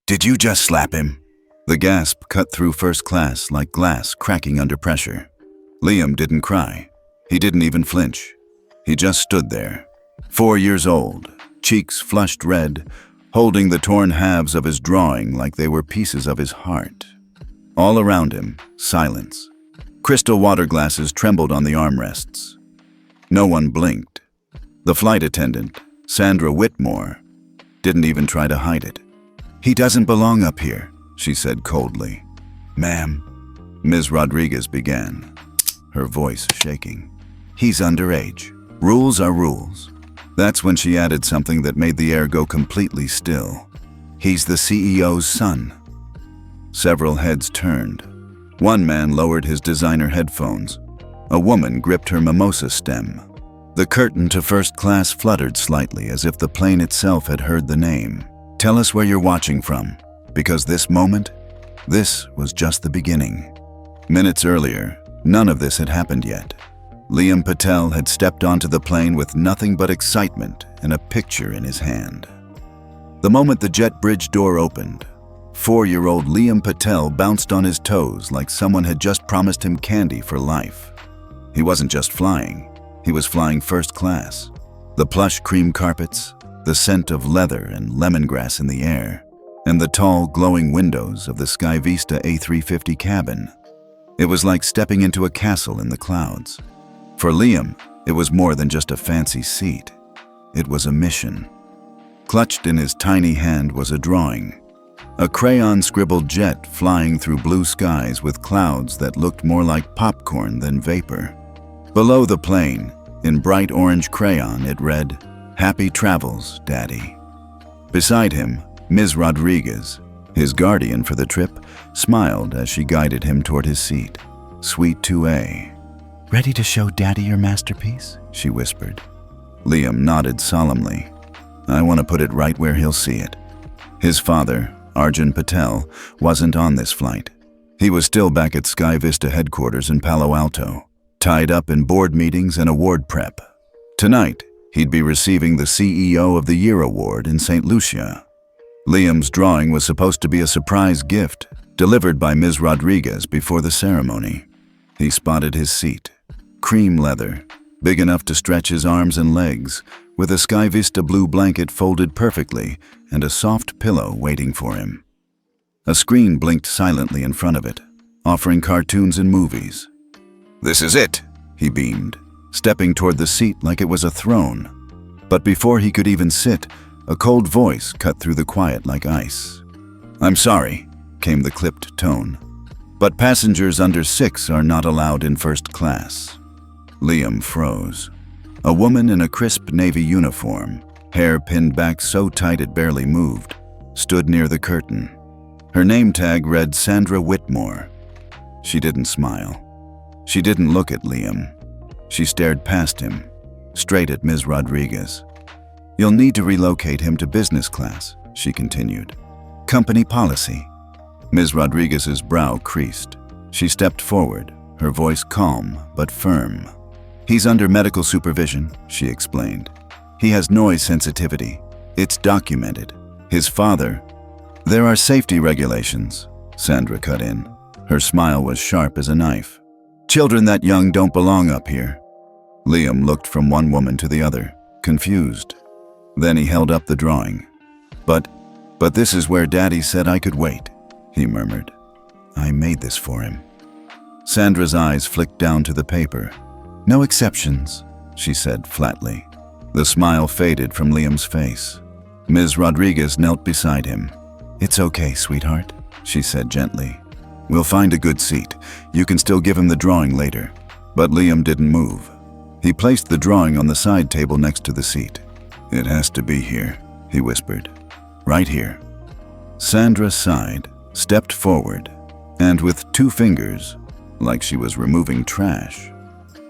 Did you just slap him? The gasp cut through first class like glass cracking under pressure. Liam didn't cry. He didn't even flinch. He just stood there, 4 years old, cheeks flushed red, holding the torn halves of his drawing like they were pieces of his heart. All around him, silence. Crystal water glasses trembled on the armrests. No one blinked. The flight attendant, Sandra Whitmore, didn't even try to hide it. "He doesn't belong up here," she said coldly. "Ma'am," Ms. Rodriguez began, her voice shaking. "He's underage. Rules are rules." That's when she added something that made the air go completely still. "He's the CEO's son." Several heads turned. One man lowered his designer headphones. A woman gripped her mimosa stem. The curtain to first class fluttered slightly as if the plane itself had heard the name. "Tell us where you're watching from, because this moment, this was just the beginning." Minutes earlier, none of this had happened yet. Liam Patel had stepped onto the plane with nothing but excitement and a picture in his hand. The moment the jet bridge door opened, 4-year-old Liam Patel bounced on his toes like someone had just promised him candy for life. He wasn't just flying, he was flying first class. The plush cream carpets, the scent of leather and lemongrass in the air, and the tall, glowing windows of the Sky Vista A350 cabin. It was like stepping into a castle in the clouds. For Liam, it was more than just a fancy seat. It was a mission. Clutched in his tiny hand was a drawing. A crayon-scribbled jet flying through blue skies with clouds that looked more like popcorn than vapor. Below the plane, in bright orange crayon, it read, "Happy travels, Daddy." Beside him, Ms. Rodriguez, his guardian for the trip, smiled as she guided him toward his seat. Suite 2A. "Ready to show Daddy your masterpiece?" she whispered. Liam nodded solemnly. "I want to put it right where he'll see it." His father, Arjun Patel, wasn't on this flight. He was still back at Sky Vista headquarters in Palo Alto, tied up in board meetings and award prep. Tonight, he'd be receiving the CEO of the Year award in St. Lucia. Liam's drawing was supposed to be a surprise gift, delivered by Ms. Rodriguez before the ceremony. He spotted his seat. Cream leather, big enough to stretch his arms and legs, with a Sky Vista blue blanket folded perfectly and a soft pillow waiting for him. A screen blinked silently in front of it, offering cartoons and movies. "This is it," he beamed, stepping toward the seat like it was a throne. But before he could even sit, a cold voice cut through the quiet like ice. "I'm sorry," came the clipped tone, "but passengers under 6 are not allowed in first class." Liam froze. A woman in a crisp navy uniform, hair pinned back so tight it barely moved, stood near the curtain. Her name tag read Sandra Whitmore. She didn't smile. She didn't look at Liam. She stared past him, straight at Ms. Rodriguez. "You'll need to relocate him to business class," she continued. "Company policy." Ms. Rodriguez's brow creased. She stepped forward, her voice calm but firm. "He's under medical supervision," she explained. "He has noise sensitivity. It's documented. His father—" "There are safety regulations," Sandra cut in. Her smile was sharp as a knife. "Children that young don't belong up here." Liam looked from one woman to the other, confused. Then he held up the drawing. But this is where Daddy said I could wait," he murmured. "I made this for him." Sandra's eyes flicked down to the paper. "No exceptions," she said flatly. The smile faded from Liam's face. Ms. Rodriguez knelt beside him. "It's okay, sweetheart," she said gently. "We'll find a good seat. You can still give him the drawing later." But Liam didn't move. He placed the drawing on the side table next to the seat. "It has to be here," he whispered. "Right here." Sandra sighed, stepped forward, and with 2 fingers, like she was removing trash,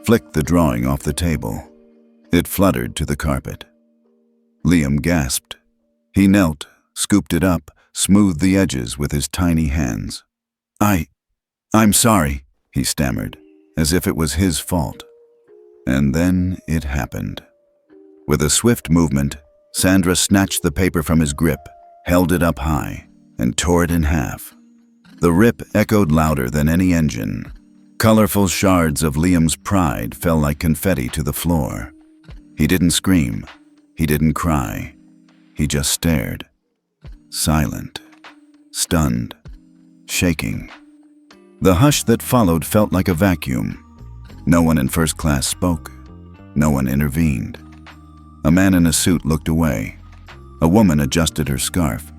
flicked the drawing off the table. It fluttered to the carpet. Liam gasped. He knelt, scooped it up, smoothed the edges with his tiny hands. I'm sorry," he stammered, as if it was his fault. And then it happened. With a swift movement, Sandra snatched the paper from his grip, held it up high. and tore it in half. The rip echoed louder than any engine. Colorful shards of Liam's pride fell like confetti to the floor. He didn't scream. He didn't cry. He just stared. Silent. Stunned. Shaking. The hush that followed felt like a vacuum. No one in first class spoke. No one intervened. A man in a suit looked away. A woman adjusted her scarf.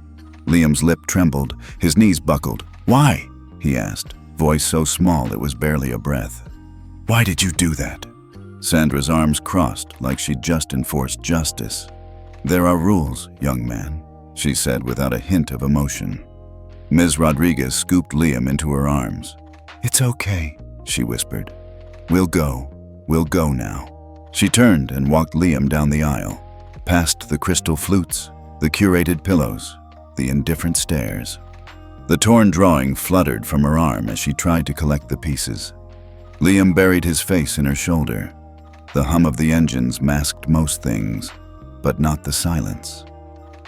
Liam's lip trembled. His knees buckled. "Why?" he asked, voice so small it was barely a breath. "Why did you do that?" Sandra's arms crossed like she'd just enforced justice. "There are rules, young man," she said without a hint of emotion. Ms. Rodriguez scooped Liam into her arms. "It's okay," she whispered. We'll go now." She turned and walked Liam down the aisle, past the crystal flutes, the curated pillows, the indifferent stares. The torn drawing fluttered from her arm as she tried to collect the pieces. Liam buried his face in her shoulder. The hum of the engines masked most things, but not the silence.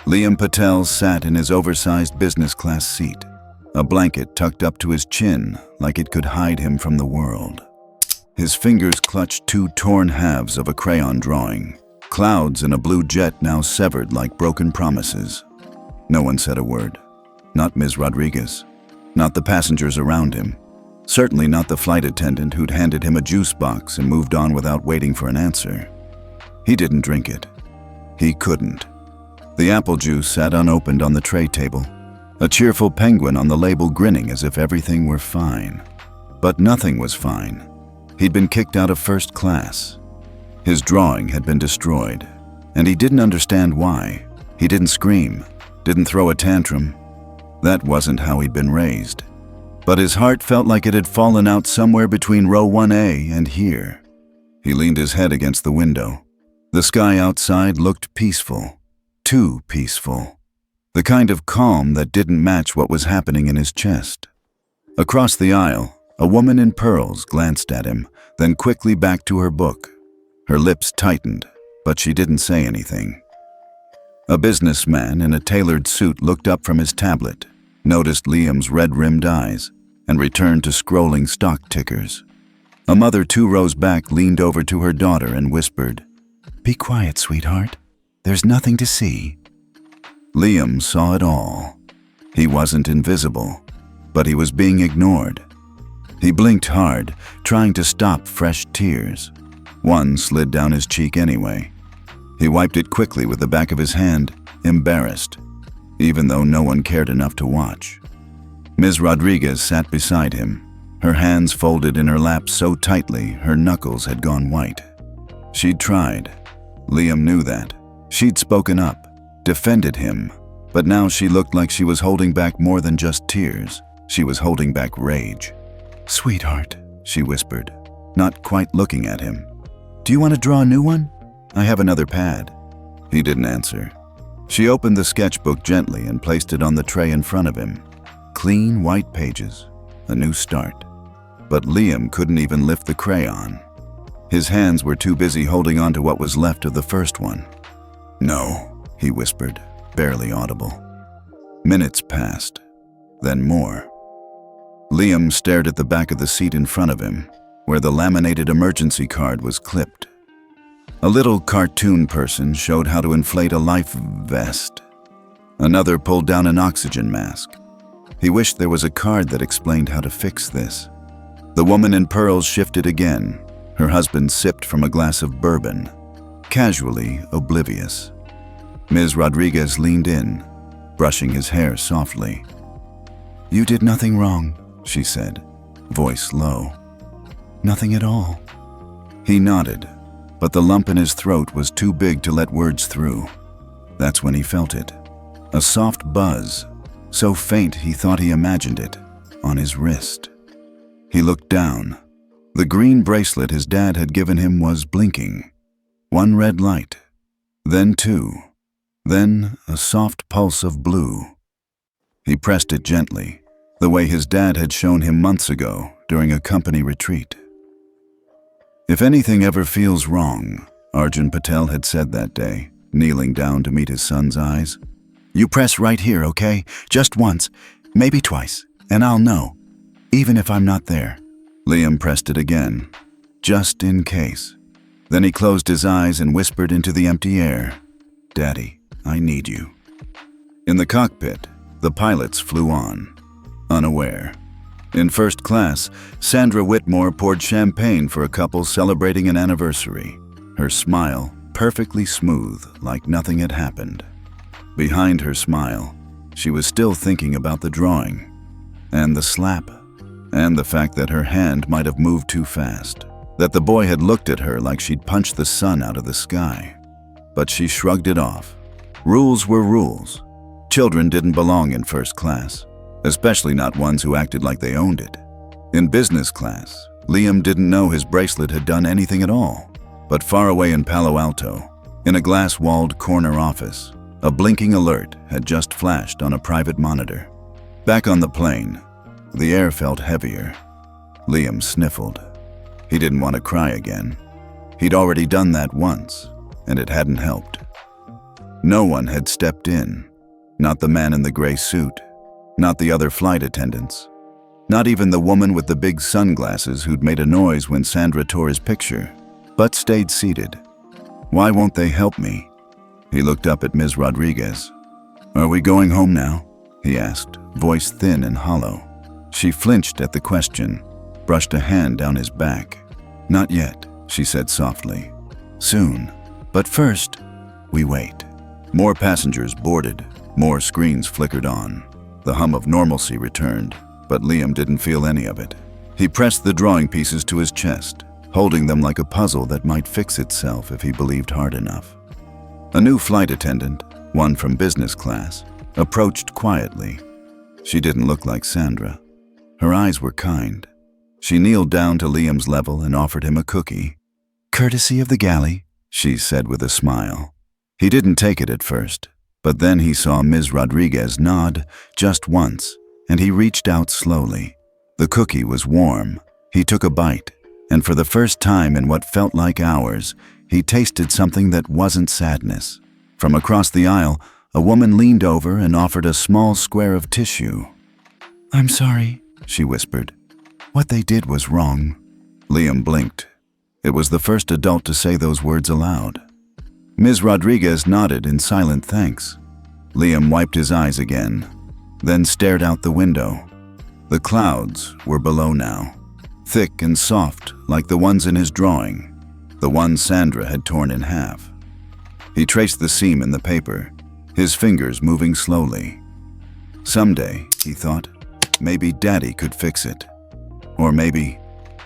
Liam Patel sat in his oversized business class seat, a blanket tucked up to his chin like it could hide him from the world. His fingers clutched two torn halves of a crayon drawing, clouds and a blue jet now severed like broken promises. No one said a word. Not Ms. Rodriguez. Not the passengers around him. Certainly not the flight attendant who'd handed him a juice box and moved on without waiting for an answer. He didn't drink it. He couldn't. The apple juice sat unopened on the tray table, a cheerful penguin on the label grinning as if everything were fine. But nothing was fine. He'd been kicked out of first class. His drawing had been destroyed, and he didn't understand why. He didn't scream, didn't throw a tantrum. That wasn't how he'd been raised. But his heart felt like it had fallen out somewhere between row 1A and here. He leaned his head against the window. The sky outside looked peaceful. Too peaceful. The kind of calm that didn't match what was happening in his chest. Across the aisle, a woman in pearls glanced at him, then quickly back to her book. Her lips tightened, but she didn't say anything. A businessman in a tailored suit looked up from his tablet, noticed Liam's red-rimmed eyes, and returned to scrolling stock tickers. A mother 2 rows back leaned over to her daughter and whispered, "Be quiet, sweetheart. There's nothing to see." Liam saw it all. He wasn't invisible, but he was being ignored. He blinked hard, trying to stop fresh tears. One slid down his cheek anyway. He wiped it quickly with the back of his hand, embarrassed, even though no one cared enough to watch. Ms. Rodriguez sat beside him, her hands folded in her lap so tightly her knuckles had gone white. She'd tried. Liam knew that. She'd spoken up, defended him, but now she looked like she was holding back more than just tears. She was holding back rage. "Sweetheart," she whispered, not quite looking at him. "Do you want to draw a new one? I have another pad." He didn't answer. She opened the sketchbook gently and placed it on the tray in front of him. Clean white pages, a new start. But Liam couldn't even lift the crayon. His hands were too busy holding on to what was left of the first one. "No," he whispered, barely audible. Minutes passed, then more. Liam stared at the back of the seat in front of him, where the laminated emergency card was clipped. A little cartoon person showed how to inflate a life vest. Another pulled down an oxygen mask. He wished there was a card that explained how to fix this. The woman in pearls shifted again. Her husband sipped from a glass of bourbon, casually oblivious. Ms. Rodriguez leaned in, brushing his hair softly. "You did nothing wrong," she said, voice low. "Nothing at all." He nodded, but the lump in his throat was too big to let words through. That's when he felt it. A soft buzz, so faint he thought he imagined it, on his wrist. He looked down. The green bracelet his dad had given him was blinking. One red light, then 2, then a soft pulse of blue. He pressed it gently, the way his dad had shown him months ago during a company retreat. "If anything ever feels wrong," Arjun Patel had said that day, kneeling down to meet his son's eyes, You press right here, okay? Just once, maybe twice, and I'll know, even if I'm not there." Liam pressed it again, just in case. Then he closed his eyes and whispered into the empty air, "Daddy, I need you." In the cockpit, the pilots flew on, unaware. In first class, Sandra Whitmore poured champagne for a couple celebrating an anniversary, her smile perfectly smooth, like nothing had happened. Behind her smile, she was still thinking about the drawing, and the slap, and the fact that her hand might have moved too fast, that the boy had looked at her like she'd punched the sun out of the sky. But she shrugged it off. Rules were rules. Children didn't belong in first class, especially not ones who acted like they owned it. In business class, Liam didn't know his bracelet had done anything at all. But far away in Palo Alto, in a glass-walled corner office, a blinking alert had just flashed on a private monitor. Back on the plane, the air felt heavier. Liam sniffled. He didn't want to cry again. He'd already done that once, and it hadn't helped. No one had stepped in. Not the man in the gray suit. Not the other flight attendants. Not even the woman with the big sunglasses who'd made a noise when Sandra tore his picture, but stayed seated. "Why won't they help me?" He looked up at Ms. Rodriguez. "Are we going home now?" he asked, voice thin and hollow. She flinched at the question, brushed a hand down his back. "Not yet," she said softly. "Soon. But first, we wait." More passengers boarded. More screens flickered on. The hum of normalcy returned, but Liam didn't feel any of it. He pressed the drawing pieces to his chest, holding them like a puzzle that might fix itself if he believed hard enough. A new flight attendant, one from business class, approached quietly. She didn't look like Sandra. Her eyes were kind. She kneeled down to Liam's level and offered him a cookie. "Courtesy of the galley," she said with a smile. He didn't take it at first, but then he saw Ms. Rodriguez nod just once, and he reached out slowly. The cookie was warm. He took a bite, and for the first time in what felt like hours, he tasted something that wasn't sadness. From across the aisle, a woman leaned over and offered a small square of tissue. "I'm sorry," she whispered. "What they did was wrong." Liam blinked. It was the first adult to say those words aloud. Ms. Rodriguez nodded in silent thanks. Liam wiped his eyes again, then stared out the window. The clouds were below now, thick and soft like the ones in his drawing, the one Sandra had torn in half. He traced the seam in the paper, his fingers moving slowly. Someday, he thought, maybe Daddy could fix it. Or maybe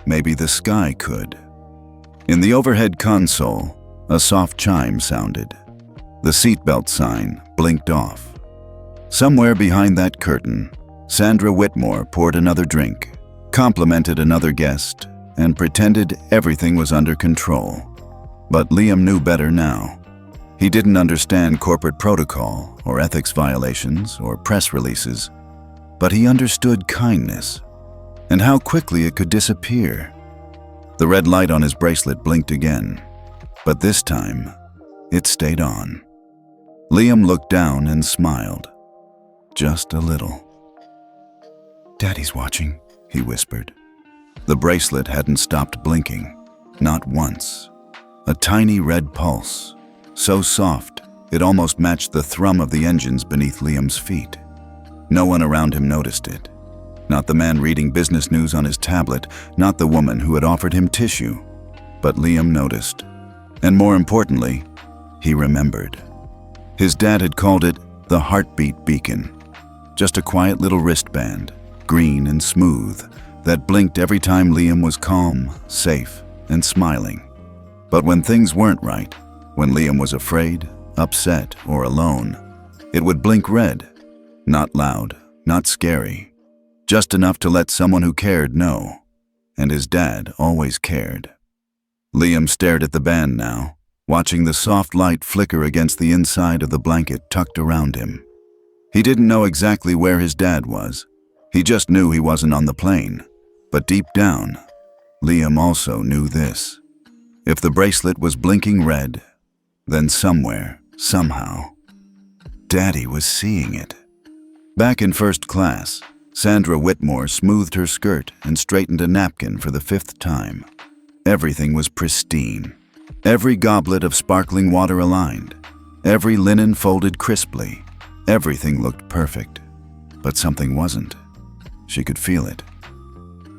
the sky could. In the overhead console, a soft chime sounded. The seatbelt sign blinked off. Somewhere behind that curtain, Sandra Whitmore poured another drink, complimented another guest, and pretended everything was under control. But Liam knew better now. He didn't understand corporate protocol or ethics violations or press releases, but he understood kindness and how quickly it could disappear. The red light on his bracelet blinked again, but this time, it stayed on. Liam looked down and smiled. Just a little. "Daddy's watching," he whispered. The bracelet hadn't stopped blinking, not once. A tiny red pulse, so soft it almost matched the thrum of the engines beneath Liam's feet. No one around him noticed it. Not the man reading business news on his tablet, not the woman who had offered him tissue. But Liam noticed. And more importantly, he remembered. His dad had called it the heartbeat beacon. Just a quiet little wristband, green and smooth, that blinked every time Liam was calm, safe, and smiling. But when things weren't right, when Liam was afraid, upset, or alone, it would blink red. Not loud, not scary. Just enough to let someone who cared know. And his dad always cared. Liam stared at the band now, watching the soft light flicker against the inside of the blanket tucked around him. He didn't know exactly where his dad was. He just knew he wasn't on the plane. But deep down, Liam also knew this. If the bracelet was blinking red, then somewhere, somehow, Daddy was seeing it. Back in first class, Sandra Whitmore smoothed her skirt and straightened a napkin for the 5th time. Everything was pristine. Every goblet of sparkling water aligned. Every linen folded crisply. Everything looked perfect. But something wasn't. She could feel it.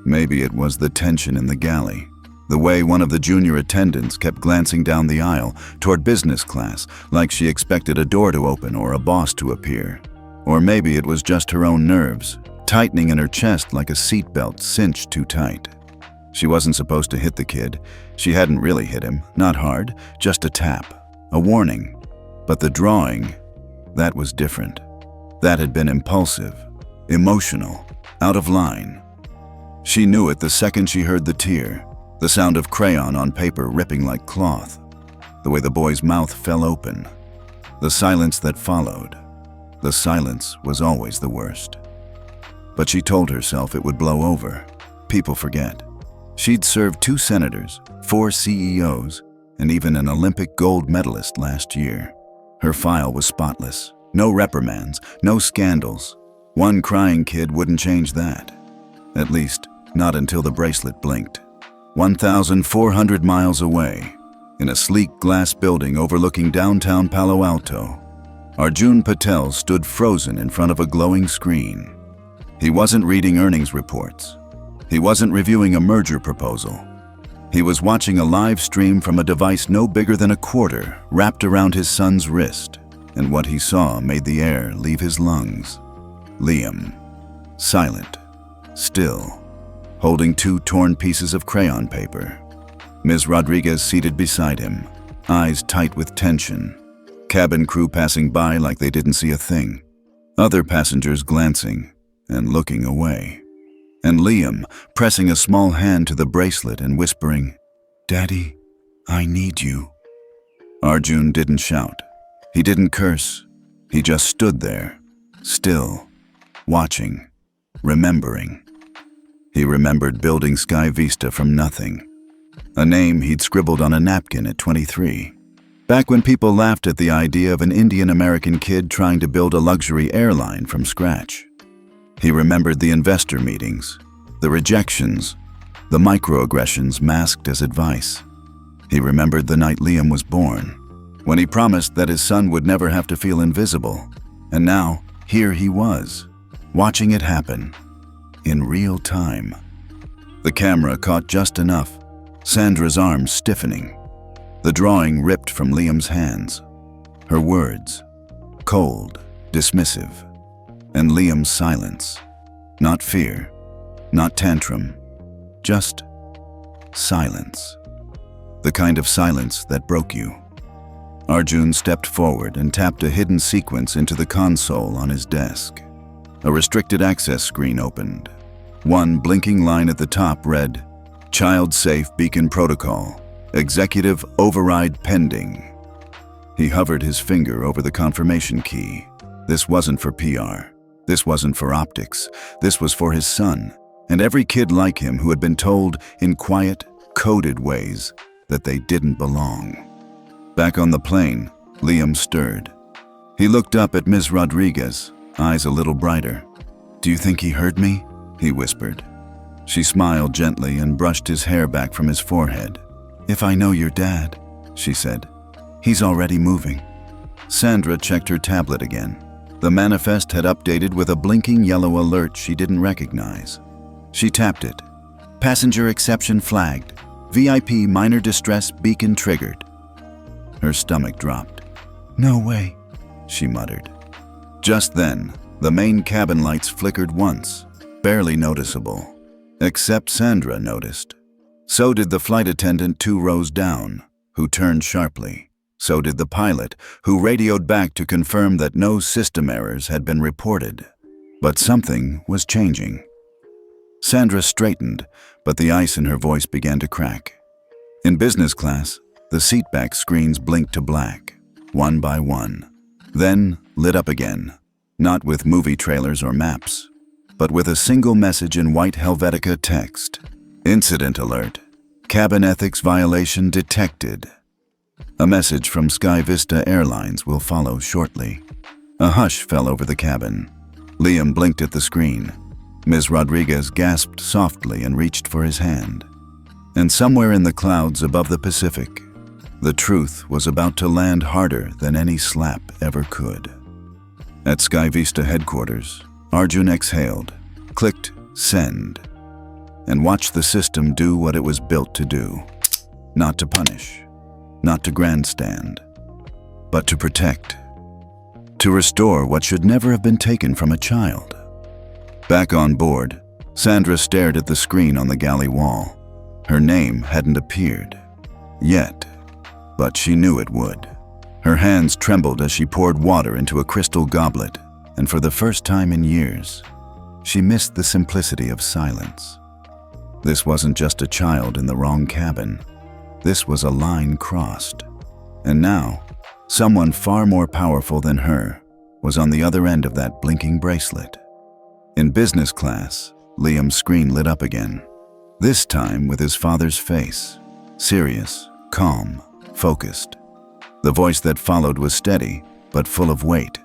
Maybe it was the tension in the galley, the way one of the junior attendants kept glancing down the aisle toward business class like she expected a door to open or a boss to appear. Or maybe it was just her own nerves, tightening in her chest like a seatbelt cinched too tight. She wasn't supposed to hit the kid. She hadn't really hit him, not hard, just a tap, a warning. But the drawing, that was different. That had been impulsive, emotional, out of line. She knew it the second she heard the tear, the sound of crayon on paper ripping like cloth, the way the boy's mouth fell open, the silence that followed. The silence was always the worst. But she told herself it would blow over. People forget. She'd served 2 senators, 4 CEOs, and even an Olympic gold medalist last year. Her file was spotless. No reprimands, no scandals. One crying kid wouldn't change that. At least, not until the bracelet blinked. 1,400 miles away, in a sleek glass building overlooking downtown Palo Alto, Arjun Patel stood frozen in front of a glowing screen. He wasn't reading earnings reports. He wasn't reviewing a merger proposal. He was watching a live stream from a device no bigger than a quarter wrapped around his son's wrist, and what he saw made the air leave his lungs. Liam, silent, still, holding 2 torn pieces of crayon paper. Ms. Rodriguez seated beside him, eyes tight with tension. Cabin crew passing by like they didn't see a thing. Other passengers glancing and looking away. And Liam pressing a small hand to the bracelet and whispering, "Daddy, I need you." Arjun didn't shout. He didn't curse. He just stood there, still, watching, remembering. He remembered building Sky Vista from nothing. A name he'd scribbled on a napkin at 23. Back when people laughed at the idea of an Indian-American kid trying to build a luxury airline from scratch. He remembered the investor meetings, the rejections, the microaggressions masked as advice. He remembered the night Liam was born, when he promised that his son would never have to feel invisible. And now, here he was, watching it happen, in real time. The camera caught just enough, Sandra's arms stiffening. The drawing ripped from Liam's hands. Her words, cold, dismissive. And Liam's silence. Not fear, not tantrum, just silence. The kind of silence that broke you. Arjun stepped forward and tapped a hidden sequence into the console on his desk. A restricted access screen opened. One blinking line at the top read, "Child Safe Beacon Protocol. Executive Override Pending." He hovered his finger over the confirmation key. This wasn't for PR. This wasn't for optics. This was for his son, and every kid like him who had been told in quiet, coded ways that they didn't belong. Back on the plane, Liam stirred. He looked up at Ms. Rodriguez, eyes a little brighter. "Do you think he heard me?" he whispered. She smiled gently and brushed his hair back from his forehead. "If I know your dad," she said. "He's already moving." Sandra checked her tablet again. The manifest had updated with a blinking yellow alert she didn't recognize. She tapped it. "Passenger exception flagged. VIP minor distress beacon triggered." Her stomach dropped. "No way," she muttered. Just then, the main cabin lights flickered once, barely noticeable. Except Sandra noticed. So did the flight attendant 2 rows down, who turned sharply. So did the pilot, who radioed back to confirm that no system errors had been reported. But something was changing. Sandra straightened, but the ice in her voice began to crack. In business class, the seatback screens blinked to black, one by one, then lit up again, not with movie trailers or maps, but with a single message in white Helvetica text. "Incident alert. Cabin ethics violation detected." A message from Sky Vista Airlines will follow shortly. A hush fell over the cabin. Liam blinked at the screen. Ms. Rodriguez gasped softly and reached for his hand. And somewhere in the clouds above the Pacific, the truth was about to land harder than any slap ever could. At Sky Vista headquarters, Arjun exhaled, clicked send, and watched the system do what it was built to do. Not to punish, not to grandstand, but to protect. To restore what should never have been taken from a child. Back on board, Sandra stared at the screen on the galley wall. Her name hadn't appeared yet, but she knew it would. Her hands trembled as she poured water into a crystal goblet, and for the first time in years, she missed the simplicity of silence. This wasn't just a child in the wrong cabin. This was a line crossed. And now, someone far more powerful than her was on the other end of that blinking bracelet. In business class, Liam's screen lit up again, this time with his father's face, serious, calm, focused. The voice that followed was steady, but full of weight.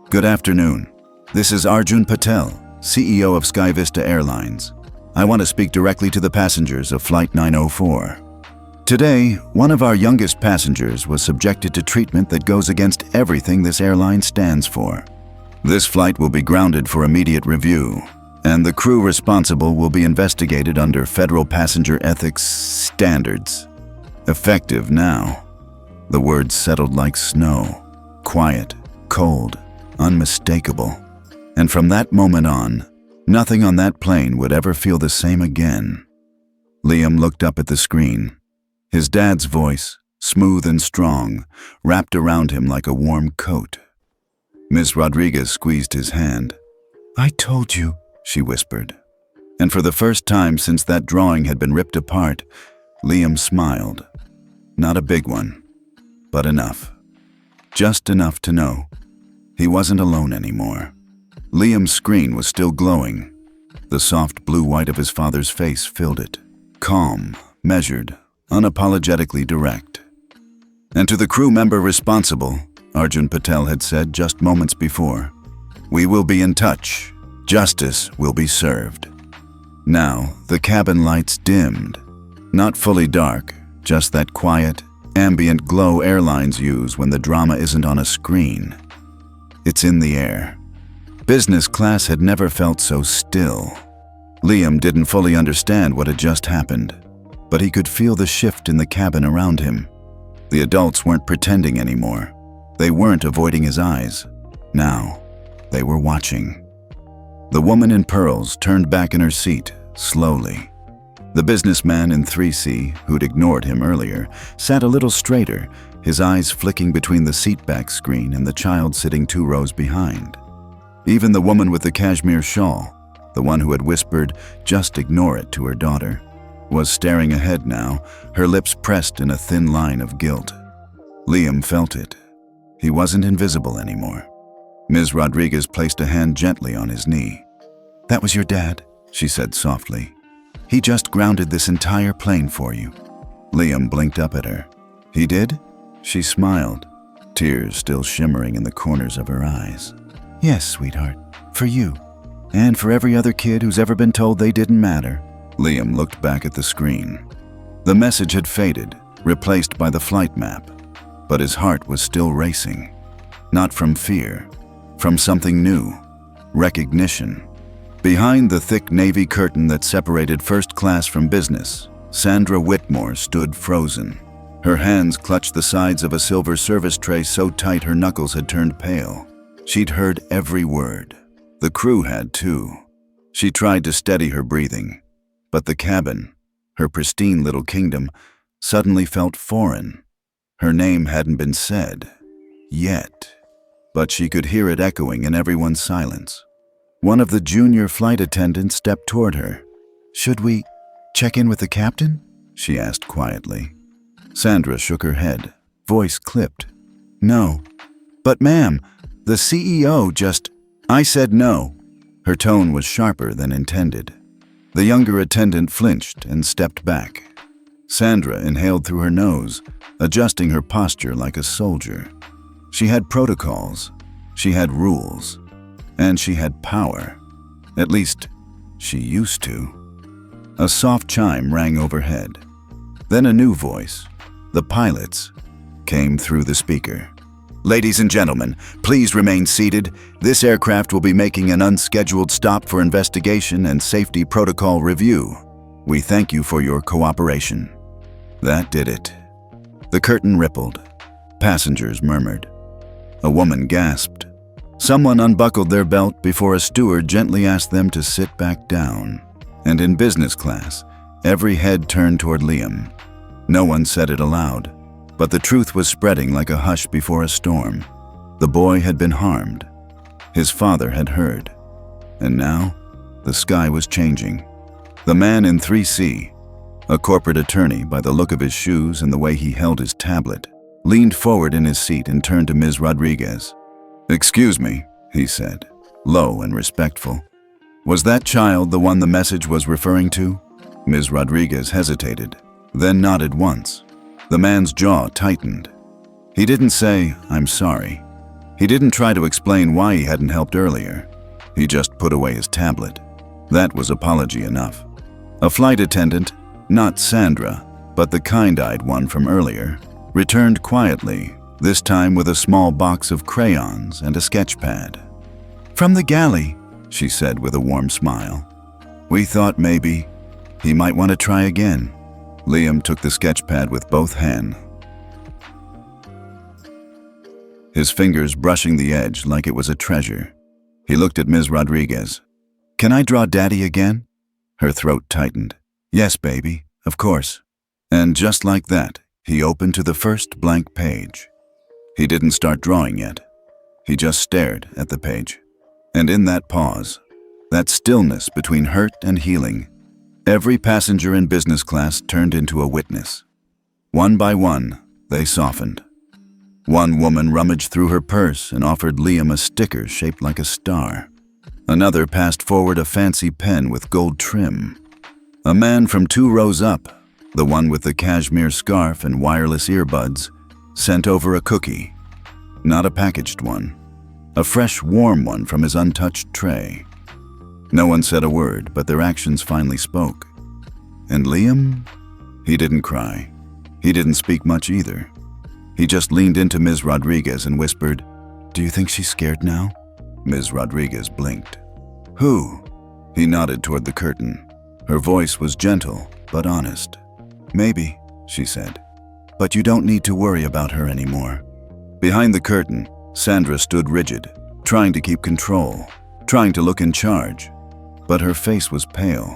Good afternoon. This is Arjun Patel, CEO of Sky Vista Airlines. I want to speak directly to the passengers of Flight 904. Today, one of our youngest passengers was subjected to treatment that goes against everything this airline stands for. This flight will be grounded for immediate review, and the crew responsible will be investigated under federal passenger ethics standards. Effective now. The words settled like snow, quiet, cold, unmistakable. And from that moment on, nothing on that plane would ever feel the same again. Liam looked up at the screen. His dad's voice, smooth and strong, wrapped around him like a warm coat. Ms. Rodriguez squeezed his hand. "I told you," she whispered. And for the first time since that drawing had been ripped apart, Liam smiled. Not a big one, but enough. Just enough to know he wasn't alone anymore. Liam's screen was still glowing. The soft blue-white of his father's face filled it. Calm, measured, unapologetically direct. And to the crew member responsible, Arjun Patel had said just moments before, "We will be in touch. Justice will be served." Now, the cabin lights dimmed. Not fully dark, just that quiet, ambient glow airlines use when the drama isn't on a screen. It's in the air. Business class had never felt so still. Liam didn't fully understand what had just happened, but he could feel the shift in the cabin around him. The adults weren't pretending anymore. They weren't avoiding his eyes. Now, they were watching. The woman in pearls turned back in her seat, slowly. The businessman in 3C, who'd ignored him earlier, sat a little straighter, his eyes flicking between the seatback screen and the child sitting 2 rows behind. Even the woman with the cashmere shawl, the one who had whispered, "Just ignore it," to her daughter, was staring ahead now, her lips pressed in a thin line of guilt. Liam felt it. He wasn't invisible anymore. Ms. Rodriguez placed a hand gently on his knee. "That was your dad," she said softly. "He just grounded this entire plane for you." Liam blinked up at her. "He did?" She smiled, tears still shimmering in the corners of her eyes. "Yes, sweetheart, for you, and for every other kid who's ever been told they didn't matter." Liam looked back at the screen. The message had faded, replaced by the flight map, but his heart was still racing. Not from fear, from something new, recognition. Behind the thick navy curtain that separated first class from business, Sandra Whitmore stood frozen. Her hands clutched the sides of a silver service tray so tight her knuckles had turned pale. She'd heard every word. The crew had too. She tried to steady her breathing, but the cabin, her pristine little kingdom, suddenly felt foreign. Her name hadn't been said, yet, but she could hear it echoing in everyone's silence. One of the junior flight attendants stepped toward her. "Should we check in with the captain?" she asked quietly. Sandra shook her head, voice clipped. "No." "But ma'am, the CEO just—" "I said no." Her tone was sharper than intended. The younger attendant flinched and stepped back. Sandra inhaled through her nose, adjusting her posture like a soldier. She had protocols. She had rules. And she had power. At least, she used to. A soft chime rang overhead. Then a new voice, the pilot's, came through the speaker. "Ladies and gentlemen, please remain seated. This aircraft will be making an unscheduled stop for investigation and safety protocol review. We thank you for your cooperation." That did it. The curtain rippled. Passengers murmured. A woman gasped. Someone unbuckled their belt before a steward gently asked them to sit back down. And in business class, every head turned toward Liam. No one said it aloud, but the truth was spreading like a hush before a storm. The boy had been harmed. His father had heard. And now, the sky was changing. The man in 3C, a corporate attorney by the look of his shoes and the way he held his tablet, leaned forward in his seat and turned to Ms. Rodriguez. "Excuse me," he said, low and respectful. "Was that child the one the message was referring to?" Ms. Rodriguez hesitated, then nodded once. The man's jaw tightened. He didn't say, "I'm sorry." He didn't try to explain why he hadn't helped earlier. He just put away his tablet. That was apology enough. A flight attendant, not Sandra, but the kind-eyed one from earlier, returned quietly, this time with a small box of crayons and a sketch pad. "From the galley," she said with a warm smile. "We thought maybe he might want to try again." Liam took the sketch pad with both hands, his fingers brushing the edge like it was a treasure. He looked at Ms. Rodriguez. "Can I draw Daddy again?" Her throat tightened. "Yes, baby, of course." And just like that, he opened to the first blank page. He didn't start drawing yet. He just stared at the page. And in that pause, that stillness between hurt and healing, every passenger in business class turned into a witness. One by one, they softened. One woman rummaged through her purse and offered Liam a sticker shaped like a star. Another passed forward a fancy pen with gold trim. A man from 2 rows up, the one with the cashmere scarf and wireless earbuds, sent over a cookie. Not a packaged one. A fresh, warm one from his untouched tray. No one said a word, but their actions finally spoke. And Liam? He didn't cry. He didn't speak much either. He just leaned into Ms. Rodriguez and whispered, "Do you think she's scared now?" Ms. Rodriguez blinked. "Who?" He nodded toward the curtain. Her voice was gentle, but honest. "Maybe," she said. "But you don't need to worry about her anymore." Behind the curtain, Sandra stood rigid, trying to keep control, trying to look in charge. But her face was pale,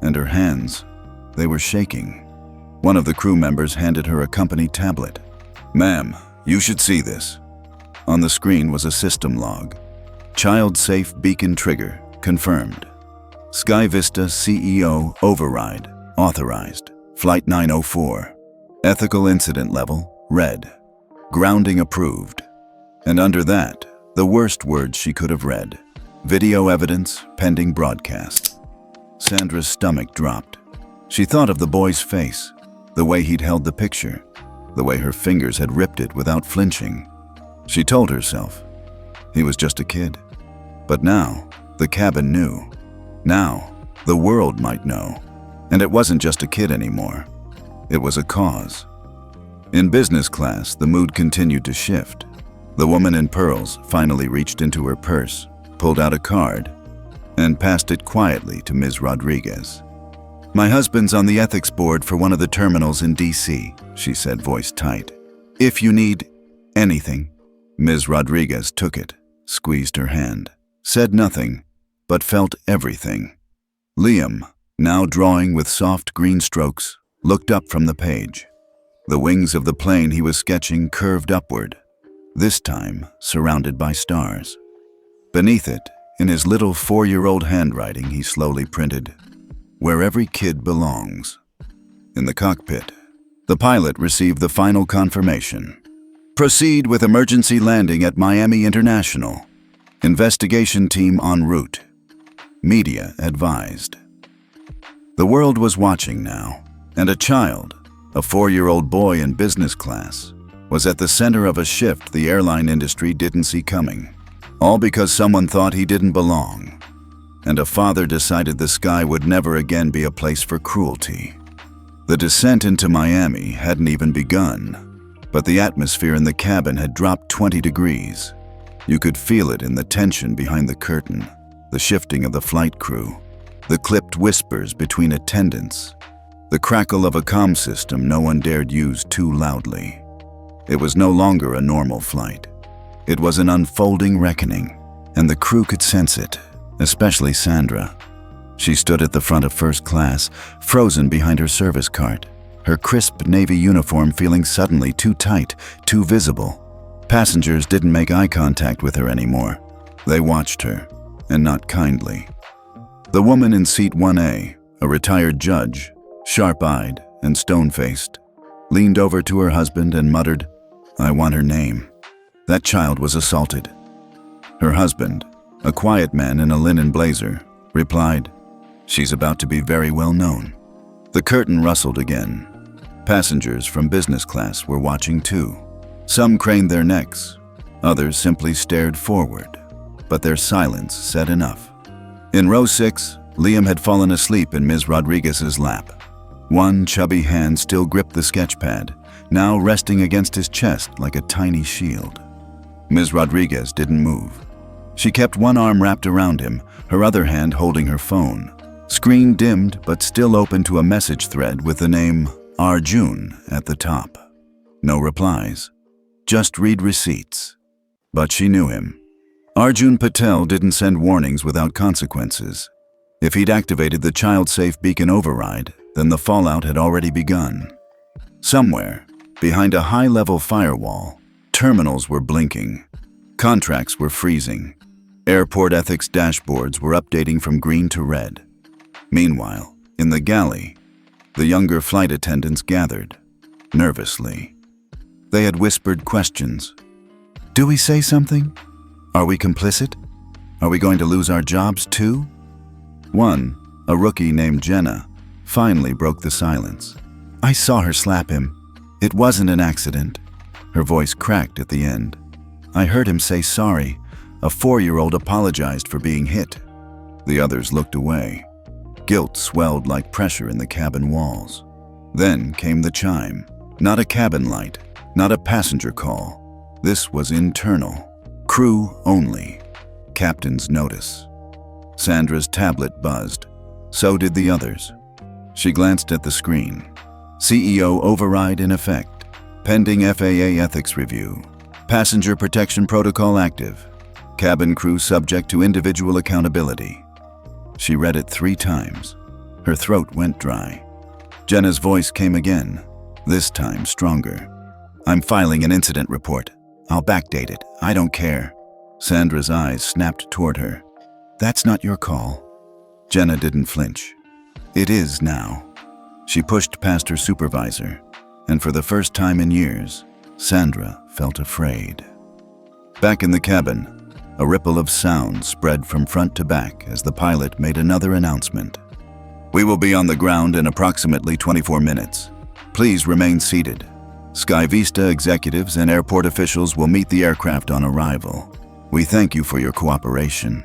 and her hands, they were shaking. One of the crew members handed her a company tablet. "Ma'am, you should see this." On the screen was a system log. Child-safe beacon trigger, confirmed. Sky Vista CEO override, authorized. Flight 904. Ethical incident level, red. Grounding approved. And under that, the worst words she could have read. Video evidence, pending broadcast. Sandra's stomach dropped. She thought of the boy's face, the way he'd held the picture, the way her fingers had ripped it without flinching. She told herself, he was just a kid. But now, the cabin knew. Now, the world might know. And it wasn't just a kid anymore. It was a cause. In business class, the mood continued to shift. The woman in pearls finally reached into her purse, pulled out a card, and passed it quietly to Ms. Rodriguez. "My husband's on the ethics board for one of the terminals in DC," she said, voice tight. "If you need anything." Ms. Rodriguez took it, squeezed her hand, said nothing, but felt everything. Liam, now drawing with soft green strokes, looked up from the page. The wings of the plane he was sketching curved upward, this time surrounded by stars. Beneath it, in his little 4-year-old handwriting, he slowly printed, "Where every kid belongs." In the cockpit, the pilot received the final confirmation. "Proceed with emergency landing at Miami International. Investigation team en route. Media advised." The world was watching now, and a child, a 4-year-old boy in business class, was at the center of a shift the airline industry didn't see coming. All because someone thought he didn't belong. And a father decided the sky would never again be a place for cruelty. The descent into Miami hadn't even begun, but the atmosphere in the cabin had dropped 20 degrees. You could feel it in the tension behind the curtain, the shifting of the flight crew, the clipped whispers between attendants, the crackle of a comm system no one dared use too loudly. It was no longer a normal flight. It was an unfolding reckoning, and the crew could sense it, especially Sandra. She stood at the front of first class, frozen behind her service cart, her crisp navy uniform feeling suddenly too tight, too visible. Passengers didn't make eye contact with her anymore. They watched her, and not kindly. The woman in seat 1A, a retired judge, sharp-eyed and stone-faced, leaned over to her husband and muttered, "I want her name." That child was assaulted. Her husband, a quiet man in a linen blazer, replied, "She's about to be very well known." The curtain rustled again. Passengers from business class were watching too. Some craned their necks, others simply stared forward, but their silence said enough. In row 6, Liam had fallen asleep in Ms. Rodriguez's lap. One chubby hand still gripped the sketchpad, now resting against his chest like a tiny shield. Ms. Rodriguez didn't move. She kept one arm wrapped around him, her other hand holding her phone. Screen dimmed but still open to a message thread with the name Arjun at the top. No replies. Just read receipts. But she knew him. Arjun Patel didn't send warnings without consequences. If he'd activated the child-safe beacon override, then the fallout had already begun. Somewhere, behind a high-level firewall, terminals were blinking. Contracts were freezing. Airport ethics dashboards were updating from green to red. Meanwhile, in the galley, the younger flight attendants gathered, nervously. They had whispered questions. "Do we say something? Are we complicit? Are we going to lose our jobs too?" One, a rookie named Jenna, finally broke the silence. "I saw her slap him. It wasn't an accident." Her voice cracked at the end. "I heard him say sorry. A 4-year-old apologized for being hit." The others looked away. Guilt swelled like pressure in the cabin walls. Then came the chime. Not a cabin light, not a passenger call. This was internal. Crew only. Captain's notice. Sandra's tablet buzzed. So did the others. She glanced at the screen. CEO override in effect. Pending FAA ethics review. Passenger protection protocol active. Cabin crew subject to individual accountability. She read it 3 times. Her throat went dry. Jenna's voice came again, this time stronger. "I'm filing an incident report. I'll backdate it. I don't care." Sandra's eyes snapped toward her. "That's not your call." Jenna didn't flinch. "It is now." She pushed past her supervisor, and for the first time in years, Sandra felt afraid. Back in the cabin, a ripple of sound spread from front to back as the pilot made another announcement. "We will be on the ground in approximately 24 minutes. Please remain seated. Sky Vista executives and airport officials will meet the aircraft on arrival. We thank you for your cooperation."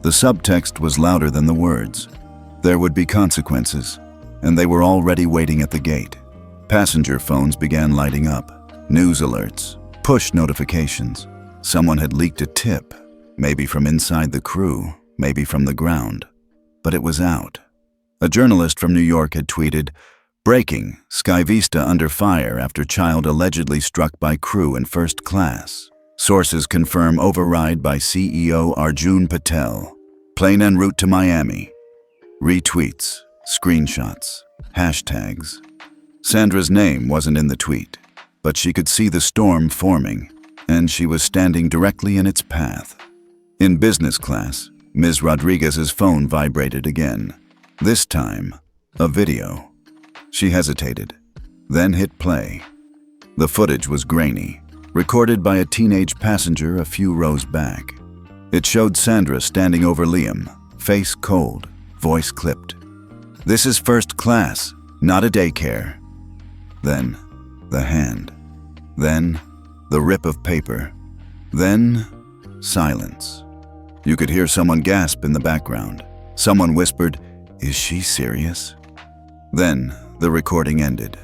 The subtext was louder than the words. There would be consequences, and they were already waiting at the gate. Passenger phones began lighting up. News alerts, push notifications. Someone had leaked a tip, maybe from inside the crew, maybe from the ground. But it was out. A journalist from New York had tweeted, "Breaking, Sky Vista under fire after child allegedly struck by crew in first class. Sources confirm override by CEO Arjun Patel. Plane en route to Miami." Retweets, screenshots, hashtags. Sandra's name wasn't in the tweet, but she could see the storm forming, and she was standing directly in its path. In business class, Ms. Rodriguez's phone vibrated again. This time, a video. She hesitated, then hit play. The footage was grainy, recorded by a teenage passenger a few rows back. It showed Sandra standing over Liam, face cold, voice clipped. "This is first class, not a daycare." Then, the hand. Then, the rip of paper. Then, silence. You could hear someone gasp in the background. Someone whispered, "Is she serious?" Then the recording ended.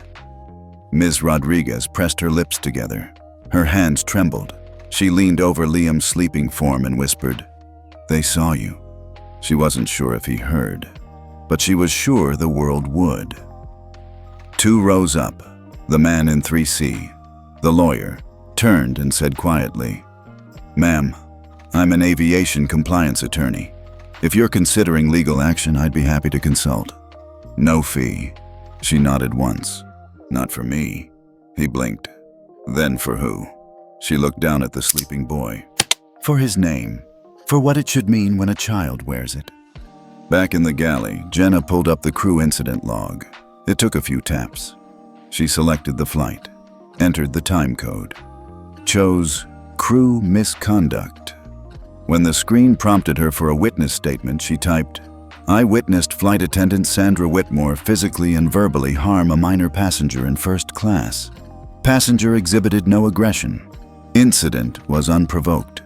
Ms. Rodriguez pressed her lips together. Her hands trembled. She leaned over Liam's sleeping form and whispered, "They saw you." She wasn't sure if he heard, but she was sure the world would. 2 rows up, the man in 3C, the lawyer, turned and said quietly, "Ma'am, I'm an aviation compliance attorney. If you're considering legal action, I'd be happy to consult. No fee." She nodded once. "Not for me." He blinked. "Then for who?" She looked down at the sleeping boy. "For his name. For what it should mean when a child wears it." Back in the galley, Jenna pulled up the crew incident log. It took a few taps. She selected the flight, entered the time code, chose crew misconduct. When the screen prompted her for a witness statement, she typed, "I witnessed flight attendant Sandra Whitmore physically and verbally harm a minor passenger in first class. Passenger exhibited no aggression. Incident was unprovoked.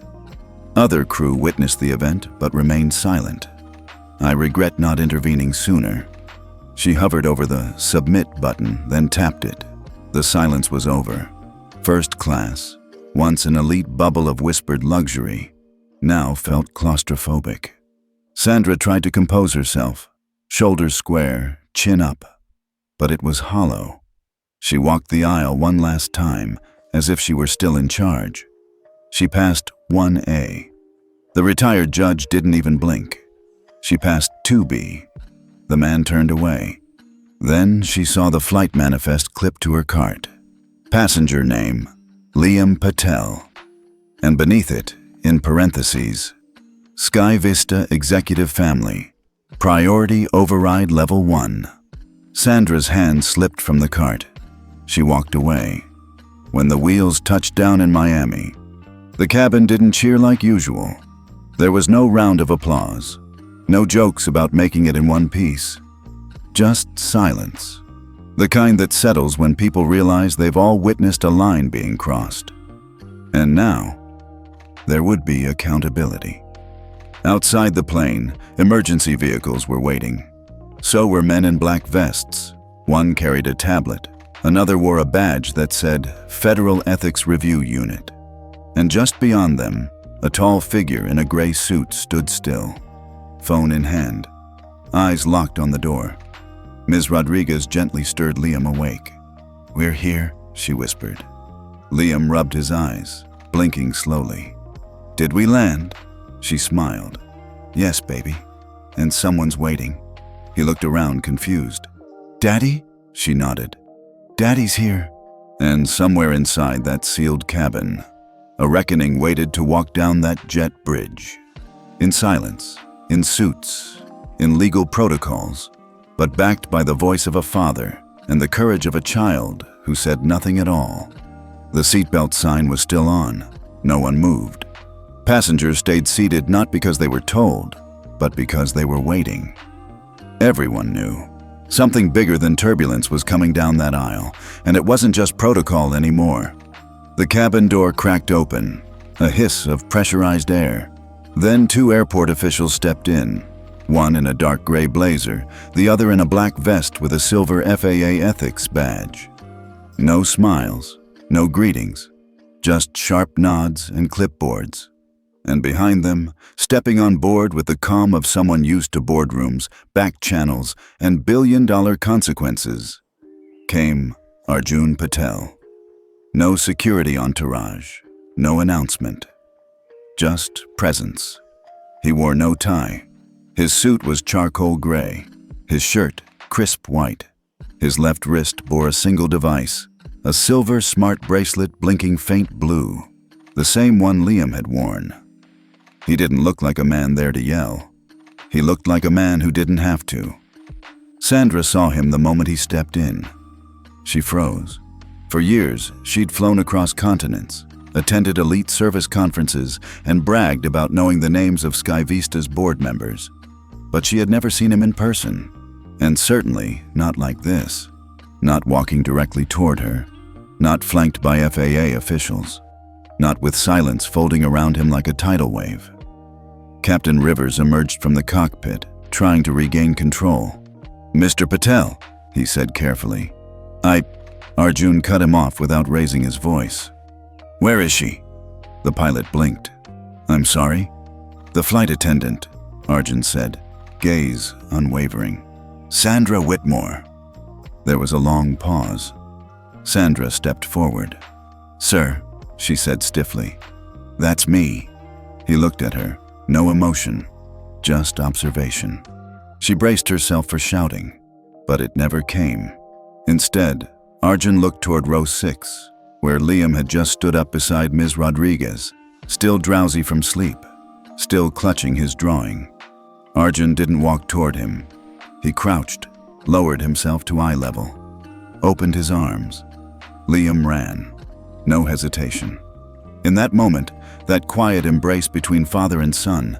Other crew witnessed the event but remained silent. I regret not intervening sooner." She hovered over the submit button, then tapped it. The silence was over. First class, once an elite bubble of whispered luxury, now felt claustrophobic. Sandra tried to compose herself, shoulders square, chin up, but it was hollow. She walked the aisle one last time, as if she were still in charge. She passed 1A. The retired judge didn't even blink. She passed 2B. The man turned away. Then she saw the flight manifest clipped to her cart. Passenger name, Liam Patel. And beneath it, in parentheses, Sky Vista Executive Family, Priority Override Level 1. Sandra's hand slipped from the cart. She walked away. When the wheels touched down in Miami, the cabin didn't cheer like usual. There was no round of applause, no jokes about making it in one piece. Just silence. The kind that settles when people realize they've all witnessed a line being crossed. And now, there would be accountability. Outside the plane, emergency vehicles were waiting. So were men in black vests. One carried a tablet. Another wore a badge that said Federal Ethics Review Unit. And just beyond them, a tall figure in a gray suit stood still, phone in hand, eyes locked on the door. Ms. Rodriguez gently stirred Liam awake. "We're here," she whispered. Liam rubbed his eyes, blinking slowly. "Did we land?" She smiled. "Yes, baby. And someone's waiting." He looked around, confused. "Daddy?" She nodded. "Daddy's here." And somewhere inside that sealed cabin, a reckoning waited to walk down that jet bridge. In silence, in suits, in legal protocols, but backed by the voice of a father and the courage of a child who said nothing at all. The seatbelt sign was still on. No one moved. Passengers stayed seated not because they were told, but because they were waiting. Everyone knew. Something bigger than turbulence was coming down that aisle, and it wasn't just protocol anymore. The cabin door cracked open, a hiss of pressurized air. Then 2 airport officials stepped in, one in a dark gray blazer, the other in a black vest with a silver FAA ethics badge. No smiles, no greetings, just sharp nods and clipboards. And behind them, stepping on board with the calm of someone used to boardrooms, back channels, and billion-dollar consequences, came Arjun Patel. No security entourage, no announcement, just presence. He wore no tie. His suit was charcoal gray, his shirt crisp white. His left wrist bore a single device, a silver smart bracelet blinking faint blue, the same one Liam had worn. He didn't look like a man there to yell. He looked like a man who didn't have to. Sandra saw him the moment he stepped in. She froze. For years, she'd flown across continents, attended elite service conferences, and bragged about knowing the names of Sky Vista's board members. But she had never seen him in person, and certainly not like this. Not walking directly toward her, not flanked by FAA officials. not with silence folding around him like a tidal wave. Captain Rivers emerged from the cockpit, trying to regain control. "Mr. Patel," he said carefully. Arjun cut him off without raising his voice. "Where is she?" The pilot blinked. "I'm sorry?" "The flight attendant," Arjun said, gaze unwavering. "Sandra Whitmore." There was a long pause. Sandra stepped forward. "Sir," she said stiffly. "That's me." He looked at her. No emotion, just observation. She braced herself for shouting, but it never came. Instead, Arjun looked toward row 6, where Liam had just stood up beside Ms. Rodriguez, still drowsy from sleep, still clutching his drawing. Arjun didn't walk toward him. He crouched, lowered himself to eye level, opened his arms. Liam ran. No hesitation. In that moment, that quiet embrace between father and son,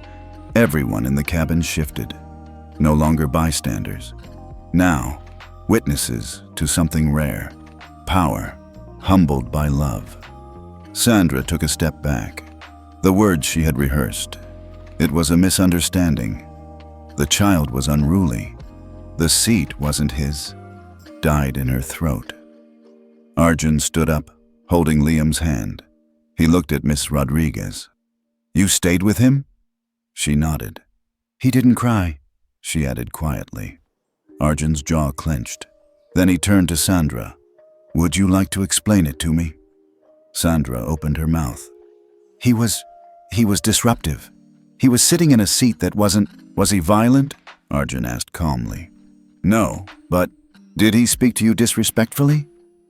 everyone in the cabin shifted. No longer bystanders. Now, witnesses to something rare. Power, humbled by love. Sandra took a step back. The words she had rehearsed. It was a misunderstanding. The child was unruly. The seat wasn't his. Died in her throat. Arjun stood up, holding Liam's hand. He looked at Miss Rodriguez. "You stayed with him?" She nodded. "He didn't cry," she added quietly. Arjun's jaw clenched. Then he turned to Sandra. "Would you like to explain it to me?" Sandra opened her mouth. He was disruptive. He was sitting in a seat that wasn't... Was he violent?" Arjun asked calmly. "No, but... Did he speak to you disrespectfully?"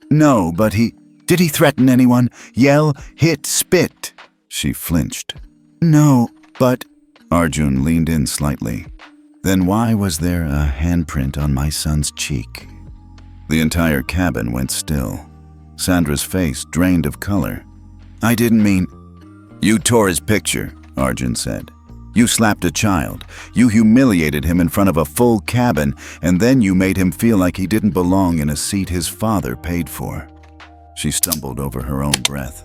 "No, but Did he threaten anyone? Yell, hit, spit?" She flinched. "No, but..." Arjun leaned in slightly. "Then why was there a handprint on my son's cheek?" The entire cabin went still. Sandra's face drained of color. "I didn't mean..." "You tore his picture," Arjun said. "You slapped a child. You humiliated him in front of a full cabin, and then you made him feel like he didn't belong in a seat his father paid for." She stumbled over her own breath.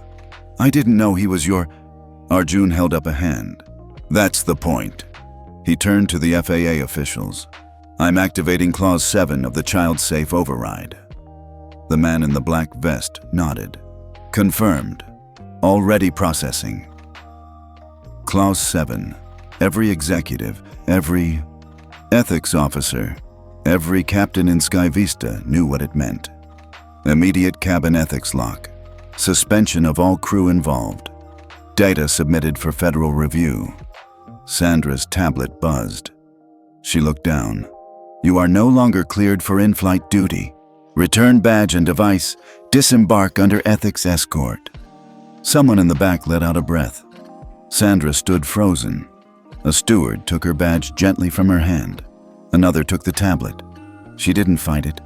"I didn't know he was your..." Arjun held up a hand. "That's the point." He turned to the FAA officials. "I'm activating Clause 7 of the Child Safe Override." The man in the black vest nodded. "Confirmed. Already processing." Clause 7. Every executive, every ethics officer, every captain in Sky Vista knew what it meant. Immediate cabin ethics lock. Suspension of all crew involved. Data submitted for federal review. Sandra's tablet buzzed. She looked down. "You are no longer cleared for in-flight duty. Return badge and device. Disembark under ethics escort." Someone in the back let out a breath. Sandra stood frozen. A steward took her badge gently from her hand. Another took the tablet. She didn't fight it.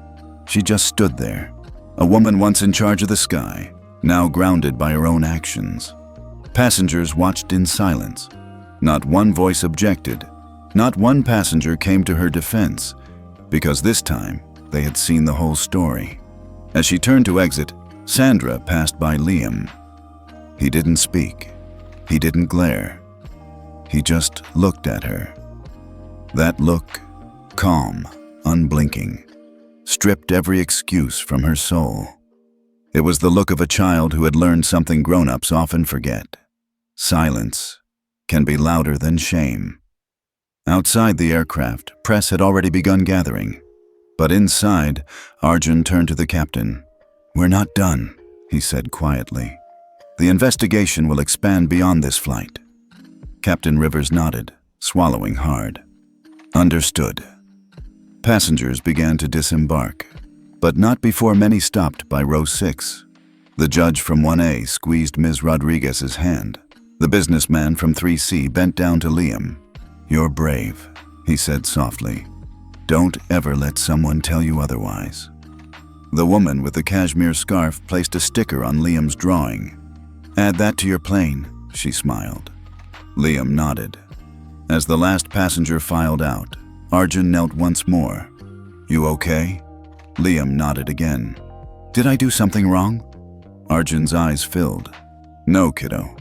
She just stood there. A woman once in charge of the sky, now grounded by her own actions. Passengers watched in silence. Not one voice objected. Not one passenger came to her defense, because this time they had seen the whole story. As she turned to exit, Sandra passed by Liam. He didn't speak. He didn't glare. He just looked at her. That look, calm, unblinking, stripped every excuse from her soul. It was the look of a child who had learned something grown-ups often forget. Silence can be louder than shame. Outside the aircraft, press had already begun gathering. But inside, Arjun turned to the captain. "We're not done," he said quietly. "The investigation will expand beyond this flight." Captain Rivers nodded, swallowing hard. "Understood." Passengers began to disembark, but not before many stopped by row 6. The judge from 1A squeezed Ms. Rodriguez's hand. The businessman from 3C bent down to Liam. "You're brave," he said softly. "Don't ever let someone tell you otherwise." The woman with the cashmere scarf placed a sticker on Liam's drawing. "Add that to your plane," she smiled. Liam nodded. As the last passenger filed out, Arjun knelt once more. "You okay?" Liam nodded again. "Did I do something wrong?" Arjun's eyes filled. No, kiddo.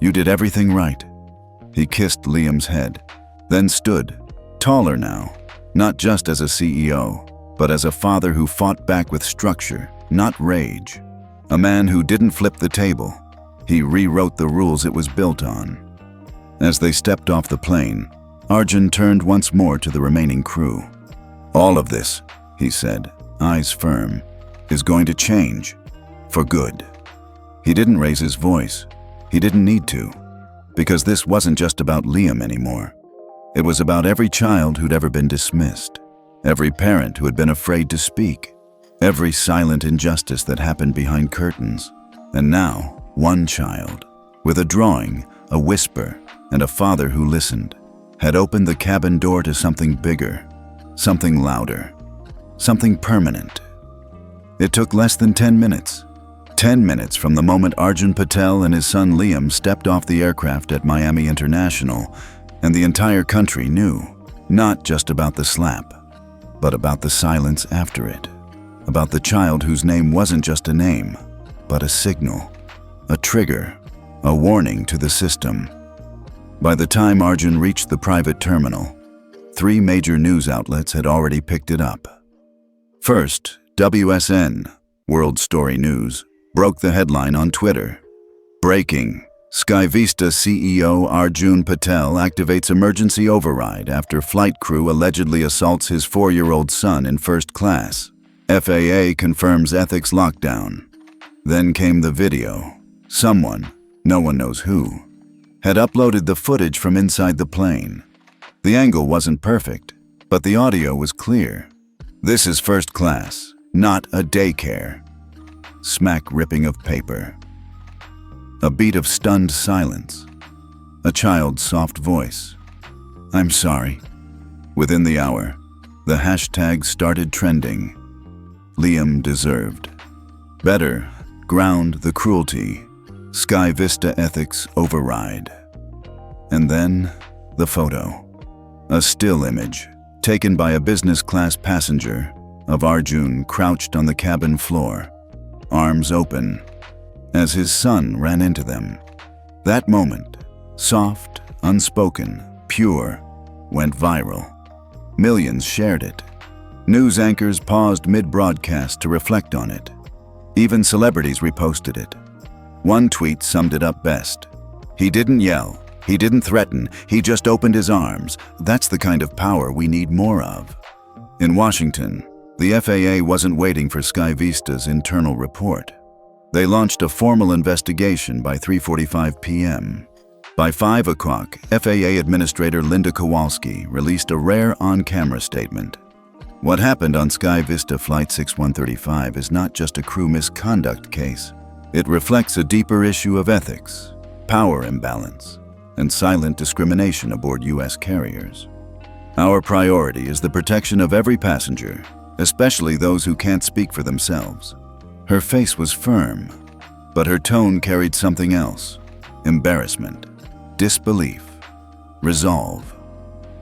You did everything right. He kissed Liam's head, then stood, taller now, not just as a CEO, but as a father who fought back with structure, not rage. A man who didn't flip the table. He rewrote the rules it was built on. As they stepped off the plane, Arjun turned once more to the remaining crew. All of this, he said, eyes firm, is going to change. For good. He didn't raise his voice. He didn't need to. Because this wasn't just about Liam anymore. It was about every child who'd ever been dismissed. Every parent who had been afraid to speak. Every silent injustice that happened behind curtains. And now, one child, with a drawing, a whisper, and a father who listened, had opened the cabin door to something bigger, something louder, something permanent. It took less than 10 minutes. 10 minutes from the moment Arjun Patel and his son Liam stepped off the aircraft at Miami International, and the entire country knew, not just about the slap, but about the silence after it, about the child whose name wasn't just a name, but a signal, a trigger, a warning to the system. By the time Arjun reached the private terminal, 3 major news outlets had already picked it up. First, WSN, World Story News, broke the headline on Twitter. Breaking. SkyVista CEO Arjun Patel activates emergency override after flight crew allegedly assaults his 4-year-old son in first class. FAA confirms ethics lockdown. Then came the video. Someone, no one knows who, had uploaded the footage from inside the plane. The angle wasn't perfect, but the audio was clear. This is first class, not a daycare. Smack ripping of paper. A beat of stunned silence. A child's soft voice. I'm sorry. Within the hour, the hashtag started trending. Liam deserved. Better, ground the cruelty. SkyVista ethics override. And then, the photo. A still image, taken by a business class passenger, of Arjun crouched on the cabin floor, arms open, as his son ran into them. That moment, soft, unspoken, pure, went viral. Millions shared it. News anchors paused mid-broadcast to reflect on it. Even celebrities reposted it. One tweet summed it up best. He didn't yell, he didn't threaten, he just opened his arms. That's the kind of power we need more of. In Washington, the FAA wasn't waiting for SkyVista's internal report. They launched a formal investigation by 3:45 p.m. By 5 o'clock, FAA Administrator Linda Kowalski released a rare on-camera statement. What happened on SkyVista Flight 6135 is not just a crew misconduct case. It reflects a deeper issue of ethics, power imbalance, and silent discrimination aboard U.S. carriers. Our priority is the protection of every passenger, especially those who can't speak for themselves. Her face was firm, but her tone carried something else: embarrassment, disbelief, resolve.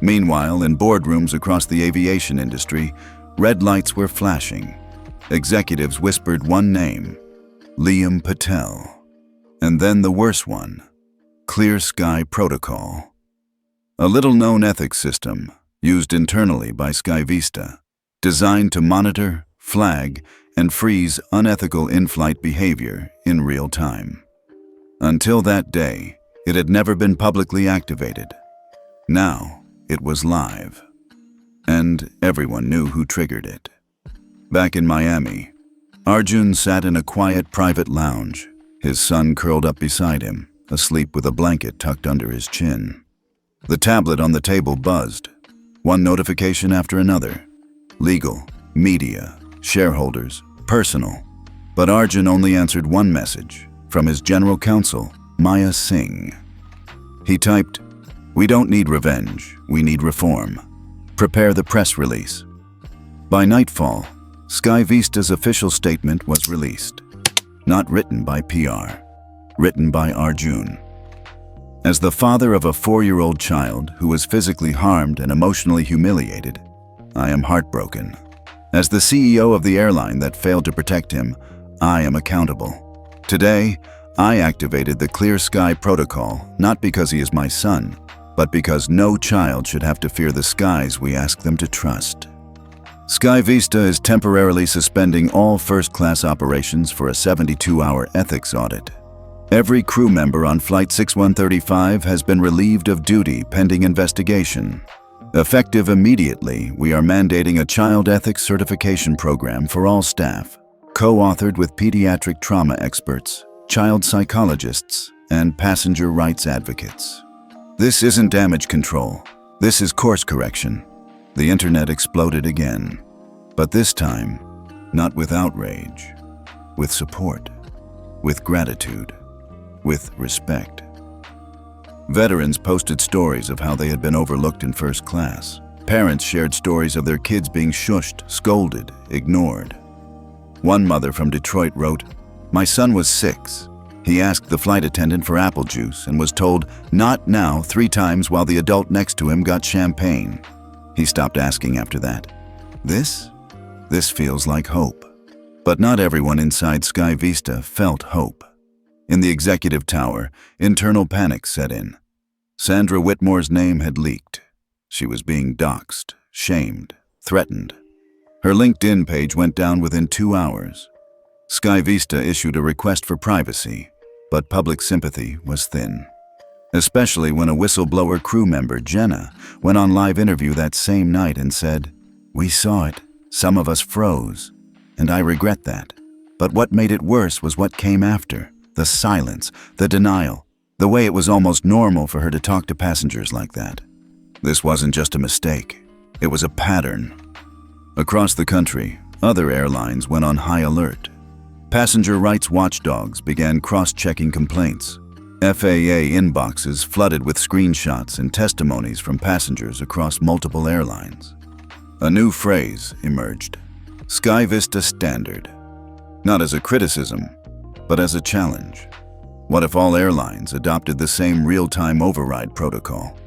Meanwhile, in boardrooms across the aviation industry, red lights were flashing. Executives whispered one name: Liam Patel. And then the worst one: Clear Sky Protocol. A little-known ethics system used internally by SkyVista, designed to monitor, flag, and freeze unethical in-flight behavior in real time. Until that day, it had never been publicly activated. Now, it was live. And everyone knew who triggered it. Back in Miami, Arjun sat in a quiet private lounge, his son curled up beside him, asleep with a blanket tucked under his chin. The tablet on the table buzzed, one notification after another. Legal, media, shareholders, personal. But Arjun only answered one message, from his general counsel, Maya Singh. He typed, "We don't need revenge, we need reform. Prepare the press release." By nightfall, SkyVista's official statement was released. Not written by PR, written by Arjun. As the father of a 4-year-old child who was physically harmed and emotionally humiliated, I am heartbroken. As the CEO of the airline that failed to protect him, I am accountable. Today, I activated the Clear Sky Protocol, not because he is my son, but because no child should have to fear the skies we ask them to trust. Sky Vista is temporarily suspending all first-class operations for a 72-hour ethics audit. Every crew member on Flight 6135 has been relieved of duty pending investigation. Effective immediately, we are mandating a child ethics certification program for all staff, co-authored with pediatric trauma experts, child psychologists, and passenger rights advocates. This isn't damage control. This is course correction. The internet exploded again, but this time, not with outrage, with support, with gratitude, with respect. Veterans posted stories of how they had been overlooked in first class. Parents shared stories of their kids being shushed, scolded, ignored. One mother from Detroit wrote, "My son was 6. He asked the flight attendant for apple juice and was told, 'Not now,' 3 times while the adult next to him got champagne. He stopped asking after that. This feels like hope." But not everyone inside Sky Vista felt hope. In the executive tower, internal panic set in. Sandra Whitmore's name had leaked. She was being doxxed, shamed, threatened. Her LinkedIn page went down within 2 hours. Sky Vista issued a request for privacy, but public sympathy was thin. Especially when a whistleblower crew member, Jenna, went on live interview that same night and said, "We saw it. Some of us froze. And I regret that. But what made it worse was what came after. The silence, the denial, the way it was almost normal for her to talk to passengers like that. This wasn't just a mistake. It was a pattern." Across the country, other airlines went on high alert. Passenger rights watchdogs began cross-checking complaints. FAA inboxes flooded with screenshots and testimonies from passengers across multiple airlines. A new phrase emerged: Sky Vista Standard. Not as a criticism, but as a challenge. What if all airlines adopted the same real-time override protocol?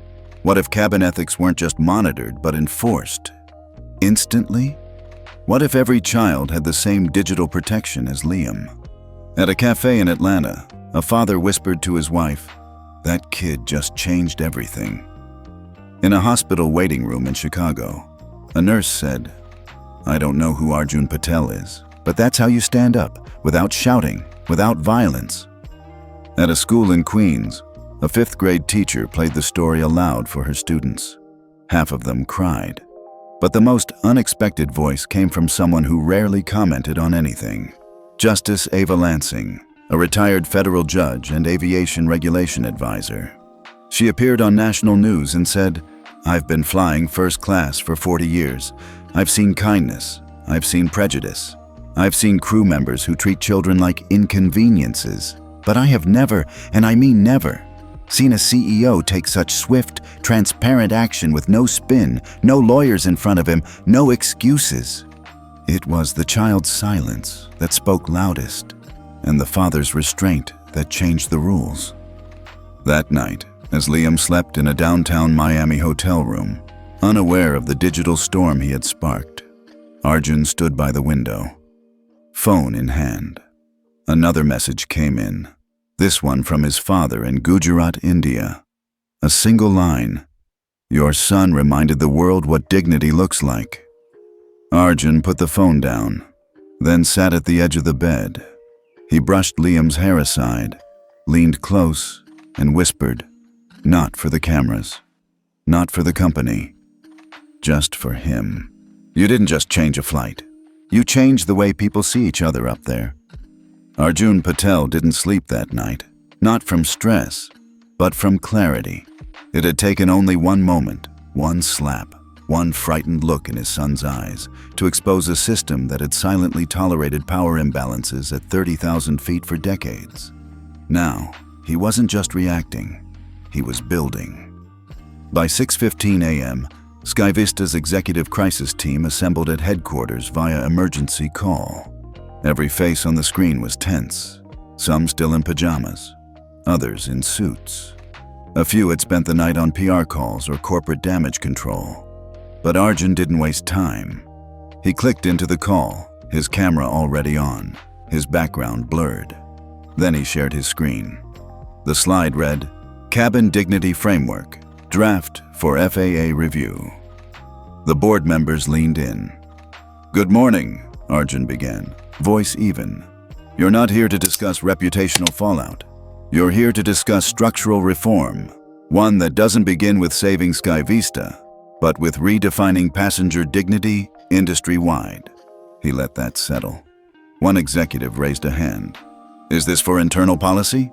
What if cabin ethics weren't just monitored but enforced? Instantly? What if every child had the same digital protection as Liam? At a cafe in Atlanta, a father whispered to his wife, "That kid just changed everything." In a hospital waiting room in Chicago, a nurse said, "I don't know who Arjun Patel is, but that's how you stand up, without shouting, without violence." At a school in Queens, a 5th grade teacher played the story aloud for her students. Half of them cried. But the most unexpected voice came from someone who rarely commented on anything. Justice Ava Lansing, a retired federal judge and aviation regulation advisor. She appeared on national news and said, "I've been flying first class for 40 years. I've seen kindness. I've seen prejudice. I've seen crew members who treat children like inconveniences. But I have never, and I mean never, seen a CEO take such swift, transparent action with no spin, no lawyers in front of him, no excuses." It was the child's silence that spoke loudest, and the father's restraint that changed the rules. That night, as Liam slept in a downtown Miami hotel room, unaware of the digital storm he had sparked, Arjun stood by the window, phone in hand. Another message came in, this one from his father in Gujarat, India. A single line, "Your son reminded the world what dignity looks like." Arjun put the phone down, then sat at the edge of the bed. He brushed Liam's hair aside, leaned close, and whispered, "Not for the cameras, not for the company, just for him. You didn't just change a flight. You changed the way people see each other up there." Arjun Patel didn't sleep that night, not from stress, but from clarity. It had taken only one moment, one slap, one frightened look in his son's eyes to expose a system that had silently tolerated power imbalances at 30,000 feet for decades. Now, he wasn't just reacting, he was building. By 6:15 a.m., Sky Vista's executive crisis team assembled at headquarters via emergency call. Every face on the screen was tense, some still in pajamas, others in suits. A few had spent the night on PR calls or corporate damage control. But Arjun didn't waste time. He clicked into the call, his camera already on, his background blurred. Then he shared his screen. The slide read, Cabin Dignity Framework, Draft for FAA Review. The board members leaned in. Good morning, Arjun began, voice even. You're not here to discuss reputational fallout. You're here to discuss structural reform, one that doesn't begin with saving Sky Vista, but with redefining passenger dignity industry-wide. He let that settle. One executive raised a hand. Is this for internal policy?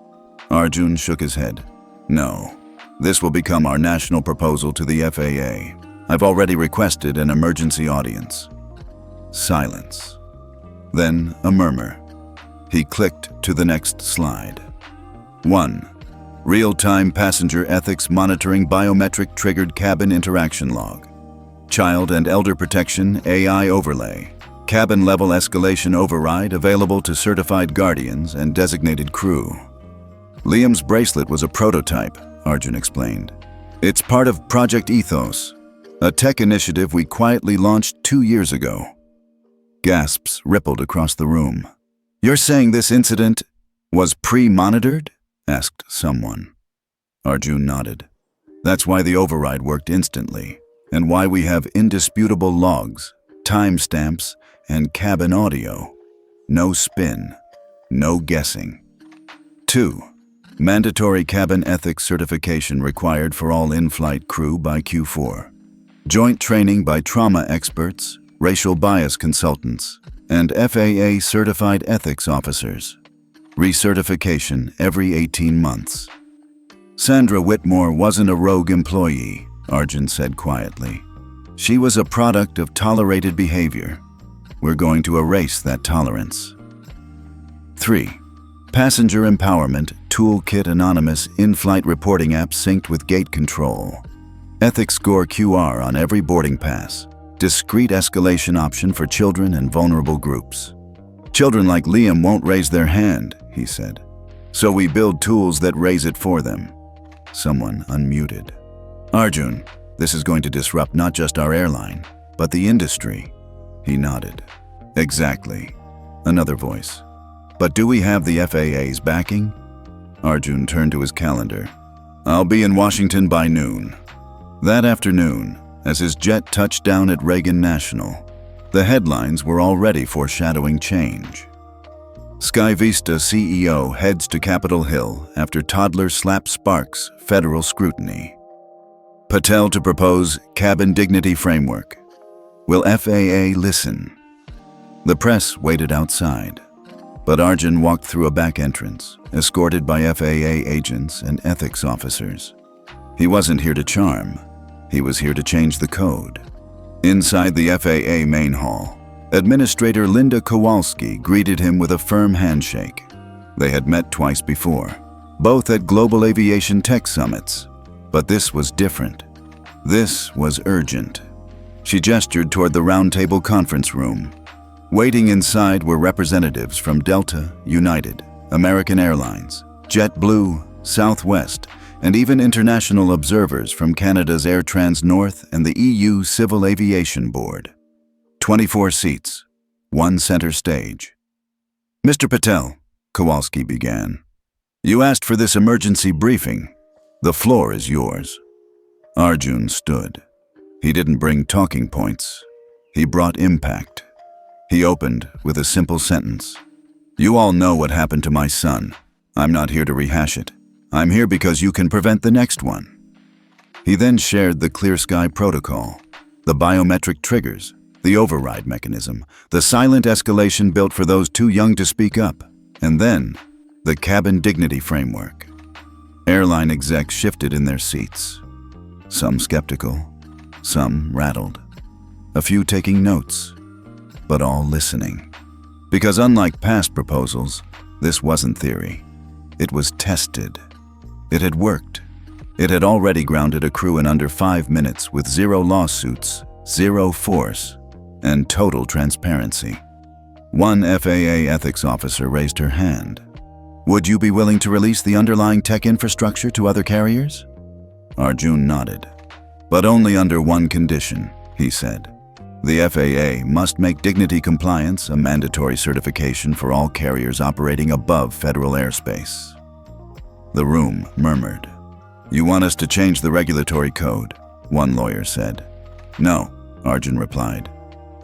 Arjun shook his head. No. This will become our national proposal to the FAA. I've already requested an emergency audience. Silence. Then a murmur. He clicked to the next slide. 1. Real-time passenger ethics monitoring biometric triggered cabin interaction log. Child and elder protection AI overlay. Cabin level escalation override available to certified guardians and designated crew. Liam's bracelet was a prototype, Arjun explained. It's part of Project Ethos, a tech initiative we quietly launched 2 years ago. Gasps rippled across the room. You're saying this incident was pre-monitored? Asked someone. Arjun nodded. That's why the override worked instantly, and why we have indisputable logs, timestamps, and cabin audio. No spin, no guessing. 2. Mandatory cabin ethics certification required for all in-flight crew by Q4. Joint training by trauma experts, racial bias consultants, and FAA certified ethics officers. Recertification every 18 months. Sandra Whitmore wasn't a rogue employee, Arjun said quietly. She was a product of tolerated behavior. We're going to erase that tolerance. 3. Passenger Empowerment Toolkit Anonymous in-flight reporting app synced with gate control. Ethics score QR on every boarding pass. Discrete escalation option for children and vulnerable groups. Children like Liam won't raise their hand, he said. So we build tools that raise it for them. Someone unmuted. Arjun, this is going to disrupt not just our airline, but the industry. He nodded. Exactly. Another voice. But do we have the FAA's backing? Arjun turned to his calendar. I'll be in Washington by noon. That afternoon, as his jet touched down at Reagan National, the headlines were already foreshadowing change. Sky Vista CEO heads to Capitol Hill after Toddler slaps Sparks federal scrutiny. Patel to propose cabin dignity framework. Will FAA listen? The press waited outside, but Arjun walked through a back entrance, escorted by FAA agents and ethics officers. He wasn't here to charm. He was here to change the code. Inside the FAA main hall, Administrator Linda Kowalski greeted him with a firm handshake. They had met twice before, both at Global Aviation Tech Summits. But this was different. This was urgent. She gestured toward the roundtable conference room. Waiting inside were representatives from Delta, United, American Airlines, JetBlue, Southwest, and even international observers from Canada's Air Trans North and the EU Civil Aviation Board. 24 seats, one center stage. Mr. Patel, Kowalski began. You asked for this emergency briefing. The floor is yours. Arjun stood. He didn't bring talking points. He brought impact. He opened with a simple sentence. You all know what happened to my son. I'm not here to rehash it. I'm here because you can prevent the next one. He then shared the Clear Sky Protocol, the biometric triggers, the override mechanism, the silent escalation built for those too young to speak up, and then the cabin dignity framework. Airline execs shifted in their seats. Some skeptical, some rattled, a few taking notes, but all listening. Because unlike past proposals, this wasn't theory. It was tested. It had worked. It had already grounded a crew in under 5 minutes with 0 lawsuits, 0 force, and total transparency. One FAA ethics officer raised her hand. Would you be willing to release the underlying tech infrastructure to other carriers? Arjun nodded. But only under one condition, he said. The FAA must make dignity compliance a mandatory certification for all carriers operating above federal airspace. The room murmured. "You want us to change the regulatory code?" one lawyer said. "No," Arjun replied.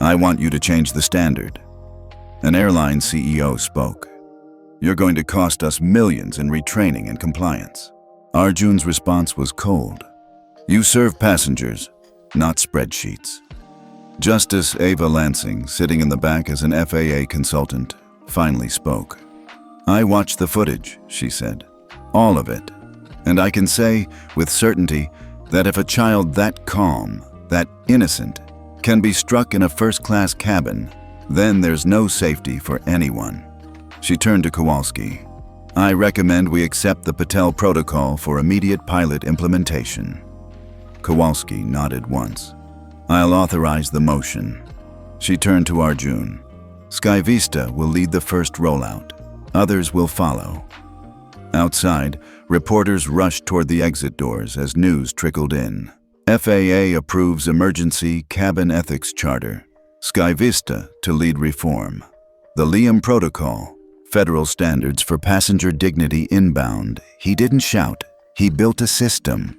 "I want you to change the standard." An airline CEO spoke. "You're going to cost us millions in retraining and compliance." Arjun's response was cold. "You serve passengers, not spreadsheets." Justice Ava Lansing, sitting in the back as an FAA consultant, finally spoke. "I watched the footage," she said. "All of it. And I can say with certainty that if a child that calm, that innocent, can be struck in a first-class cabin, then there's no safety for anyone." She turned to Kowalski. "I recommend we accept the Patel Protocol for immediate pilot implementation." Kowalski nodded once. "I'll authorize the motion." She turned to Arjun. "Sky Vista will lead the first rollout. Others will follow." Outside, reporters rushed toward the exit doors as news trickled in. FAA approves emergency cabin ethics charter. Sky Vista to lead reform. The Liam Protocol, federal standards for passenger dignity inbound. He didn't shout, he built a system.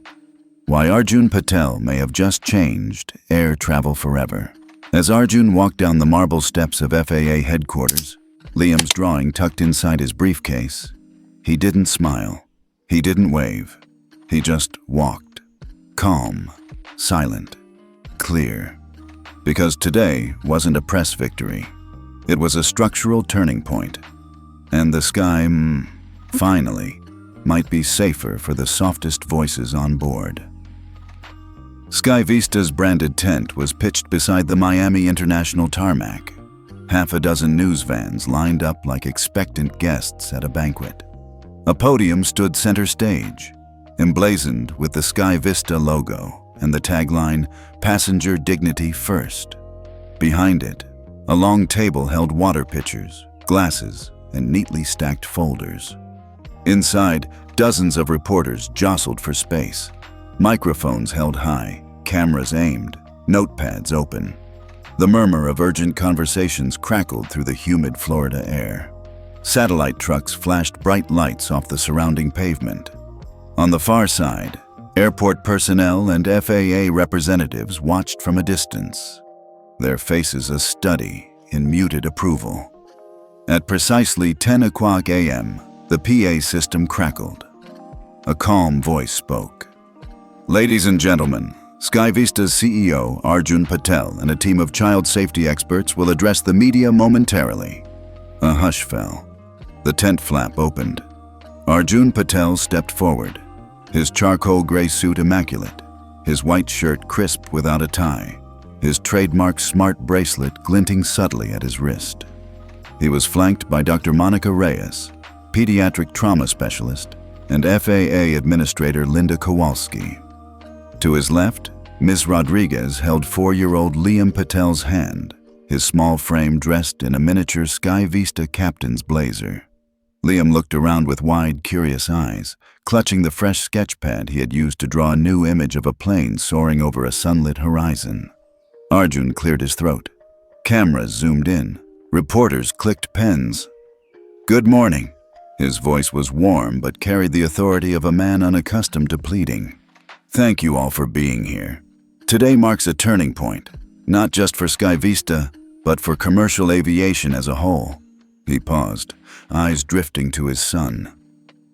Why Arjun Patel may have just changed air travel forever. As Arjun walked down the marble steps of FAA headquarters, Liam's drawing tucked inside his briefcase, he didn't smile. He didn't wave. He just walked. Calm, silent, clear. Because today wasn't a press victory. It was a structural turning point. And the sky, finally, might be safer for the softest voices on board. Sky Vista's branded tent was pitched beside the Miami International tarmac. Half a dozen news vans lined up like expectant guests at a banquet. A podium stood center stage, emblazoned with the Sky Vista logo and the tagline, "Passenger Dignity First." Behind it, a long table held water pitchers, glasses, and neatly stacked folders. Inside, dozens of reporters jostled for space. Microphones held high, cameras aimed, notepads open. The murmur of urgent conversations crackled through the humid Florida air. Satellite trucks flashed bright lights off the surrounding pavement. On the far side, airport personnel and FAA representatives watched from a distance, their faces a study in muted approval. At precisely 10 o'clock a.m., the PA system crackled. A calm voice spoke. "Ladies and gentlemen, Sky Vista's CEO, Arjun Patel, and a team of child safety experts will address the media momentarily." A hush fell. The tent flap opened. Arjun Patel stepped forward, his charcoal gray suit immaculate, his white shirt crisp without a tie, his trademark smart bracelet glinting subtly at his wrist. He was flanked by Dr. Monica Reyes, pediatric trauma specialist, and FAA Administrator Linda Kowalski. To his left, Ms. Rodriguez held 4-year-old Liam Patel's hand, his small frame dressed in a miniature Sky Vista captain's blazer. Liam looked around with wide, curious eyes, clutching the fresh sketch pad he had used to draw a new image of a plane soaring over a sunlit horizon. Arjun cleared his throat. Cameras zoomed in. Reporters clicked pens. "Good morning." His voice was warm but carried the authority of a man unaccustomed to pleading. "Thank you all for being here. Today marks a turning point, not just for Sky Vista, but for commercial aviation as a whole." He paused, eyes drifting to his son.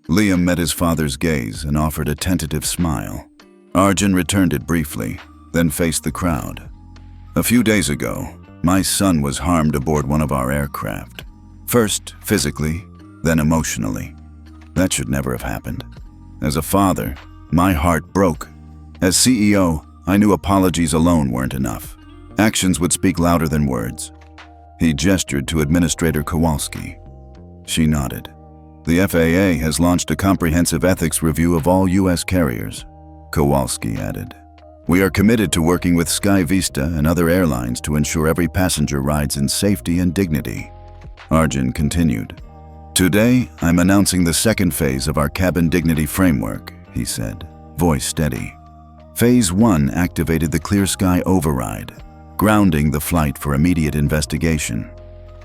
Liam met his father's gaze and offered a tentative smile. Arjun returned it briefly, then faced the crowd. "A few days ago, my son was harmed aboard one of our aircraft. First physically, then emotionally. That should never have happened. As a father, my heart broke. As CEO, I knew apologies alone weren't enough. Actions would speak louder than words." He gestured to Administrator Kowalski. She nodded. "The FAA has launched a comprehensive ethics review of all U.S. carriers," Kowalski added. "We are committed to working with Sky Vista and other airlines to ensure every passenger rides in safety and dignity." Arjun continued. "Today, I'm announcing the second phase of our cabin dignity framework," he said, voice steady. Phase 1 activated the Clear Sky Override, grounding the flight for immediate investigation.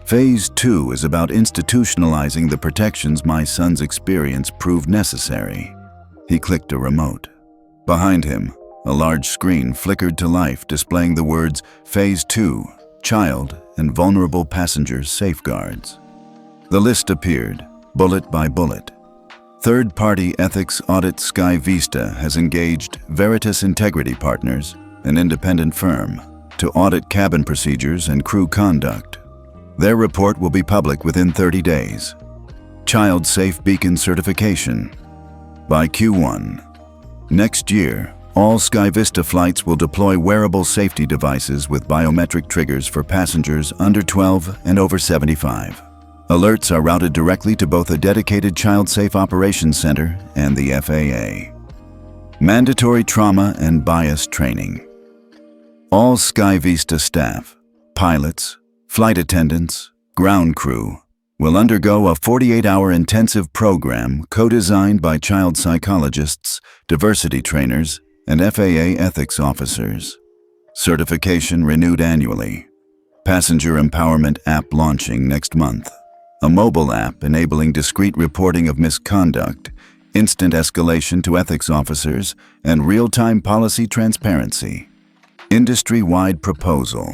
Phase 2 is about institutionalizing the protections my son's experience proved necessary. He clicked a remote. Behind him, a large screen flickered to life, displaying the words Phase 2, Child and Vulnerable Passengers Safeguards. The list appeared, bullet by bullet. Third-party ethics audit Sky Vista has engaged Veritas Integrity Partners, an independent firm, to audit cabin procedures and crew conduct. Their report will be public within 30 days. Child Safe Beacon Certification. By Q1. Next year, all Sky Vista flights will deploy wearable safety devices with biometric triggers for passengers under 12 and over 75. Alerts are routed directly to both a dedicated Child Safe Operations Center and the FAA. Mandatory trauma and bias training. All Sky Vista staff, pilots, flight attendants, ground crew, will undergo a 48-hour intensive program co-designed by child psychologists, diversity trainers, and FAA ethics officers. Certification renewed annually. Passenger empowerment app launching next month. A mobile app enabling discreet reporting of misconduct, instant escalation to ethics officers, and real-time policy transparency. Industry-wide proposal.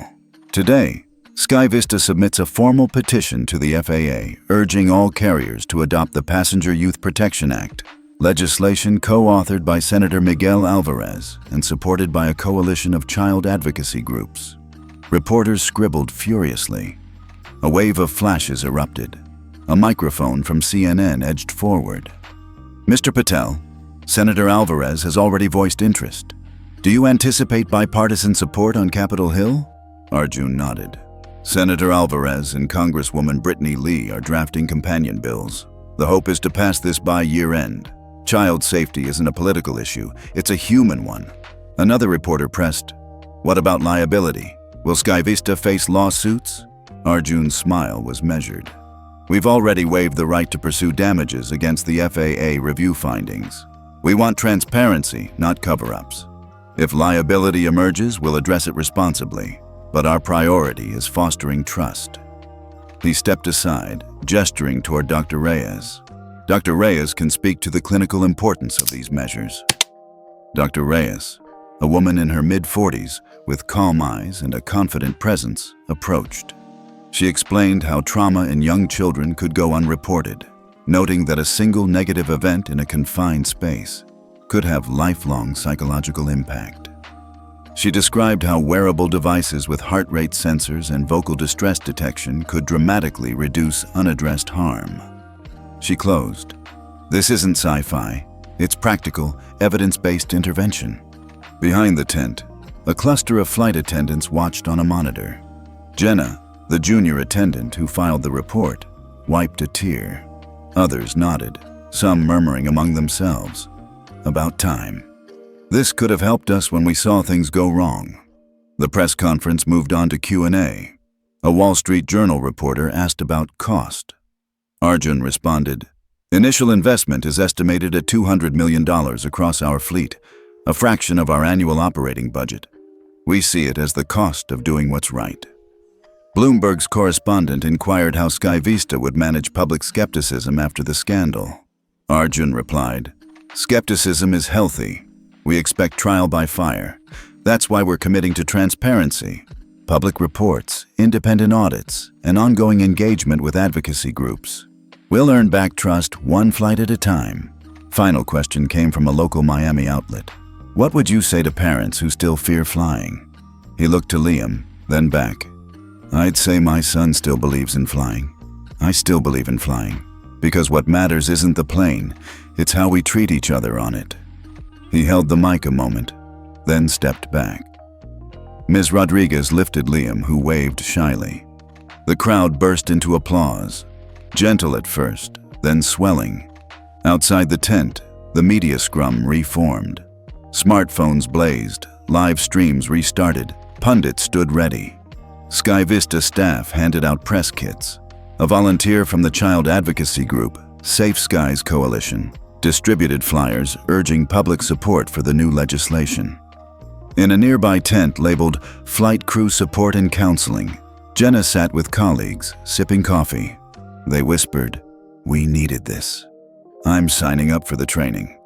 Today, Sky Vista submits a formal petition to the FAA urging all carriers to adopt the Passenger Youth Protection Act, legislation co-authored by Senator Miguel Alvarez and supported by a coalition of child advocacy groups. Reporters scribbled furiously. A wave of flashes erupted. A microphone from CNN edged forward. Mr. Patel, Senator Alvarez has already voiced interest. Do you anticipate bipartisan support on Capitol Hill? Arjun nodded. Senator Alvarez and Congresswoman Brittany Lee are drafting companion bills. The hope is to pass this by year-end. Child safety isn't a political issue, it's a human one. Another reporter pressed, "What about liability? Will Sky Vista face lawsuits?" Arjun's smile was measured. "We've already waived the right to pursue damages against the FAA review findings. We want transparency, not cover-ups. If liability emerges, we'll address it responsibly. But our priority is fostering trust." He stepped aside, gesturing toward Dr. Reyes. Dr. Reyes can speak to the clinical importance of these measures. Dr. Reyes, a woman in her mid-40s with calm eyes and a confident presence, approached. She explained how trauma in young children could go unreported, noting that a single negative event in a confined space could have lifelong psychological impact. She described how wearable devices with heart rate sensors and vocal distress detection could dramatically reduce unaddressed harm. She closed. "This isn't sci-fi. It's practical, evidence-based intervention." Behind the tent, a cluster of flight attendants watched on a monitor. Jenna, the junior attendant who filed the report, wiped a tear. Others nodded, some murmuring among themselves. About time. This could have helped us when we saw things go wrong. The press conference moved on to Q&A. A Wall Street Journal reporter asked about cost. Arjun responded, "Initial investment is estimated at $200 million across our fleet, a fraction of our annual operating budget. We see it as the cost of doing what's right." Bloomberg's correspondent inquired how Sky Vista would manage public skepticism after the scandal. Arjun replied, "Skepticism is healthy. We expect trial by fire. That's why we're committing to transparency, public reports, independent audits, and ongoing engagement with advocacy groups. We'll earn back trust one flight at a time." Final question came from a local Miami outlet. "What would you say to parents who still fear flying?" He looked to Liam, then back. "I'd say my son still believes in flying. I still believe in flying. Because what matters isn't the plane, it's how we treat each other on it." He held the mic a moment, then stepped back. Ms. Rodriguez lifted Liam, who waved shyly. The crowd burst into applause, gentle at first, then swelling. Outside the tent, the media scrum reformed. Smartphones blazed, live streams restarted, pundits stood ready. Sky Vista staff handed out press kits. A volunteer from the child advocacy group, Safe Skies Coalition, distributed flyers urging public support for the new legislation. In a nearby tent labeled Flight Crew Support and Counseling, Jenna sat with colleagues, sipping coffee. They whispered, "We needed this. I'm signing up for the training.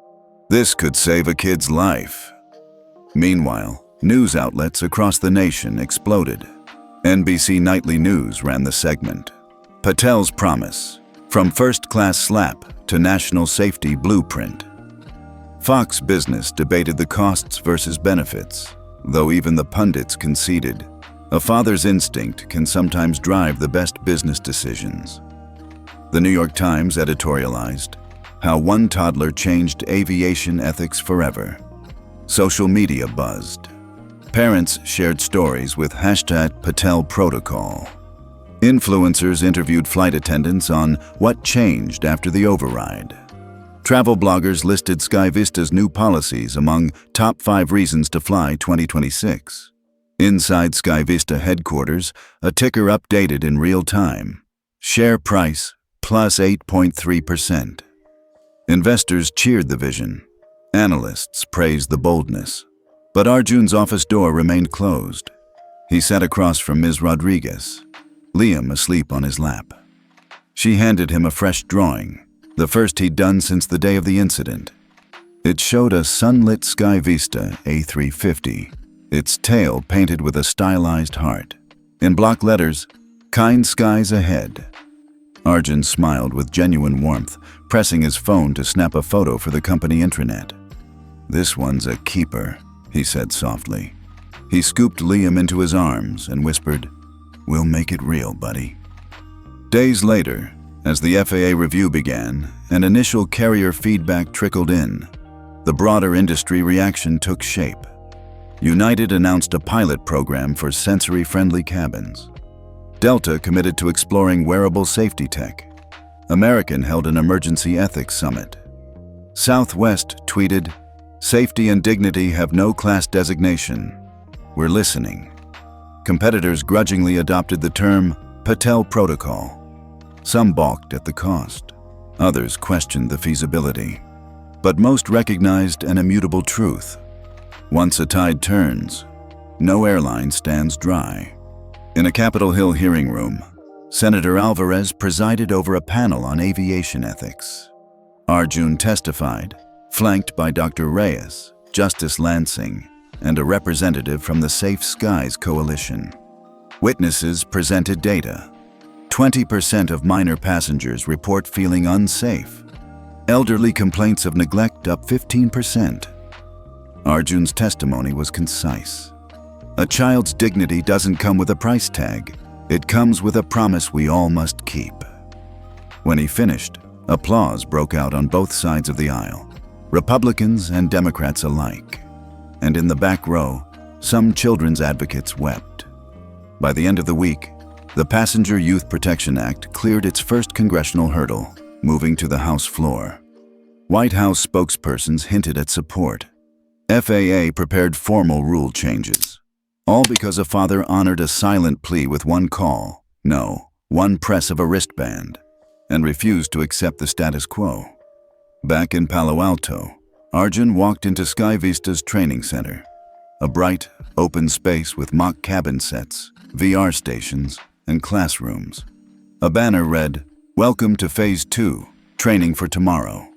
This could save a kid's life." Meanwhile, news outlets across the nation exploded. NBC Nightly News ran the segment, "Patel's Promise, From First-Class Slap to National Safety Blueprint." Fox Business debated the costs versus benefits, though even the pundits conceded a father's instinct can sometimes drive the best business decisions. The New York Times editorialized, "How one toddler changed aviation ethics forever." Social media buzzed. Parents shared stories with #PatelProtocol. Influencers interviewed flight attendants on what changed after the override. Travel bloggers listed SkyVista's new policies among top 5 reasons to fly 2026. Inside SkyVista headquarters, a ticker updated in real time. Share price plus 8.3%. Investors cheered the vision. Analysts praised the boldness. But Arjun's office door remained closed. He sat across from Ms. Rodriguez, Liam asleep on his lap. She handed him a fresh drawing, the first he'd done since the day of the incident. It showed a sunlit SkyVista A350, its tail painted with a stylized heart. In block letters, "Kind skies ahead." Arjun smiled with genuine warmth, pressing his phone to snap a photo for the company intranet. "This one's a keeper," he said softly. He scooped Liam into his arms and whispered, "We'll make it real, buddy." Days later, as the FAA review began and initial carrier feedback trickled in, the broader industry reaction took shape. United announced a pilot program for sensory-friendly cabins. Delta committed to exploring wearable safety tech. American held an emergency ethics summit. Southwest tweeted, "Safety and dignity have no class designation. We're listening." Competitors grudgingly adopted the term Patel Protocol. Some balked at the cost. Others questioned the feasibility. But most recognized an immutable truth. Once a tide turns, no airline stands dry. In a Capitol Hill hearing room, Senator Alvarez presided over a panel on aviation ethics. Arjun testified, flanked by Dr. Reyes, Justice Lansing, and a representative from the Safe Skies Coalition. Witnesses presented data. 20% of minor passengers report feeling unsafe. Elderly complaints of neglect up 15%. Arjun's testimony was concise. A child's dignity doesn't come with a price tag. It comes with a promise we all must keep. When he finished, applause broke out on both sides of the aisle, Republicans and Democrats alike. And in the back row, some children's advocates wept. By the end of the week, the Passenger Youth Protection Act cleared its first congressional hurdle, moving to the House floor. White House spokespersons hinted at support. FAA prepared formal rule changes. All because a father honored a silent plea with one call, no, one press of a wristband, and refused to accept the status quo. Back in Palo Alto, Arjun walked into SkyVista's training center, a bright, open space with mock cabin sets, VR stations, and classrooms. A banner read, "Welcome to Phase 2, Training for Tomorrow."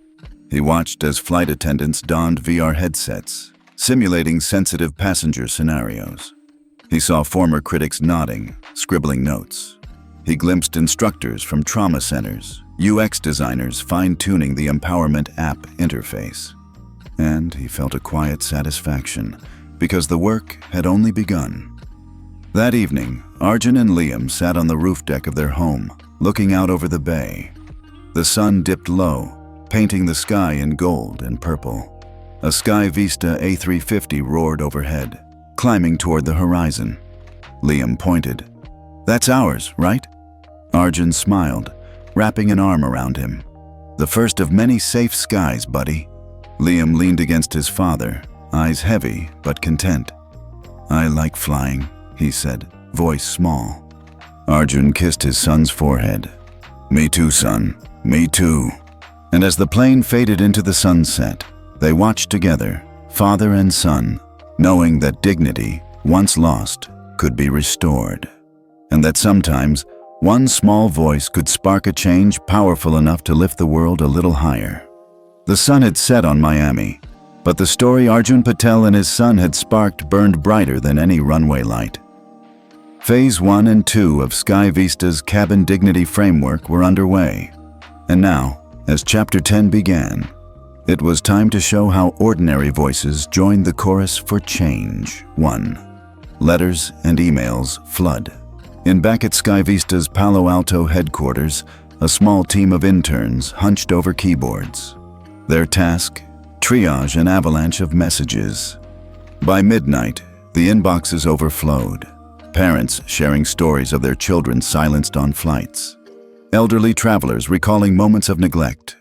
He watched as flight attendants donned VR headsets, simulating sensitive passenger scenarios. He saw former critics nodding, scribbling notes. He glimpsed instructors from trauma centers, UX designers fine-tuning the Empowerment app interface. And he felt a quiet satisfaction, because the work had only begun. That evening, Arjun and Liam sat on the roof deck of their home, looking out over the bay. The sun dipped low, painting the sky in gold and purple. A SkyVista A350 roared overhead, climbing toward the horizon. Liam pointed. "That's ours, right?" Arjun smiled, wrapping an arm around him. "The first of many safe skies, buddy." Liam leaned against his father, eyes heavy but content. "I like flying," he said, voice small. Arjun kissed his son's forehead. "Me too, son. Me too." And as the plane faded into the sunset, they watched together, father and son, knowing that dignity, once lost, could be restored, and that sometimes one small voice could spark a change powerful enough to lift the world a little higher. The sun had set on Miami, but the story Arjun Patel and his son had sparked burned brighter than any runway light. Phase 1 and 2 of Sky Vista's Cabin Dignity Framework were underway, and now, as Chapter 10 began, it was time to show how ordinary voices joined the chorus for change. 1. Letters and emails flood. Back at Sky Vista's Palo Alto headquarters, a small team of interns hunched over keyboards. Their task? Triage an avalanche of messages. By midnight, the inboxes overflowed. Parents sharing stories of their children silenced on flights. Elderly travelers recalling moments of neglect.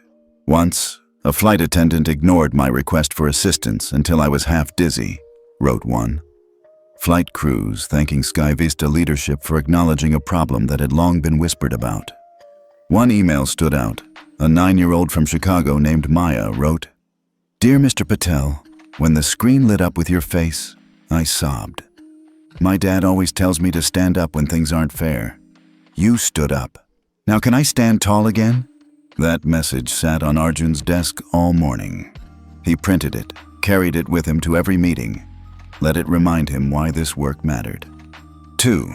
Once, a flight attendant ignored my request for assistance until I was half dizzy, wrote one. Flight crews thanking Sky Vista leadership for acknowledging a problem that had long been whispered about. One email stood out. A 9-year-old from Chicago named Maya wrote, "Dear Mr. Patel, when the screen lit up with your face, I sobbed. My dad always tells me to stand up when things aren't fair. You stood up. Now can I stand tall again?" That message sat on Arjun's desk all morning. He printed it, carried it with him to every meeting. Let it remind him why this work mattered. 2.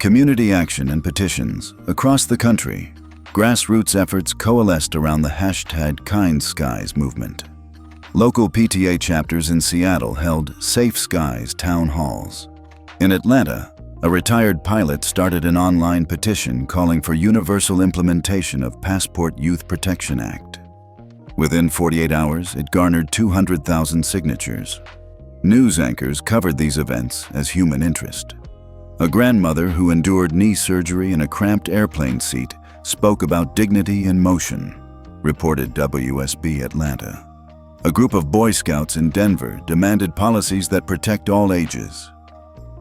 Community action and petitions. Across the country, grassroots efforts coalesced around the hashtag Kind Skies movement. Local PTA chapters in Seattle held Safe Skies town halls. In Atlanta, a retired pilot started an online petition calling for universal implementation of Passport Youth Protection Act. Within 48 hours, it garnered 200,000 signatures. News anchors covered these events as human interest. A grandmother who endured knee surgery in a cramped airplane seat spoke about dignity in motion, reported WSB Atlanta. A group of Boy Scouts in Denver demanded policies that protect all ages.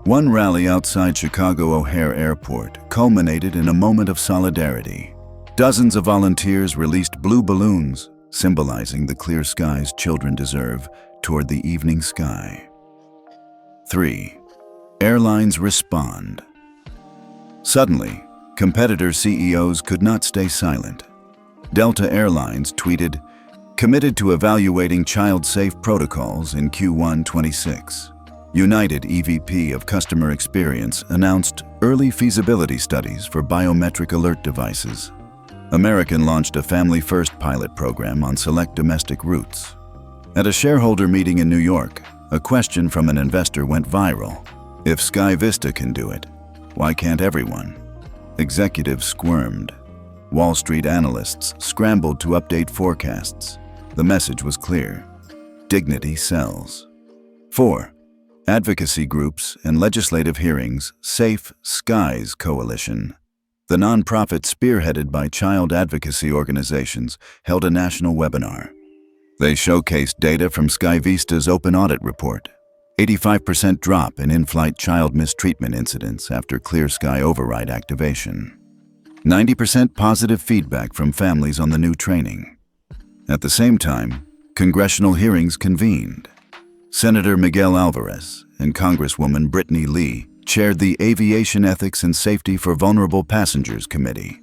One rally outside Chicago O'Hare Airport culminated in a moment of solidarity. Dozens of volunteers released blue balloons, symbolizing the clear skies children deserve, toward the evening sky. 3. Airlines respond. Suddenly, competitor CEOs could not stay silent. Delta Airlines tweeted, "Committed to evaluating child-safe protocols in Q1 26. United EVP of Customer Experience announced early feasibility studies for biometric alert devices. American launched a family-first pilot program on select domestic routes. At a shareholder meeting in New York, a question from an investor went viral. If Sky Vista can do it, why can't everyone? Executives squirmed. Wall Street analysts scrambled to update forecasts. The message was clear. Dignity sells. 4. Advocacy groups and legislative hearings. Safe Skies Coalition. The nonprofit spearheaded by child advocacy organizations held a national webinar. They showcased data from Sky Vista's open audit report. 85% drop in in-flight child mistreatment incidents after Clear Sky override activation. 90% positive feedback from families on the new training. At the same time, congressional hearings convened. Senator Miguel Alvarez and Congresswoman Brittany Lee chaired the Aviation Ethics and Safety for Vulnerable Passengers Committee.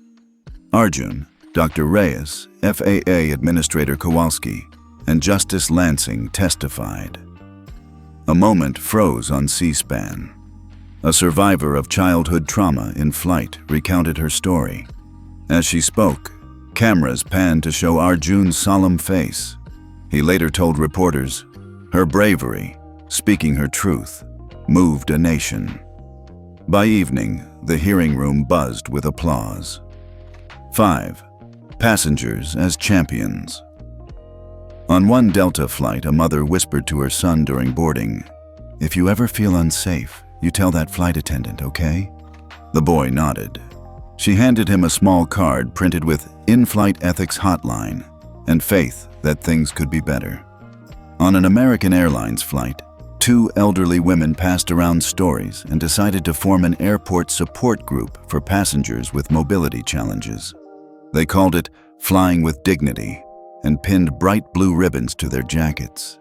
Arjun, Dr. Reyes, FAA Administrator Kowalski, and Justice Lansing testified. A moment froze on C-SPAN. A survivor of childhood trauma in flight recounted her story. As she spoke, cameras panned to show Arjun's solemn face. He later told reporters, her bravery, speaking her truth, moved a nation. By evening, the hearing room buzzed with applause. 5. Passengers as champions. On one Delta flight, a mother whispered to her son during boarding, "If you ever feel unsafe, you tell that flight attendant, okay?" The boy nodded. She handed him a small card printed with In-Flight Ethics Hotline and faith that things could be better. On an American Airlines flight, 2 elderly women passed around stories and decided to form an airport support group for passengers with mobility challenges. They called it Flying with Dignity and pinned bright blue ribbons to their jackets.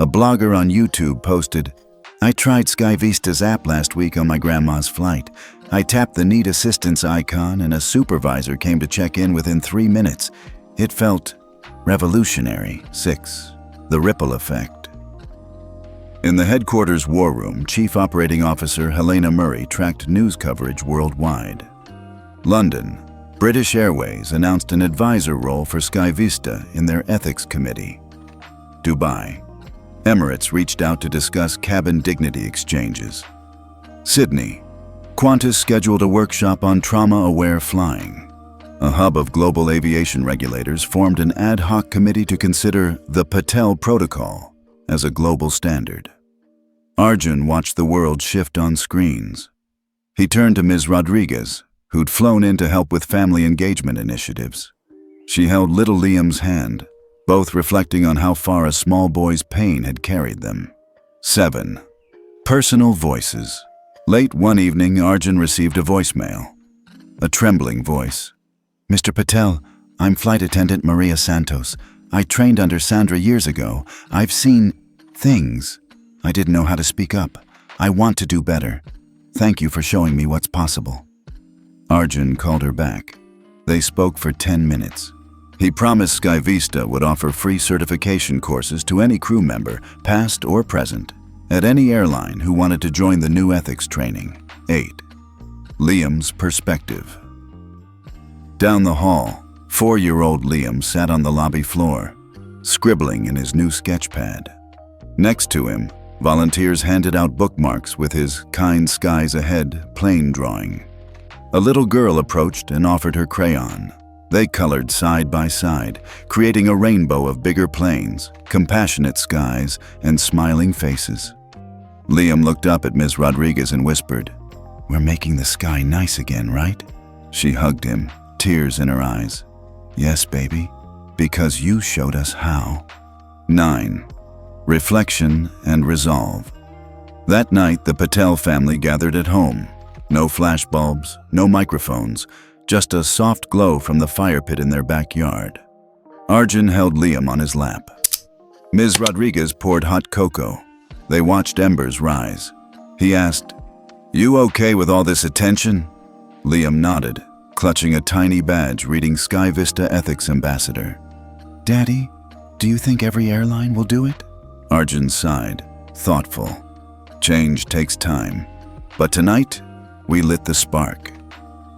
A blogger on YouTube posted, "I tried SkyVista's app last week on my grandma's flight. I tapped the Need Assistance icon and a supervisor came to check in within 3 minutes. It felt revolutionary." 6. The ripple effect. In the headquarters war room, Chief Operating Officer Helena Murray tracked news coverage worldwide. London, British Airways announced an advisor role for SkyVista in their ethics committee. Dubai, Emirates reached out to discuss cabin dignity exchanges. Sydney, Qantas scheduled a workshop on trauma-aware flying. A hub of global aviation regulators formed an ad hoc committee to consider the Patel Protocol as a global standard. Arjun watched the world shift on screens. He turned to Ms. Rodriguez, who'd flown in to help with family engagement initiatives. She held little Liam's hand, both reflecting on how far a small boy's pain had carried them. 7. Personal voices. Late one evening, Arjun received a voicemail. A trembling voice. "Mr. Patel, I'm Flight Attendant Maria Santos. I trained under Sandra years ago. I've seen things. I didn't know how to speak up. I want to do better. Thank you for showing me what's possible." Arjun called her back. They spoke for 10 minutes. He promised SkyVista would offer free certification courses to any crew member, past or present, at any airline who wanted to join the new ethics training. 8. Liam's perspective. Down the hall, 4-year-old Liam sat on the lobby floor, scribbling in his new sketch pad. Next to him, volunteers handed out bookmarks with his "Kind Skies Ahead" plane drawing. A little girl approached and offered her crayon. They colored side by side, creating a rainbow of bigger planes, compassionate skies, and smiling faces. Liam looked up at Ms. Rodriguez and whispered, "We're making the sky nice again, right?" She hugged him, tears in her eyes. "Yes, baby, because you showed us how." 9. Reflection and resolve. That night, the Patel family gathered at home. No flashbulbs, no microphones, just a soft glow from the fire pit in their backyard. Arjun held Liam on his lap. Ms. Rodriguez poured hot cocoa. They watched embers rise. He asked, "You okay with all this attention?" Liam nodded, clutching a tiny badge reading SkyVista Ethics Ambassador. "Daddy, do you think every airline will do it?" Arjun sighed, thoughtful. Change takes time. But tonight, we lit the spark.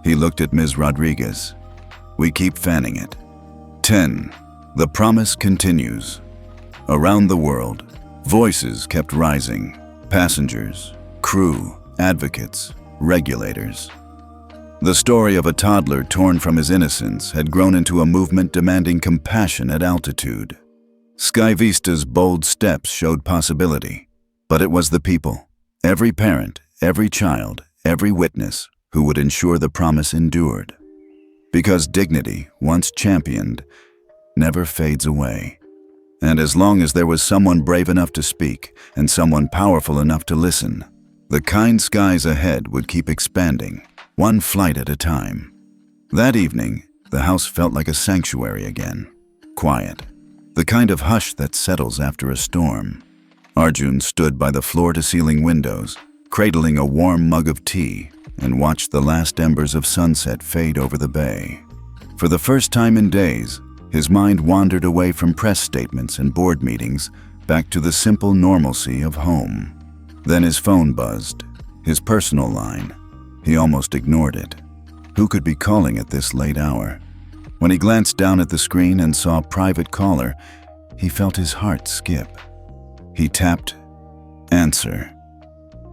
He looked at Ms. Rodriguez. We keep fanning it. 10. The promise continues. Around the world, voices kept rising. Passengers, crew, advocates, regulators. The story of a toddler torn from his innocence had grown into a movement demanding compassion at altitude. SkyVista's bold steps showed possibility, but it was the people, every parent, every child, every witness, who would ensure the promise endured. Because dignity, once championed, never fades away. And as long as there was someone brave enough to speak and someone powerful enough to listen, the kind skies ahead would keep expanding, one flight at a time. That evening, the house felt like a sanctuary again. Quiet. The kind of hush that settles after a storm. Arjun stood by the floor-to-ceiling windows, cradling a warm mug of tea, and watched the last embers of sunset fade over the bay. For the first time in days, his mind wandered away from press statements and board meetings back to the simple normalcy of home. Then his phone buzzed, his personal line. He almost ignored it. Who could be calling at this late hour? When he glanced down at the screen and saw private caller, he felt his heart skip. He tapped answer.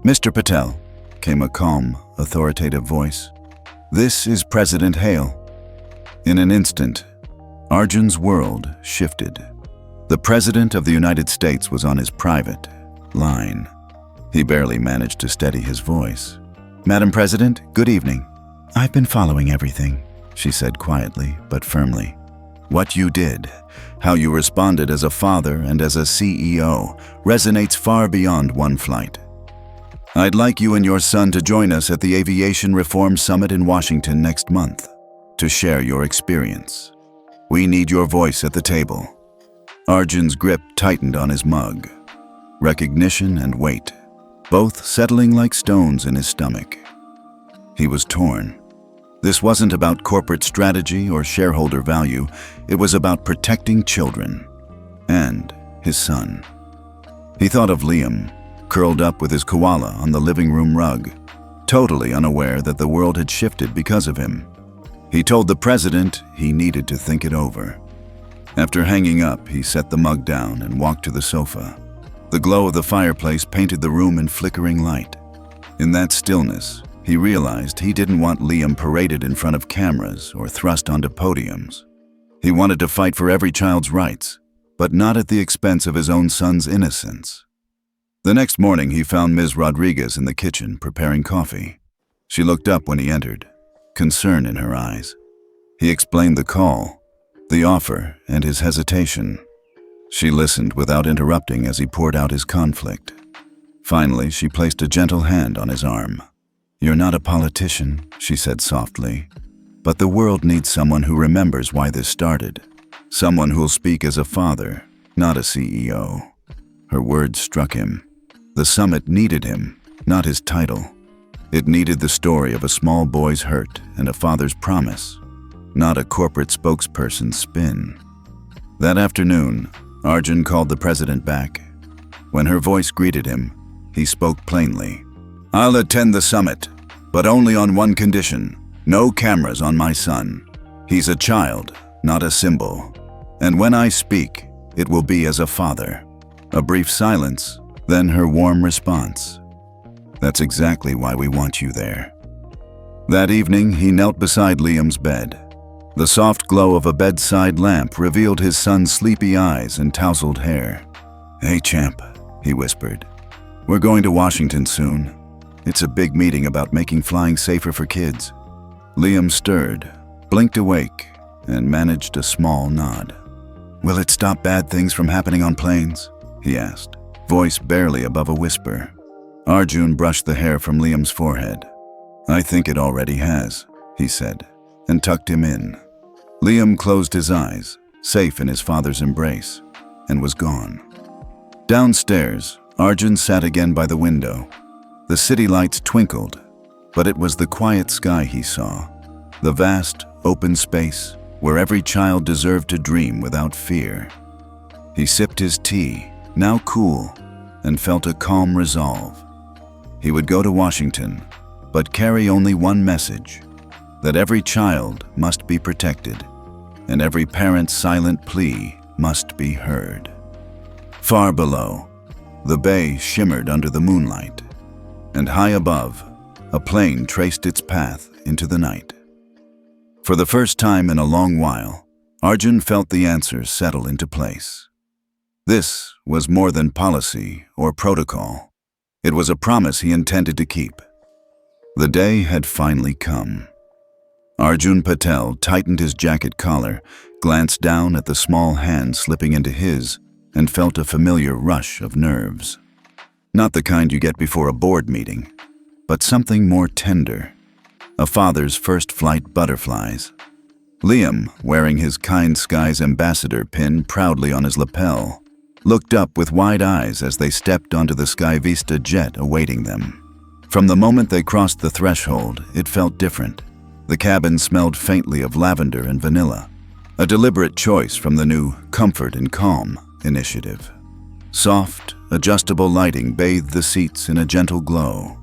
"Mr. Patel," came a calm, authoritative voice. "This is President Hale." In an instant, Arjun's world shifted. The President of the United States was on his private line. He barely managed to steady his voice. "Madam President, good evening." "I've been following everything," she said quietly but firmly. "What you did, how you responded as a father and as a CEO, resonates far beyond one flight. I'd like you and your son to join us at the Aviation Reform Summit in Washington next month to share your experience. We need your voice at the table." Arjun's grip tightened on his mug. recognition and weight, both settling like stones in his stomach. He was torn. This wasn't about corporate strategy or shareholder value. It was about protecting children and his son. He thought of Liam, curled up with his koala on the living room rug, totally unaware that the world had shifted because of him. He told the president he needed to think it over. After hanging up, he set the mug down and walked to the sofa. The glow of the fireplace painted the room in flickering light. In that stillness, he realized he didn't want Liam paraded in front of cameras or thrust onto podiums. He wanted to fight for every child's rights, but not at the expense of his own son's innocence. The next morning, he found Ms. Rodriguez in the kitchen preparing coffee. She looked up when he entered, concern in her eyes. He explained the call, the offer, and his hesitation. She listened without interrupting as he poured out his conflict. Finally, she placed a gentle hand on his arm. "You're not a politician," she said softly, "but the world needs someone who remembers why this started. Someone who'll speak as a father, not a CEO." Her words struck him. The summit needed him, not his title. It needed the story of a small boy's hurt and a father's promise, not a corporate spokesperson's spin. That afternoon, Arjun called the president back. When her voice greeted him, he spoke plainly. "I'll attend the summit, but only on one condition: no cameras on my son. He's a child, not a symbol. And when I speak, it will be as a father." A brief silence, then her warm response. "That's exactly why we want you there." That evening, he knelt beside Liam's bed. The soft glow of a bedside lamp revealed his son's sleepy eyes and tousled hair. "Hey, champ," he whispered. "We're going to Washington soon. It's a big meeting about making flying safer for kids." Liam stirred, blinked awake, and managed a small nod. "Will it stop bad things from happening on planes?" he asked, voice barely above a whisper. Arjun brushed the hair from Liam's forehead. "I think it already has," he said, and tucked him in. Liam closed his eyes, safe in his father's embrace, and was gone. Downstairs, Arjun sat again by the window. The city lights twinkled, but it was the quiet sky he saw, the vast, open space where every child deserved to dream without fear. He sipped his tea, now cool, and felt a calm resolve. He would go to Washington, but carry only one message: that every child must be protected, and every parent's silent plea must be heard. Far below, the bay shimmered under the moonlight, and high above, a plane traced its path into the night. For the first time in a long while, Arjun felt the answers settle into place. This was more than policy or protocol. It was a promise he intended to keep. The day had finally come. Arjun Patel tightened his jacket collar, glanced down at the small hand slipping into his, and felt a familiar rush of nerves. Not the kind you get before a board meeting, but something more tender. A father's first flight butterflies. Liam, wearing his Kind Skies ambassador pin proudly on his lapel, looked up with wide eyes as they stepped onto the Sky Vista jet awaiting them. From the moment they crossed the threshold, it felt different. The cabin smelled faintly of lavender and vanilla, a deliberate choice from the new Comfort and Calm initiative. Soft, adjustable lighting bathed the seats in a gentle glow.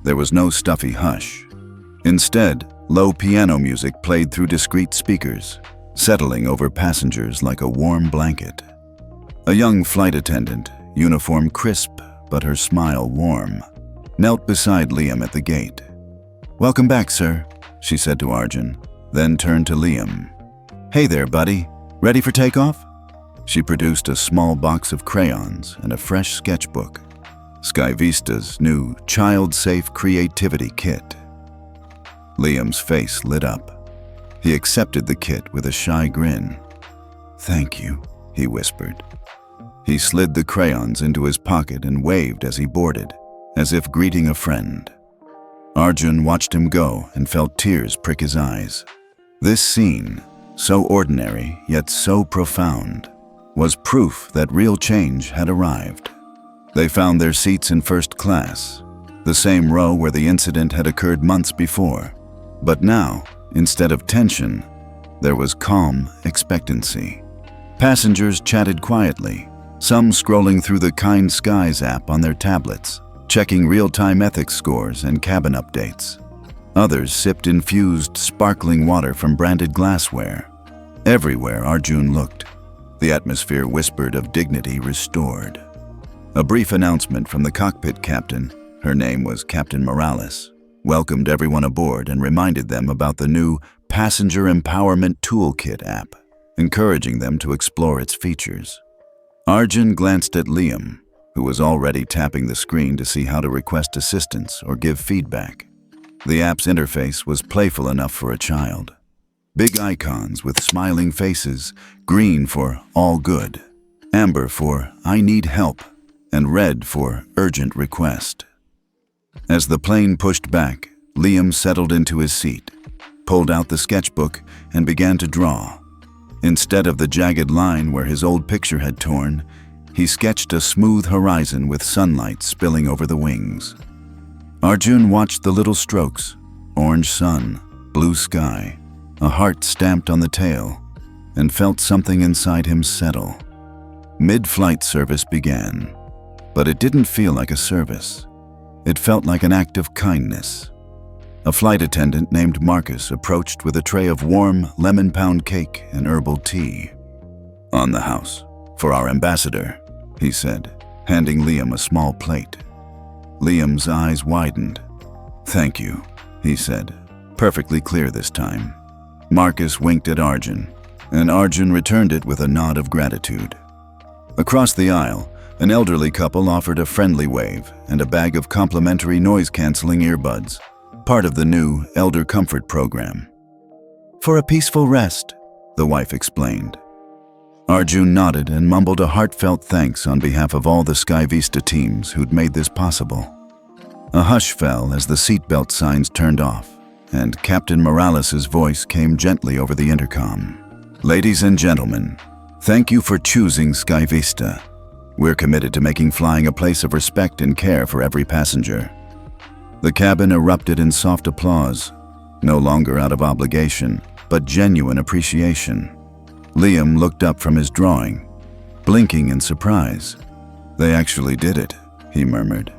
There was no stuffy hush. Instead, low piano music played through discreet speakers, settling over passengers like a warm blanket. A young flight attendant, uniform crisp but her smile warm, knelt beside Liam at the gate. "Welcome back, sir," she said to Arjun, then turned to Liam. "Hey there, buddy. Ready for takeoff?" She produced a small box of crayons and a fresh sketchbook, Sky Vista's new child-safe creativity kit. Liam's face lit up. He accepted the kit with a shy grin. "Thank you," he whispered. He slid the crayons into his pocket and waved as he boarded, as if greeting a friend. Arjun watched him go and felt tears prick his eyes. This scene, so ordinary yet so profound, was proof that real change had arrived. They found their seats in first class, the same row where the incident had occurred months before. But now, instead of tension, there was calm expectancy. Passengers chatted quietly, some scrolling through the Kind Skies app on their tablets, checking real-time ethics scores and cabin updates. Others sipped infused, sparkling water from branded glassware. Everywhere Arjun looked, the atmosphere whispered of dignity restored. A brief announcement from the cockpit captain, her name was Captain Morales, welcomed everyone aboard and reminded them about the new Passenger Empowerment Toolkit app, encouraging them to explore its features. Arjun glanced at Liam, who was already tapping the screen to see how to request assistance or give feedback. The app's interface was playful enough for a child. Big icons with smiling faces, green for all good, amber for I need help, and red for urgent request. As the plane pushed back, Liam settled into his seat, pulled out the sketchbook, and began to draw. Instead of the jagged line where his old picture had torn, he sketched a smooth horizon with sunlight spilling over the wings. Arjun watched the little strokes, orange sun, blue sky, a heart stamped on the tail, and felt something inside him settle. Mid-flight service began, but it didn't feel like a service. It felt like an act of kindness. A flight attendant named Marcus approached with a tray of warm lemon pound cake and herbal tea. "On the house, for our ambassador," he said, handing Liam a small plate. Liam's eyes widened. "Thank you," he said, perfectly clear this time. Marcus winked at Arjun, and Arjun returned it with a nod of gratitude. Across the aisle, an elderly couple offered a friendly wave and a bag of complimentary noise-canceling earbuds, part of the new Elder Comfort program. "For a peaceful rest," the wife explained. Arjun nodded and mumbled a heartfelt thanks on behalf of all the Sky Vista teams who'd made this possible. A hush fell as the seatbelt signs turned off, and Captain Morales' voice came gently over the intercom. "Ladies and gentlemen, thank you for choosing Sky Vista. We're committed to making flying a place of respect and care for every passenger." The cabin erupted in soft applause, no longer out of obligation, but genuine appreciation. Liam looked up from his drawing, blinking in surprise. "They actually did it," he murmured.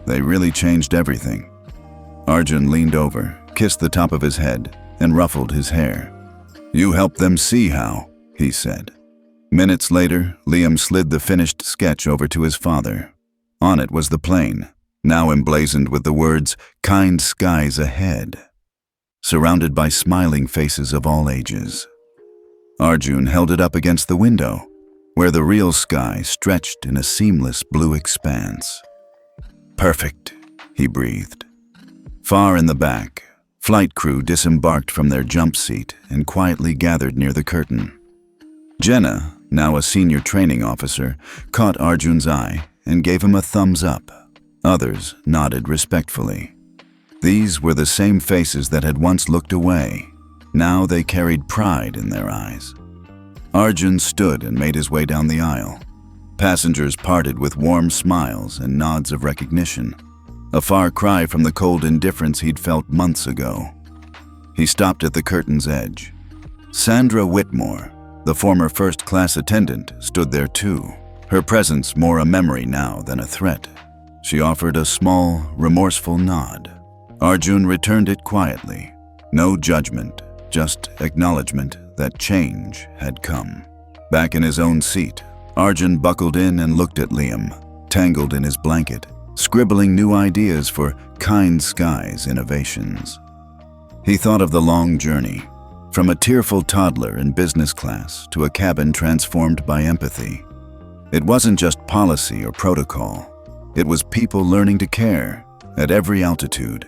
"They really changed everything." Arjun leaned over, kissed the top of his head, and ruffled his hair. "You helped them see how," he said. Minutes later, Liam slid the finished sketch over to his father. On it was the plane, now emblazoned with the words, "Kind Skies Ahead," surrounded by smiling faces of all ages. Arjun held it up against the window, where the real sky stretched in a seamless blue expanse. "Perfect," he breathed. Far in the back, flight crew disembarked from their jump seat and quietly gathered near the curtain. Jenna, now a senior training officer, caught Arjun's eye and gave him a thumbs up. Others nodded respectfully. These were the same faces that had once looked away. Now they carried pride in their eyes. Arjun stood and made his way down the aisle. Passengers parted with warm smiles and nods of recognition, a far cry from the cold indifference he'd felt months ago. He stopped at the curtain's edge. Sandra Whitmore, the former first-class attendant, stood there too, her presence more a memory now than a threat. She offered a small, remorseful nod. Arjun returned it quietly. No judgment, just acknowledgement that change had come. Back in his own seat, Arjun buckled in and looked at Liam, tangled in his blanket, scribbling new ideas for Kind Skies innovations. He thought of the long journey, from a tearful toddler in business class to a cabin transformed by empathy. It wasn't just policy or protocol. It was people learning to care at every altitude.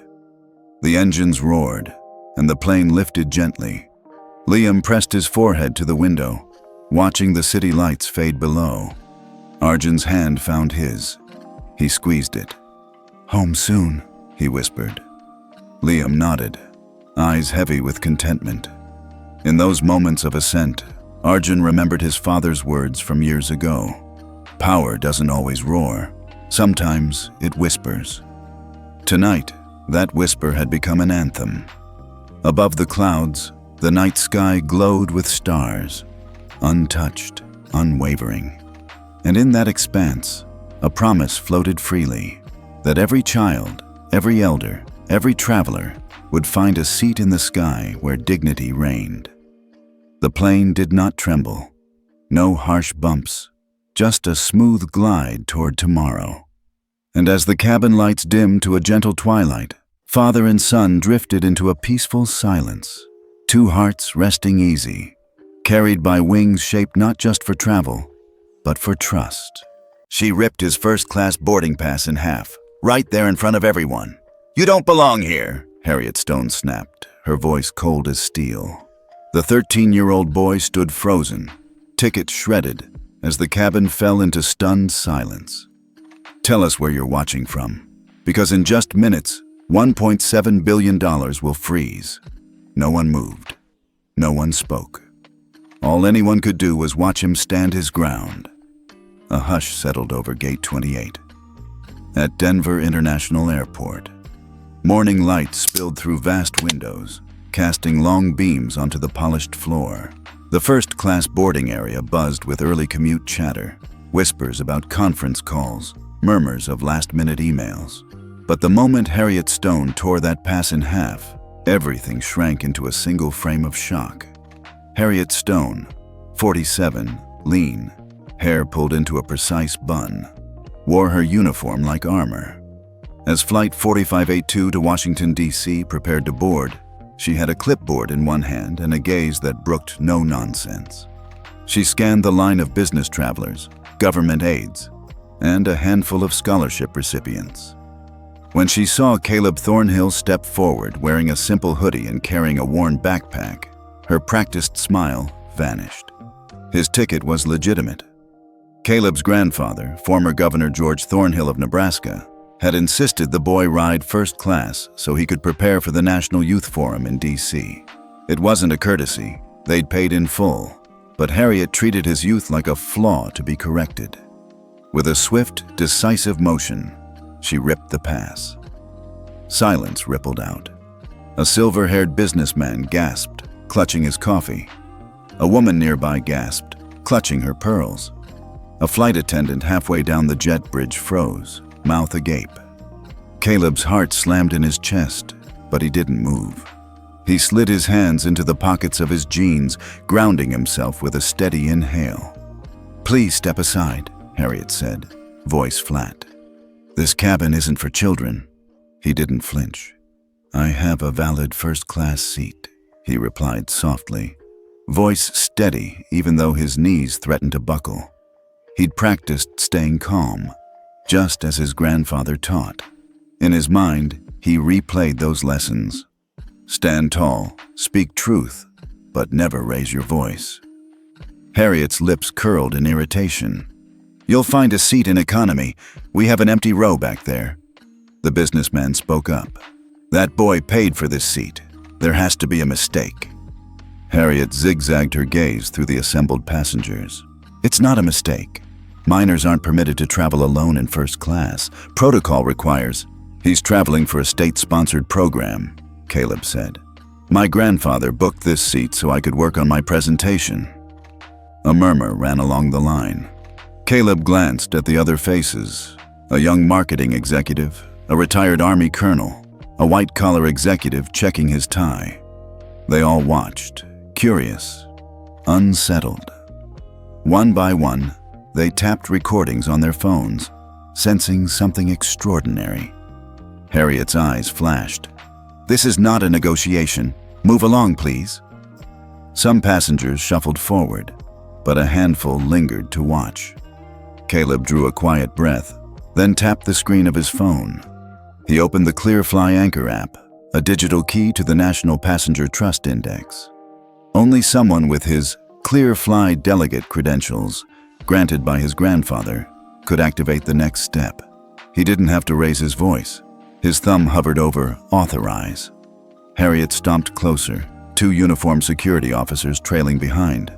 The engines roared, and the plane lifted gently. Liam pressed his forehead to the window, watching the city lights fade below. Arjun's hand found his. He squeezed it. "Home soon," he whispered. Liam nodded, eyes heavy with contentment. In those moments of ascent, Arjun remembered his father's words from years ago. Power doesn't always roar. Sometimes it whispers. Tonight, that whisper had become an anthem. Above the clouds, the night sky glowed with stars, untouched, unwavering. And in that expanse, a promise floated freely that every child, every elder, every traveler would find a seat in the sky where dignity reigned. The plane did not tremble. No harsh bumps, just a smooth glide toward tomorrow. And as the cabin lights dimmed to a gentle twilight, father and son drifted into a peaceful silence, two hearts resting easy, carried by wings shaped not just for travel, but for trust. She ripped his first-class boarding pass in half, right there in front of everyone. "You don't belong here," Harriet Stone snapped, her voice cold as steel. The 13-year-old boy stood frozen, ticket shredded, as the cabin fell into stunned silence. "Tell us where you're watching from, because in just minutes, $1.7 billion will freeze." No one moved. No one spoke. All anyone could do was watch him stand his ground. A hush settled over Gate 28. At Denver International Airport, morning light spilled through vast windows, casting long beams onto the polished floor. The first-class boarding area buzzed with early commute chatter, whispers about conference calls, murmurs of last-minute emails. But the moment Harriet Stone tore that pass in half, everything shrank into a single frame of shock. Harriet Stone, 47, lean, hair pulled into a precise bun, wore her uniform like armor. As Flight 4582 to Washington, D.C. prepared to board, she had a clipboard in one hand and a gaze that brooked no nonsense. She scanned the line of business travelers, government aides, and a handful of scholarship recipients. When she saw Caleb Thornhill step forward wearing a simple hoodie and carrying a worn backpack, her practiced smile vanished. His ticket was legitimate. Caleb's grandfather, former Governor George Thornhill of Nebraska, had insisted the boy ride first class so he could prepare for the National Youth Forum in D.C. It wasn't a courtesy. They'd paid in full. But Harriet treated his youth like a flaw to be corrected. With a swift, decisive motion, she ripped the pass. Silence rippled out. A silver-haired businessman gasped, clutching his coffee. A woman nearby gasped, clutching her pearls. A flight attendant halfway down the jet bridge froze, mouth agape. Caleb's heart slammed in his chest, but he didn't move. He slid his hands into the pockets of his jeans, grounding himself with a steady inhale. "Please step aside," Harriet said, voice flat. "This cabin isn't for children." He didn't flinch. "I have a valid first-class seat," he replied softly, voice steady even though his knees threatened to buckle. He'd practiced staying calm, just as his grandfather taught. In his mind, he replayed those lessons. Stand tall, speak truth, but never raise your voice. Harriet's lips curled in irritation. "You'll find a seat in economy. We have an empty row back there." The businessman spoke up. "That boy paid for this seat. There has to be a mistake." Harriet zigzagged her gaze through the assembled passengers. "It's not a mistake. Minors aren't permitted to travel alone in first class. Protocol requires—" "He's traveling for a state-sponsored program," Caleb said. "My grandfather booked this seat so I could work on my presentation." A murmur ran along the line. Caleb glanced at the other faces. A young marketing executive, a retired Army colonel, a white-collar executive checking his tie. They all watched, curious, unsettled. One by one, they tapped recordings on their phones, sensing something extraordinary. Harriet's eyes flashed. "This is not a negotiation. Move along, please." Some passengers shuffled forward, but a handful lingered to watch. Caleb drew a quiet breath, then tapped the screen of his phone. He opened the ClearFly Anchor app, a digital key to the National Passenger Trust Index. Only someone with his ClearFly delegate credentials, granted by his grandfather, could activate the next step. He didn't have to raise his voice. His thumb hovered over Authorize. Harriet stomped closer, two uniformed security officers trailing behind.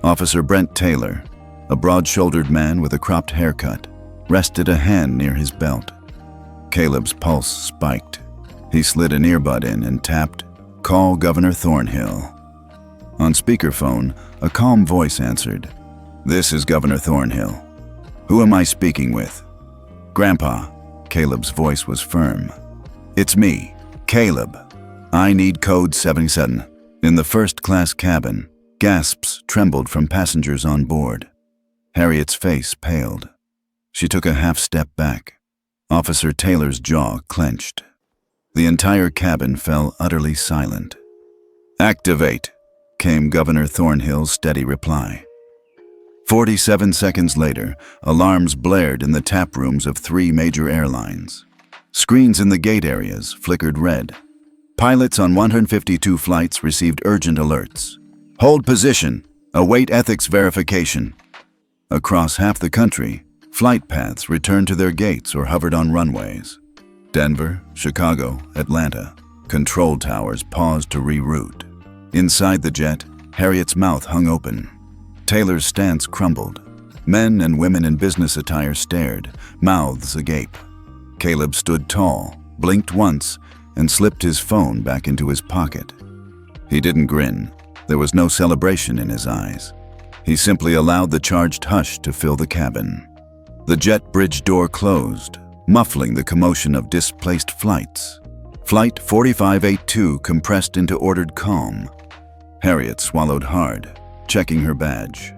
Officer Brent Taylor, a broad-shouldered man with a cropped haircut, rested a hand near his belt. Caleb's pulse spiked. He slid an earbud in and tapped, "Call Governor Thornhill." On speakerphone, a calm voice answered, "This is Governor Thornhill. Who am I speaking with?" "Grandpa," Caleb's voice was firm. "It's me, Caleb. I need code 77. In the first-class cabin, gasps trembled from passengers on board. Harriet's face paled. She took a half-step back. Officer Taylor's jaw clenched. The entire cabin fell utterly silent. "Activate," came Governor Thornhill's steady reply. 47 seconds later, alarms blared in the tap rooms of 3 major airlines. Screens in the gate areas flickered red. Pilots on 152 flights received urgent alerts. "Hold position. Await ethics verification." Across half the country, flight paths returned to their gates or hovered on runways. Denver, Chicago, Atlanta. Control towers paused to reroute. Inside the jet, Harriet's mouth hung open. Taylor's stance crumbled. Men and women in business attire stared, mouths agape. Caleb stood tall, blinked once, and slipped his phone back into his pocket. He didn't grin. There was no celebration in his eyes. He simply allowed the charged hush to fill the cabin. The jet bridge door closed, muffling the commotion of displaced flights. Flight 4582 compressed into ordered calm. Harriet swallowed hard, checking her badge.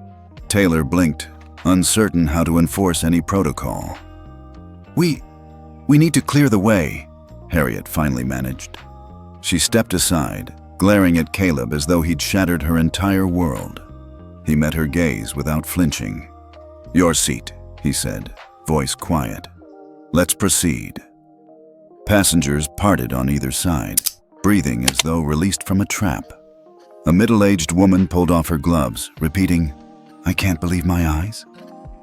Taylor blinked, uncertain how to enforce any protocol. We need to clear the way," Harriet finally managed. She stepped aside, glaring at Caleb as though he'd shattered her entire world. He met her gaze without flinching. "Your seat," he said, voice quiet. "Let's proceed." Passengers parted on either side, breathing as though released from a trap. A middle-aged woman pulled off her gloves, repeating, "I can't believe my eyes."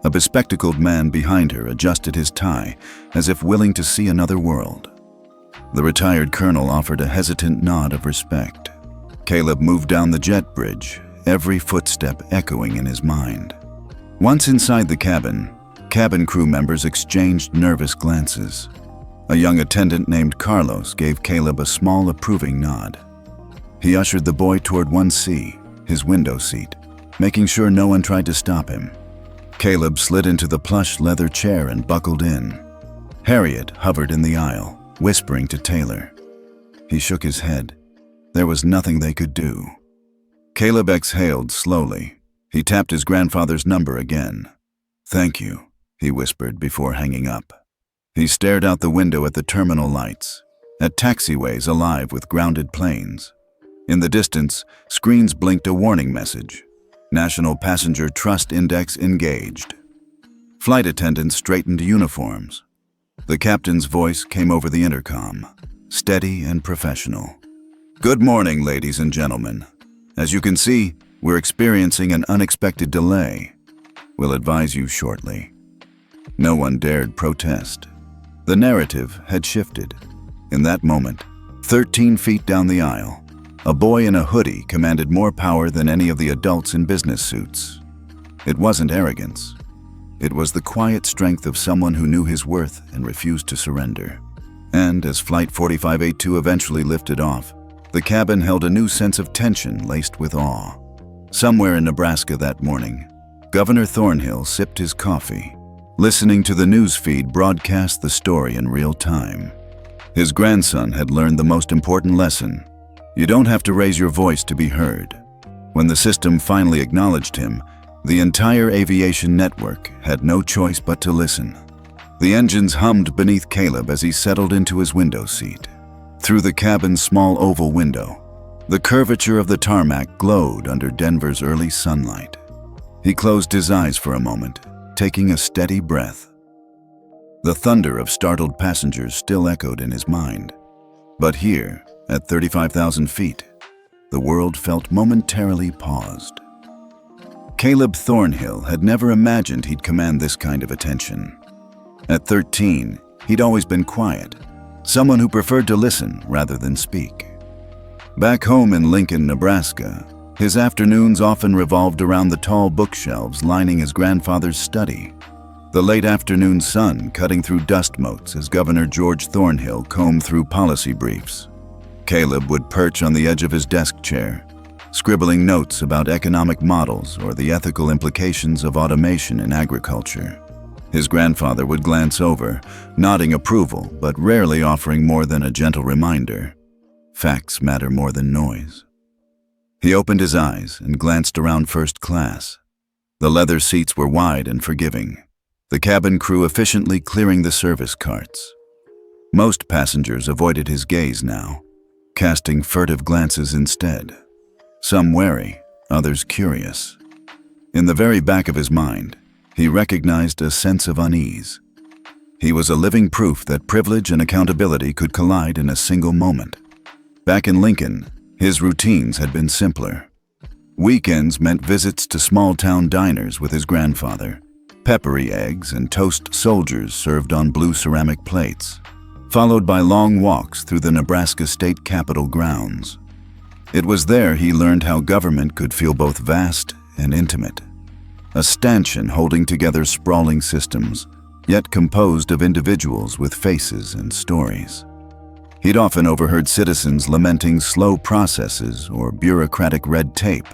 A bespectacled man behind her adjusted his tie, as if willing to see another world. The retired colonel offered a hesitant nod of respect. Caleb moved down the jet bridge, every footstep echoing in his mind. Once inside the cabin crew members exchanged nervous glances. A young attendant named Carlos gave Caleb a small approving nod. He ushered the boy toward 1C, his window seat, making sure no one tried to stop him. Caleb slid into the plush leather chair and buckled in. Harriet hovered in the aisle, whispering to Taylor. He shook his head. There was nothing they could do. Caleb exhaled slowly. He tapped his grandfather's number again. "Thank you," he whispered before hanging up. He stared out the window at the terminal lights, at taxiways alive with grounded planes. In the distance, screens blinked a warning message. National Passenger Trust Index engaged. Flight attendants straightened uniforms. The captain's voice came over the intercom, steady and professional. "Good morning, ladies and gentlemen. As you can see, we're experiencing an unexpected delay. We'll advise you shortly." No one dared protest. The narrative had shifted. In that moment, 13 feet down the aisle, a boy in a hoodie commanded more power than any of the adults in business suits. It wasn't arrogance. It was the quiet strength of someone who knew his worth and refused to surrender. And as Flight 4582 eventually lifted off, the cabin held a new sense of tension laced with awe. Somewhere in Nebraska that morning, Governor Thornhill sipped his coffee, listening to the news feed broadcast the story in real time. His grandson had learned the most important lesson. You don't have to raise your voice to be heard. When the system finally acknowledged him, the entire aviation network had no choice but to listen. The engines hummed beneath Caleb as he settled into his window seat. Through the cabin's small oval window, the curvature of the tarmac glowed under Denver's early sunlight. He closed his eyes for a moment, taking a steady breath. The thunder of startled passengers still echoed in his mind. But here, at 35,000 feet, the world felt momentarily paused. Caleb Thornhill had never imagined he'd command this kind of attention. At 13, he'd always been quiet, someone who preferred to listen rather than speak. Back home in Lincoln, Nebraska, his afternoons often revolved around the tall bookshelves lining his grandfather's study. the late afternoon sun cutting through dust motes as Governor George Thornhill combed through policy briefs. Caleb would perch on the edge of his desk chair, scribbling notes about economic models or the ethical implications of automation in agriculture. His grandfather would glance over, nodding approval, but rarely offering more than a gentle reminder. Facts matter more than noise. He opened his eyes and glanced around first class. The leather seats were wide and forgiving, the cabin crew efficiently clearing the service carts. Most passengers avoided his gaze now, casting furtive glances instead. Some wary, others curious. In the very back of his mind, he recognized a sense of unease. He was a living proof that privilege and accountability could collide in a single moment. Back in Lincoln, his routines had been simpler. Weekends meant visits to small-town diners with his grandfather, peppery eggs and toast soldiers served on blue ceramic plates, followed by long walks through the Nebraska State Capitol grounds. It was there he learned how government could feel both vast and intimate. A stanchion holding together sprawling systems, yet composed of individuals with faces and stories. He'd often overheard citizens lamenting slow processes or bureaucratic red tape,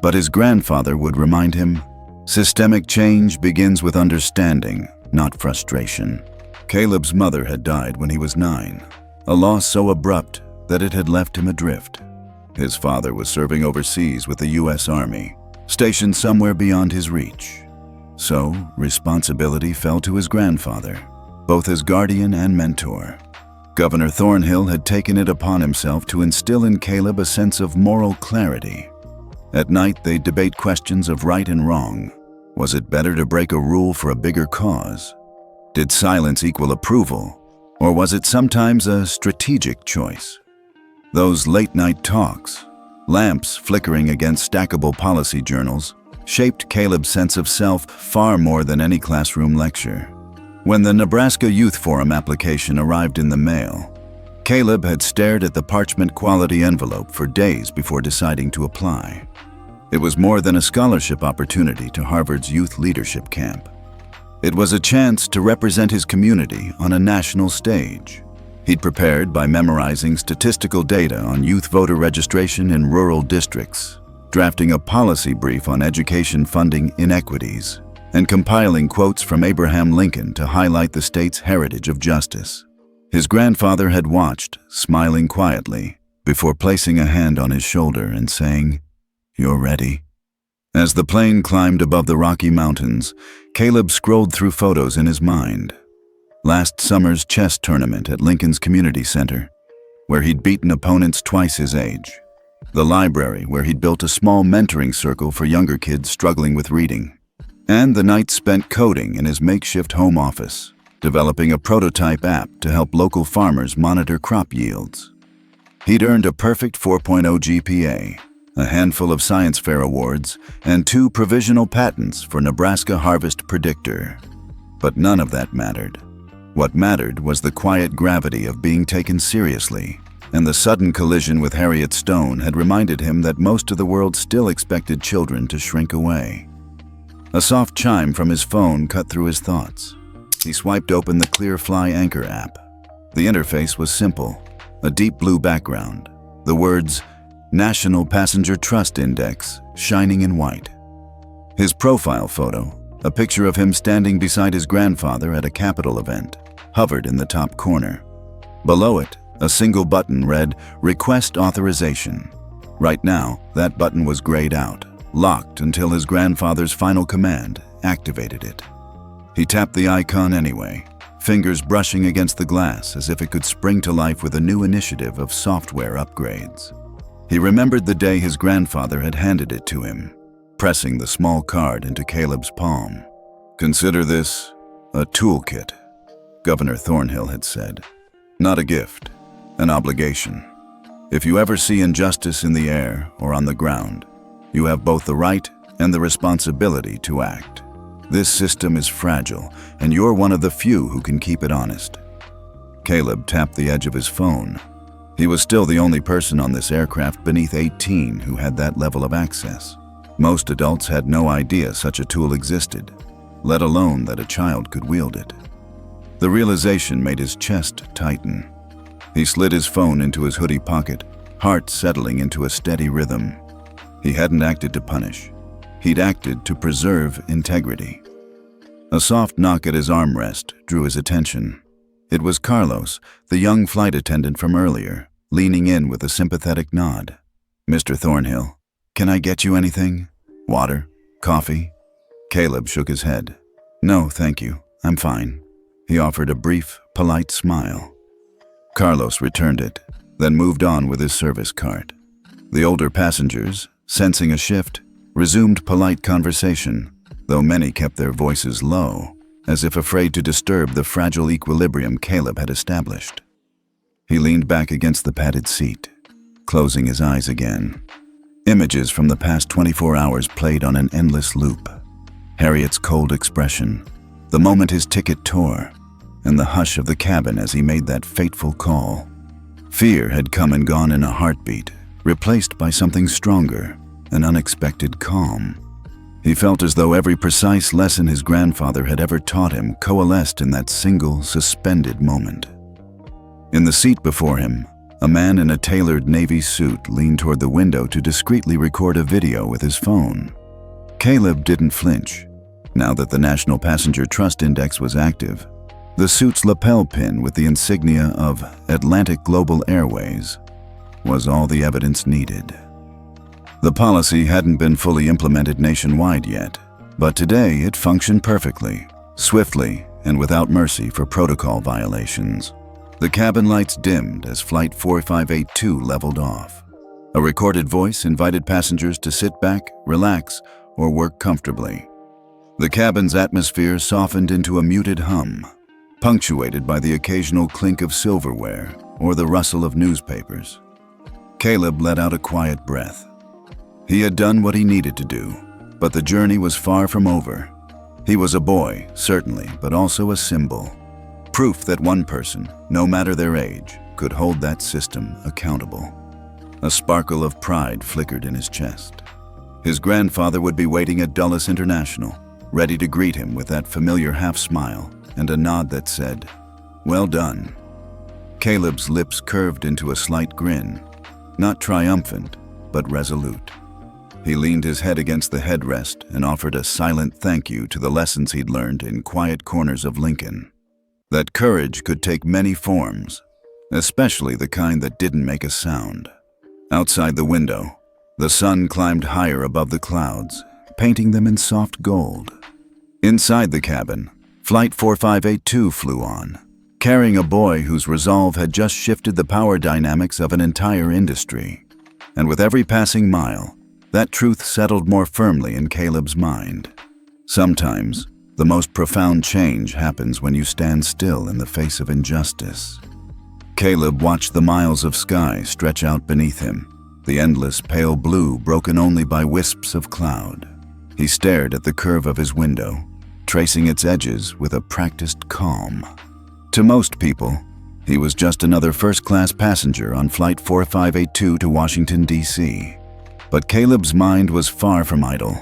but his grandfather would remind him, systemic change begins with understanding, not frustration. Caleb's mother had died when he was 9, a loss so abrupt that it had left him adrift. His father was serving overseas with the U.S. Army, stationed somewhere beyond his reach. So, responsibility fell to his grandfather, both as guardian and mentor. Governor Thornhill had taken it upon himself to instill in Caleb a sense of moral clarity. At night, they'd debate questions of right and wrong. Was it better to break a rule for a bigger cause? Did silence equal approval, or was it sometimes a strategic choice? Those late-night talks, lamps flickering against stackable policy journals, shaped Caleb's sense of self far more than any classroom lecture. When the Nebraska Youth Forum application arrived in the mail, Caleb had stared at the parchment-quality envelope for days before deciding to apply. It was more than a scholarship opportunity to Harvard's youth leadership camp. It was a chance to represent his community on a national stage. He'd prepared by memorizing statistical data on youth voter registration in rural districts, drafting a policy brief on education funding inequities, and compiling quotes from Abraham Lincoln to highlight the state's heritage of justice. His grandfather had watched, smiling quietly, before placing a hand on his shoulder and saying, "You're ready." As the plane climbed above the Rocky Mountains, Caleb scrolled through photos in his mind. Last summer's chess tournament at Lincoln's Community Center, where he'd beaten opponents twice his age. The library, where he'd built a small mentoring circle for younger kids struggling with reading. And the nights spent coding in his makeshift home office, developing a prototype app to help local farmers monitor crop yields. He'd earned a perfect 4.0 GPA, a handful of science fair awards, and 2 provisional patents for Nebraska Harvest Predictor. But none of that mattered. What mattered was the quiet gravity of being taken seriously, and the sudden collision with Harriet Stone had reminded him that most of the world still expected children to shrink away. A soft chime from his phone cut through his thoughts. He swiped open the ClearFly Anchor app. The interface was simple, a deep blue background, the words, National Passenger Trust Index, shining in white. His profile photo, a picture of him standing beside his grandfather at a Capitol event, hovered in the top corner. Below it, a single button read, Request Authorization. Right now, that button was grayed out, locked until his grandfather's final command activated it. He tapped the icon anyway, fingers brushing against the glass as if it could spring to life with a new initiative of software upgrades. He remembered the day his grandfather had handed it to him, pressing the small card into Caleb's palm. "Consider this a toolkit," Governor Thornhill had said. "Not a gift, an obligation. If you ever see injustice in the air or on the ground, you have both the right and the responsibility to act. This system is fragile, and you're one of the few who can keep it honest." Caleb tapped the edge of his phone. He was still the only person on this aircraft beneath 18 who had that level of access. Most adults had no idea such a tool existed, let alone that a child could wield it. The realization made his chest tighten. He slid his phone into his hoodie pocket, heart settling into a steady rhythm. He hadn't acted to punish. He'd acted to preserve integrity. A soft knock at his armrest drew his attention. It was Carlos, the young flight attendant from earlier, leaning in with a sympathetic nod. "Mr. Thornhill, can I get you anything? Water? Coffee?" Caleb shook his head. "No, thank you. I'm fine." He offered a brief, polite smile. Carlos returned it, then moved on with his service cart. The older passengers, sensing a shift, resumed polite conversation, though many kept their voices low, as if afraid to disturb the fragile equilibrium Caleb had established. He leaned back against the padded seat, closing his eyes again. Images from the past 24 hours played on an endless loop. Harriet's cold expression, the moment his ticket tore, and the hush of the cabin as he made that fateful call. Fear had come and gone in a heartbeat, replaced by something stronger, an unexpected calm. He felt as though every precise lesson his grandfather had ever taught him coalesced in that single, suspended moment. In the seat before him, a man in a tailored navy suit leaned toward the window to discreetly record a video with his phone. Caleb didn't flinch. Now that the National Passenger Trust Index was active, the suit's lapel pin with the insignia of Atlantic Global Airways was all the evidence needed. The policy hadn't been fully implemented nationwide yet, but today it functioned perfectly, swiftly, and without mercy for protocol violations. The cabin lights dimmed as Flight 4582 leveled off. A recorded voice invited passengers to sit back, relax, or work comfortably. The cabin's atmosphere softened into a muted hum, punctuated by the occasional clink of silverware or the rustle of newspapers. Caleb let out a quiet breath. He had done what he needed to do, but the journey was far from over. He was a boy, certainly, but also a symbol. Proof that one person, no matter their age, could hold that system accountable. A sparkle of pride flickered in his chest. His grandfather would be waiting at Dulles International, ready to greet him with that familiar half-smile and a nod that said, "Well done." Caleb's lips curved into a slight grin, not triumphant, but resolute. He leaned his head against the headrest and offered a silent thank you to the lessons he'd learned in quiet corners of Lincoln. That courage could take many forms, especially the kind that didn't make a sound. Outside the window, the sun climbed higher above the clouds, painting them in soft gold. Inside the cabin, Flight 4582 flew on, carrying a boy whose resolve had just shifted the power dynamics of an entire industry. And with every passing mile, that truth settled more firmly in Caleb's mind. Sometimes, the most profound change happens when you stand still in the face of injustice. Caleb watched the miles of sky stretch out beneath him, the endless pale blue broken only by wisps of cloud. He stared at the curve of his window, tracing its edges with a practiced calm. To most people, he was just another first-class passenger on Flight 4582 to Washington, D.C. But Caleb's mind was far from idle.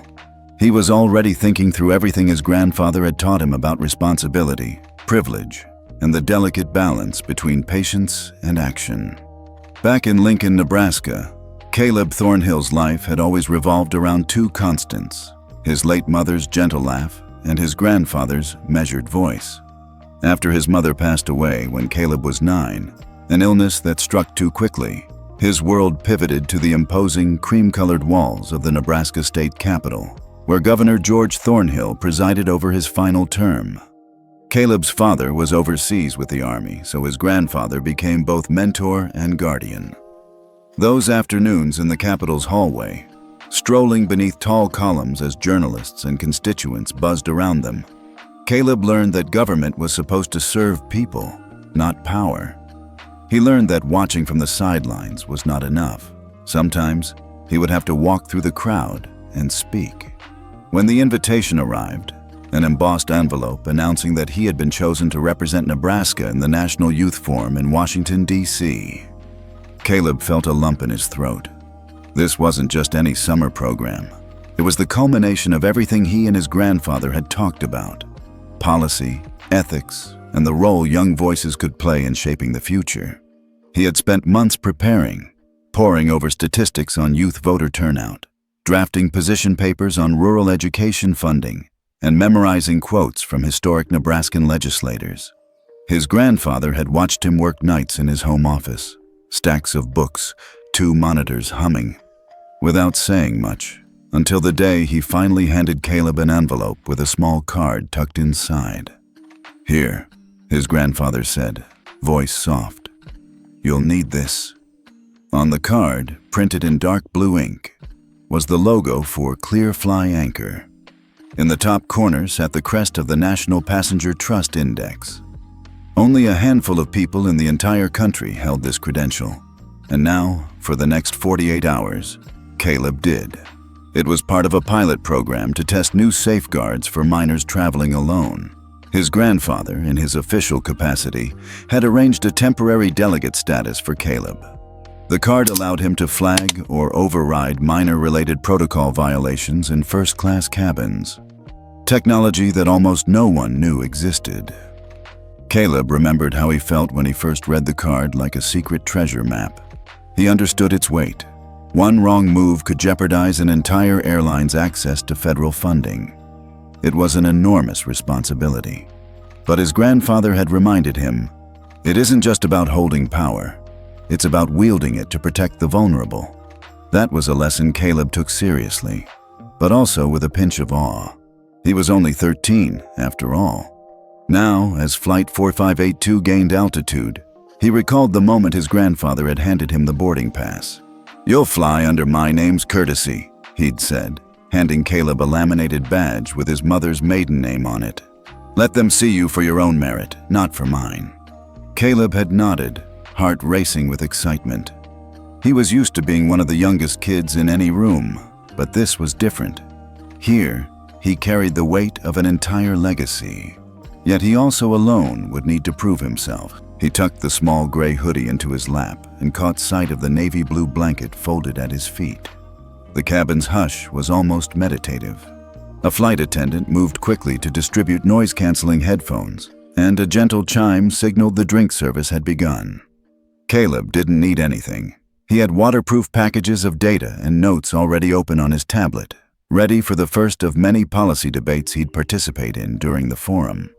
He was already thinking through everything his grandfather had taught him about responsibility, privilege, and the delicate balance between patience and action. Back in Lincoln, Nebraska, Caleb Thornhill's life had always revolved around two constants: his late mother's gentle laugh and his grandfather's measured voice. After his mother passed away when Caleb was 9, an illness that struck too quickly, his world pivoted to the imposing cream-colored walls of the Nebraska State Capitol, where Governor George Thornhill presided over his final term. Caleb's father was overseas with the Army, so his grandfather became both mentor and guardian. Those afternoons in the Capitol's hallway, strolling beneath tall columns as journalists and constituents buzzed around them, Caleb learned that government was supposed to serve people, not power. He learned that watching from the sidelines was not enough. Sometimes, he would have to walk through the crowd and speak. When the invitation arrived, an embossed envelope announcing that he had been chosen to represent Nebraska in the National Youth Forum in Washington, D.C., Caleb felt a lump in his throat. This wasn't just any summer program. It was the culmination of everything he and his grandfather had talked about: policy, ethics, and the role young voices could play in shaping the future. He had spent months preparing, poring over statistics on youth voter turnout, drafting position papers on rural education funding, and memorizing quotes from historic Nebraskan legislators. His grandfather had watched him work nights in his home office, stacks of books, 2 monitors humming, without saying much, until the day he finally handed Caleb an envelope with a small card tucked inside. "Here," his grandfather said, voice soft. "You'll need this." On the card, printed in dark blue ink, was the logo for Clear Fly Anchor. In the top corner sat the crest of the National Passenger Trust Index. Only a handful of people in the entire country held this credential, and now, for the next 48 hours, Caleb did. It was part of a pilot program to test new safeguards for minors traveling alone. His grandfather, in his official capacity, had arranged a temporary delegate status for Caleb. The card allowed him to flag or override minor-related protocol violations in first-class cabins, technology that almost no one knew existed. Caleb remembered how he felt when he first read the card like a secret treasure map. He understood its weight. One wrong move could jeopardize an entire airline's access to federal funding. It was an enormous responsibility. But his grandfather had reminded him, it isn't just about holding power. It's about wielding it to protect the vulnerable. That was a lesson Caleb took seriously, but also with a pinch of awe. He was only 13, after all. Now, as Flight 4582 gained altitude, he recalled the moment his grandfather had handed him the boarding pass. "You'll fly under my name's courtesy," he'd said, handing Caleb a laminated badge with his mother's maiden name on it. "Let them see you for your own merit, not for mine." Caleb had nodded, heart racing with excitement. He was used to being one of the youngest kids in any room, but this was different. Here, he carried the weight of an entire legacy. Yet he also alone would need to prove himself. He tucked the small gray hoodie into his lap and caught sight of the navy blue blanket folded at his feet. The cabin's hush was almost meditative. A flight attendant moved quickly to distribute noise-canceling headphones, and a gentle chime signaled the drink service had begun. Caleb didn't need anything. He had waterproof packages of data and notes already open on his tablet, ready for the first of many policy debates he'd participate in during the forum.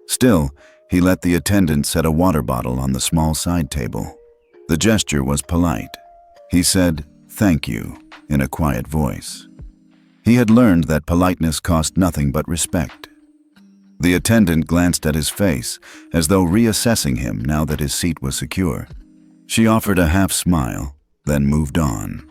Still, he let the attendant set a water bottle on the small side table. The gesture was polite. He said, "Thank you," in a quiet voice. He had learned that politeness cost nothing but respect. The attendant glanced at his face, as though reassessing him now that his seat was secure. She offered a half smile, then moved on.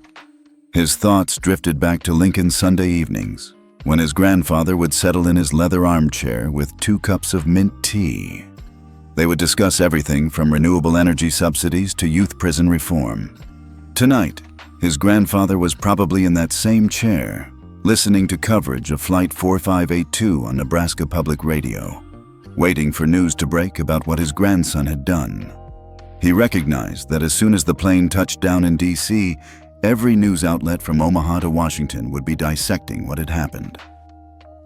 His thoughts drifted back to Lincoln's Sunday evenings, when his grandfather would settle in his leather armchair with 2 cups of mint tea. They would discuss everything from renewable energy subsidies to youth prison reform. Tonight, his grandfather was probably in that same chair, listening to coverage of Flight 4582 on Nebraska Public Radio, waiting for news to break about what his grandson had done. He recognized that as soon as the plane touched down in D.C., every news outlet from Omaha to Washington would be dissecting what had happened.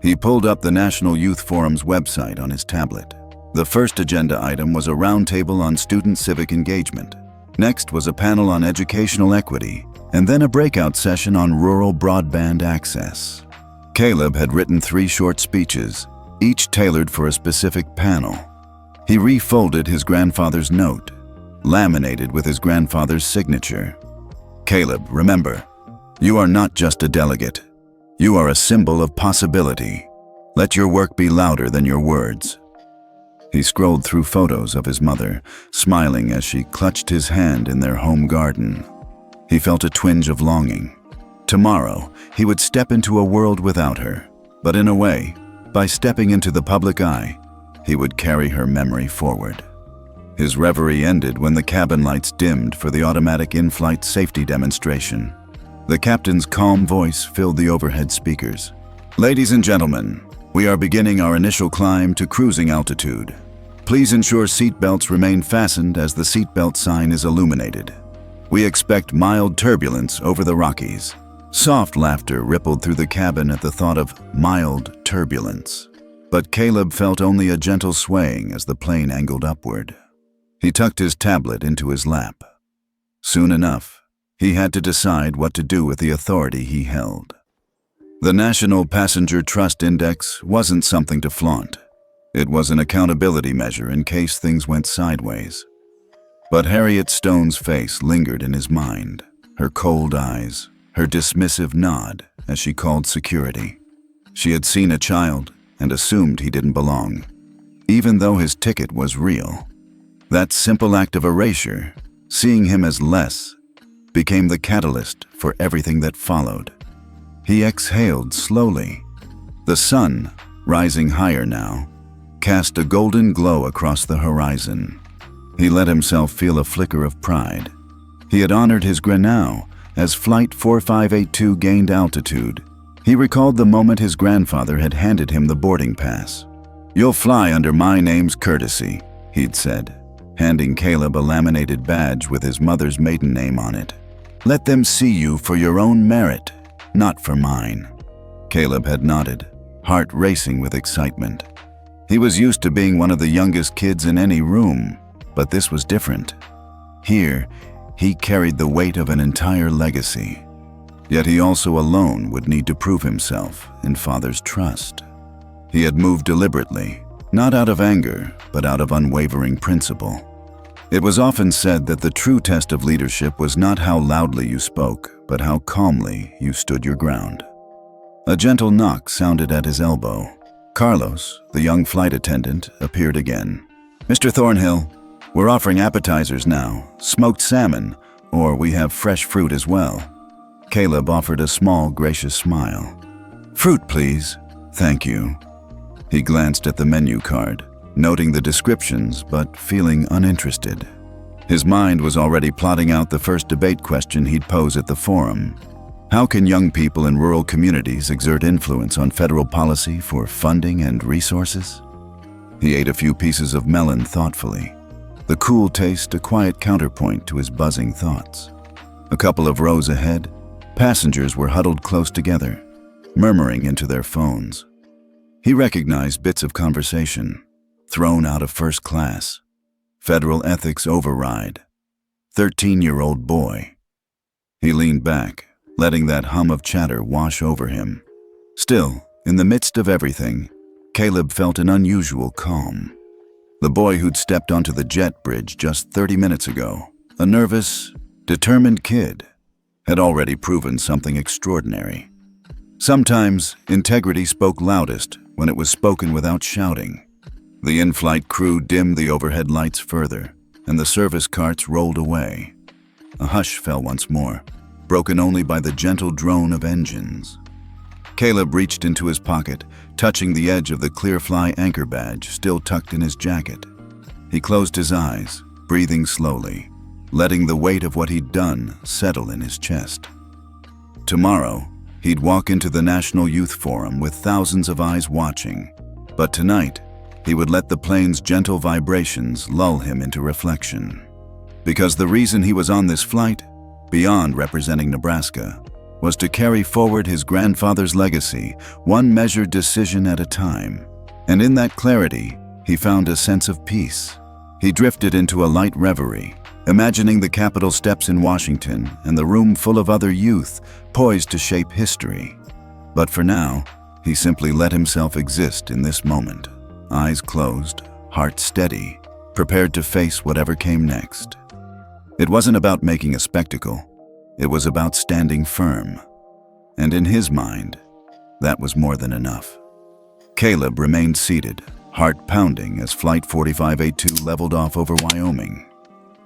He pulled up the National Youth Forum's website on his tablet. The first agenda item was a roundtable on student civic engagement. Next was a panel on educational equity, and then a breakout session on rural broadband access. Caleb had written 3 short speeches, each tailored for a specific panel. He refolded his grandfather's note, laminated with his grandfather's signature. "Caleb, remember, you are not just a delegate. You are a symbol of possibility. Let your work be louder than your words." He scrolled through photos of his mother, smiling as she clutched his hand in their home garden. He felt a twinge of longing. Tomorrow, he would step into a world without her, but in a way, by stepping into the public eye, he would carry her memory forward. His reverie ended when the cabin lights dimmed for the automatic in-flight safety demonstration. The captain's calm voice filled the overhead speakers. "Ladies and gentlemen, we are beginning our initial climb to cruising altitude. Please ensure seatbelts remain fastened as the seatbelt sign is illuminated. We expect mild turbulence over the Rockies. Soft laughter rippled through the cabin at the thought of mild turbulence. But Caleb felt only a gentle swaying as the plane angled upward. He tucked his tablet into his lap. Soon enough, he had to decide what to do with the authority he held. The National Passenger Trust Index wasn't something to flaunt. It was an accountability measure in case things went sideways. But Harriet Stone's face lingered in his mind, her cold eyes, her dismissive nod as she called security. She had seen a child and assumed he didn't belong, even though his ticket was real. That simple act of erasure, seeing him as less, became the catalyst for everything that followed. He exhaled slowly. The sun, rising higher now, cast a golden glow across the horizon. He let himself feel a flicker of pride. He had honored his Grenache as Flight 4582 gained altitude. He recalled the moment his grandfather had handed him the boarding pass. "You'll fly under my name's courtesy," he'd said, handing Caleb a laminated badge with his mother's maiden name on it. "Let them see you for your own merit, not for mine." Caleb had nodded, heart racing with excitement. He was used to being one of the youngest kids in any room, but this was different. Here, he carried the weight of an entire legacy. Yet he also alone would need to prove himself in Father's trust. He had moved deliberately, not out of anger, but out of unwavering principle. It was often said that the true test of leadership was not how loudly you spoke, but how calmly you stood your ground. A gentle knock sounded at his elbow. Carlos, the young flight attendant, appeared again. "Mr. Thornhill, we're offering appetizers now, smoked salmon, or we have fresh fruit as well." Caleb offered a small, gracious smile. "Fruit, please. Thank you." He glanced at the menu card, noting the descriptions but feeling uninterested. His mind was already plotting out the first debate question he'd pose at the forum. How can young people in rural communities exert influence on federal policy for funding and resources? He ate a few pieces of melon thoughtfully, the cool taste a quiet counterpoint to his buzzing thoughts. A couple of rows ahead, passengers were huddled close together, murmuring into their phones. He recognized bits of conversation. Thrown out of first class. Federal ethics override. 13-year-old boy. He leaned back, letting that hum of chatter wash over him. Still, in the midst of everything, Caleb felt an unusual calm. The boy who'd stepped onto the jet bridge just 30 minutes ago, a nervous, determined kid, had already proven something extraordinary. Sometimes, integrity spoke loudest when it was spoken without shouting. The in-flight crew dimmed the overhead lights further, and the service carts rolled away. A hush fell once more, broken only by the gentle drone of engines. Caleb reached into his pocket, touching the edge of the Clearfly anchor badge still tucked in his jacket. He closed his eyes, breathing slowly, letting the weight of what he'd done settle in his chest. Tomorrow, he'd walk into the National Youth Forum with thousands of eyes watching, but tonight, he would let the plane's gentle vibrations lull him into reflection. Because the reason he was on this flight, beyond representing Nebraska, was to carry forward his grandfather's legacy, one measured decision at a time. And in that clarity, he found a sense of peace. He drifted into a light reverie, imagining the Capitol steps in Washington and the room full of other youth poised to shape history. But for now, he simply let himself exist in this moment. Eyes closed, heart steady, prepared to face whatever came next. It wasn't about making a spectacle. It was about standing firm. And in his mind, that was more than enough. Caleb remained seated, heart pounding as Flight 4582 leveled off over Wyoming.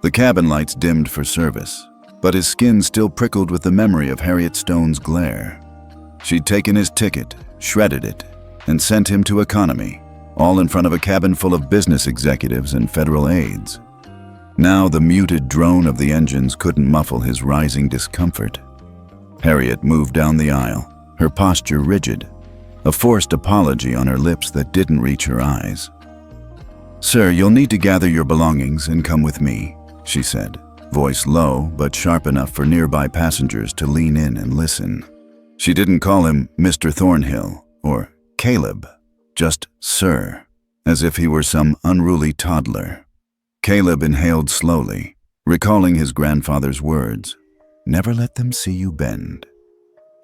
The cabin lights dimmed for service, but his skin still prickled with the memory of Harriet Stone's glare. She'd taken his ticket, shredded it, and sent him to economy, all in front of a cabin full of business executives and federal aides. Now the muted drone of the engines couldn't muffle his rising discomfort. Harriet moved down the aisle, her posture rigid, a forced apology on her lips that didn't reach her eyes. "Sir, you'll need to gather your belongings and come with me," she said, voice low but sharp enough for nearby passengers to lean in and listen. She didn't call him Mr. Thornhill or Caleb, just Sir, as if he were some unruly toddler. Caleb inhaled slowly, recalling his grandfather's words, "Never let them see you bend."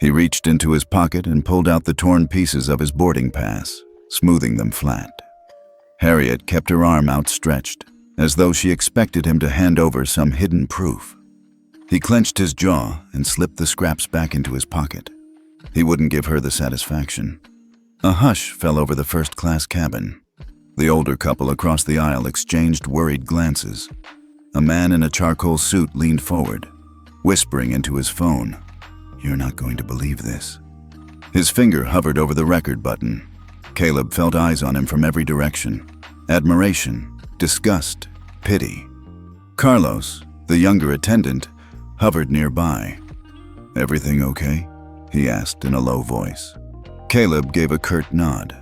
He reached into his pocket and pulled out the torn pieces of his boarding pass, smoothing them flat. Harriet kept her arm outstretched, as though she expected him to hand over some hidden proof. He clenched his jaw and slipped the scraps back into his pocket. He wouldn't give her the satisfaction. A hush fell over the first-class cabin. The older couple across the aisle exchanged worried glances. A man in a charcoal suit leaned forward, whispering into his phone, "You're not going to believe this." His finger hovered over the record button. Caleb felt eyes on him from every direction. Admiration, disgust, pity. Carlos, the younger attendant, hovered nearby. "Everything okay?" he asked in a low voice. Caleb gave a curt nod.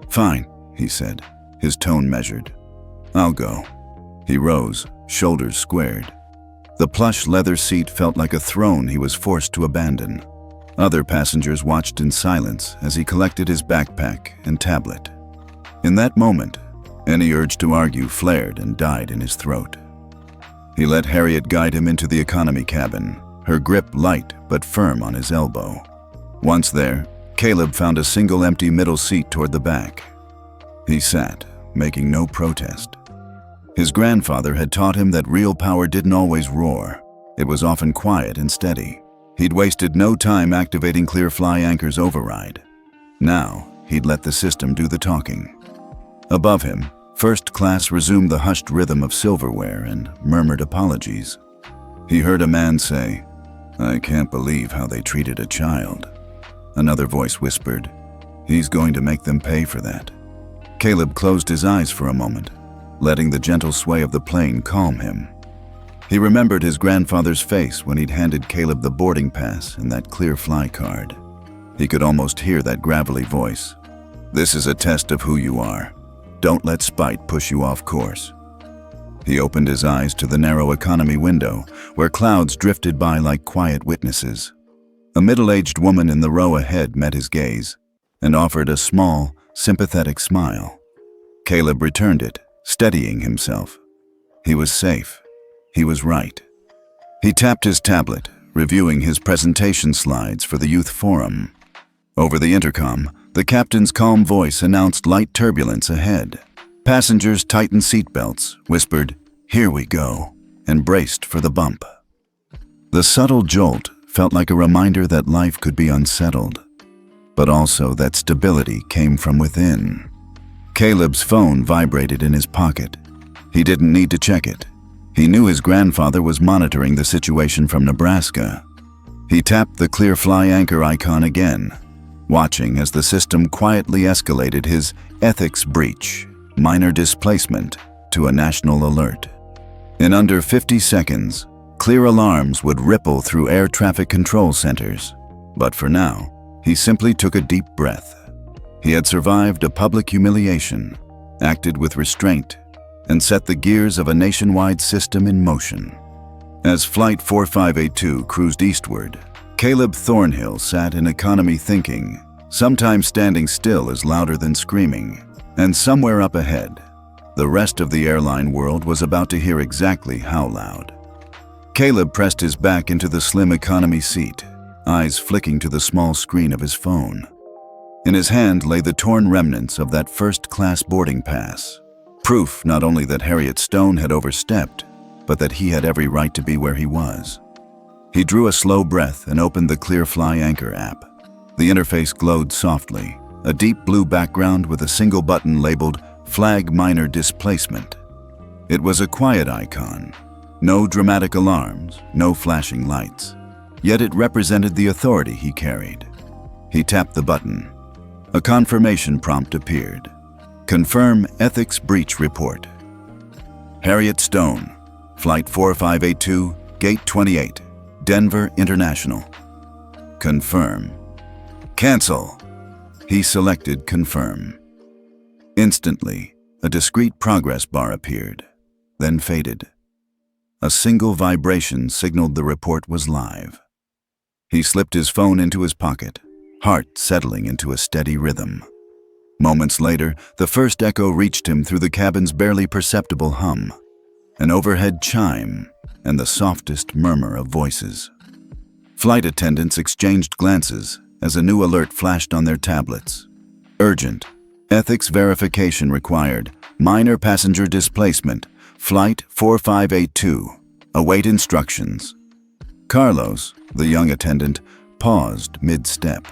"Fine," he said, his tone measured. "I'll go." He rose, shoulders squared. The plush leather seat felt like a throne he was forced to abandon. Other passengers watched in silence as he collected his backpack and tablet. In that moment, any urge to argue flared and died in his throat. He let Harriet guide him into the economy cabin, her grip light but firm on his elbow. Once there, Caleb found a single empty middle seat toward the back. He sat, making no protest. His grandfather had taught him that real power didn't always roar. It was often quiet and steady. He'd wasted no time activating Clear Fly Anchor's override. Now, he'd let the system do the talking. Above him, First Class resumed the hushed rhythm of silverware and murmured apologies. He heard a man say, "I can't believe how they treated a child." Another voice whispered, "He's going to make them pay for that." Caleb closed his eyes for a moment, letting the gentle sway of the plane calm him. He remembered his grandfather's face when he'd handed Caleb the boarding pass and that Clear Fly card. He could almost hear that gravelly voice. "This is a test of who you are. Don't let spite push you off course." He opened his eyes to the narrow economy window, where clouds drifted by like quiet witnesses. A middle-aged woman in the row ahead met his gaze and offered a small, sympathetic smile. Caleb returned it, steadying himself. He was safe. He was right. He tapped his tablet, reviewing his presentation slides for the youth forum. Over the intercom, the captain's calm voice announced light turbulence ahead. Passengers tightened seatbelts, whispered, "Here we go," and braced for the bump. The subtle jolt felt like a reminder that life could be unsettled, but also that stability came from within. Caleb's phone vibrated in his pocket. He didn't need to check it. He knew his grandfather was monitoring the situation from Nebraska. He tapped the Clear Fly Anchor icon again, watching as the system quietly escalated his ethics breach, minor displacement, to a national alert. In under 50 seconds, clear alarms would ripple through air traffic control centers. But for now, he simply took a deep breath. He had survived a public humiliation, acted with restraint, and set the gears of a nationwide system in motion. As Flight 4582 cruised eastward, Caleb Thornhill sat in economy thinking, sometimes standing still is louder than screaming, and somewhere up ahead, the rest of the airline world was about to hear exactly how loud. Caleb pressed his back into the slim economy seat, eyes flicking to the small screen of his phone. In his hand lay the torn remnants of that first-class boarding pass, proof not only that Harriet Stone had overstepped, but that he had every right to be where he was. He drew a slow breath and opened the Clear Fly Anchor app. The interface glowed softly, a deep blue background with a single button labeled Flag Minor Displacement. It was a quiet icon. No dramatic alarms, no flashing lights. Yet it represented the authority he carried. He tapped the button. A confirmation prompt appeared. Confirm Ethics Breach Report. Harriet Stone, Flight 4582, Gate 28, Denver International. Confirm. Cancel. He selected Confirm. Instantly, a discrete progress bar appeared, then faded. A single vibration signaled the report was live. He slipped his phone into his pocket, heart settling into a steady rhythm. Moments later, the first echo reached him through the cabin's barely perceptible hum, an overhead chime, and the softest murmur of voices. Flight attendants exchanged glances as a new alert flashed on their tablets. Urgent. Ethics verification required. Minor passenger displacement. Flight 4582. Await instructions. Carlos, the young attendant, paused mid-step.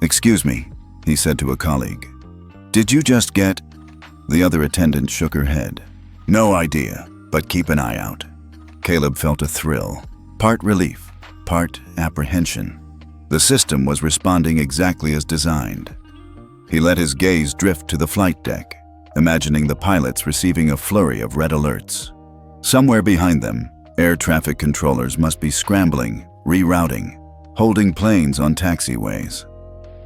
"Excuse me," he said to a colleague. "Did you just get—" The other attendant shook her head. "No idea, but keep an eye out." Caleb felt a thrill, part relief, part apprehension. The system was responding exactly as designed. He let his gaze drift to the flight deck, imagining the pilots receiving a flurry of red alerts. Somewhere behind them, air traffic controllers must be scrambling, rerouting, holding planes on taxiways.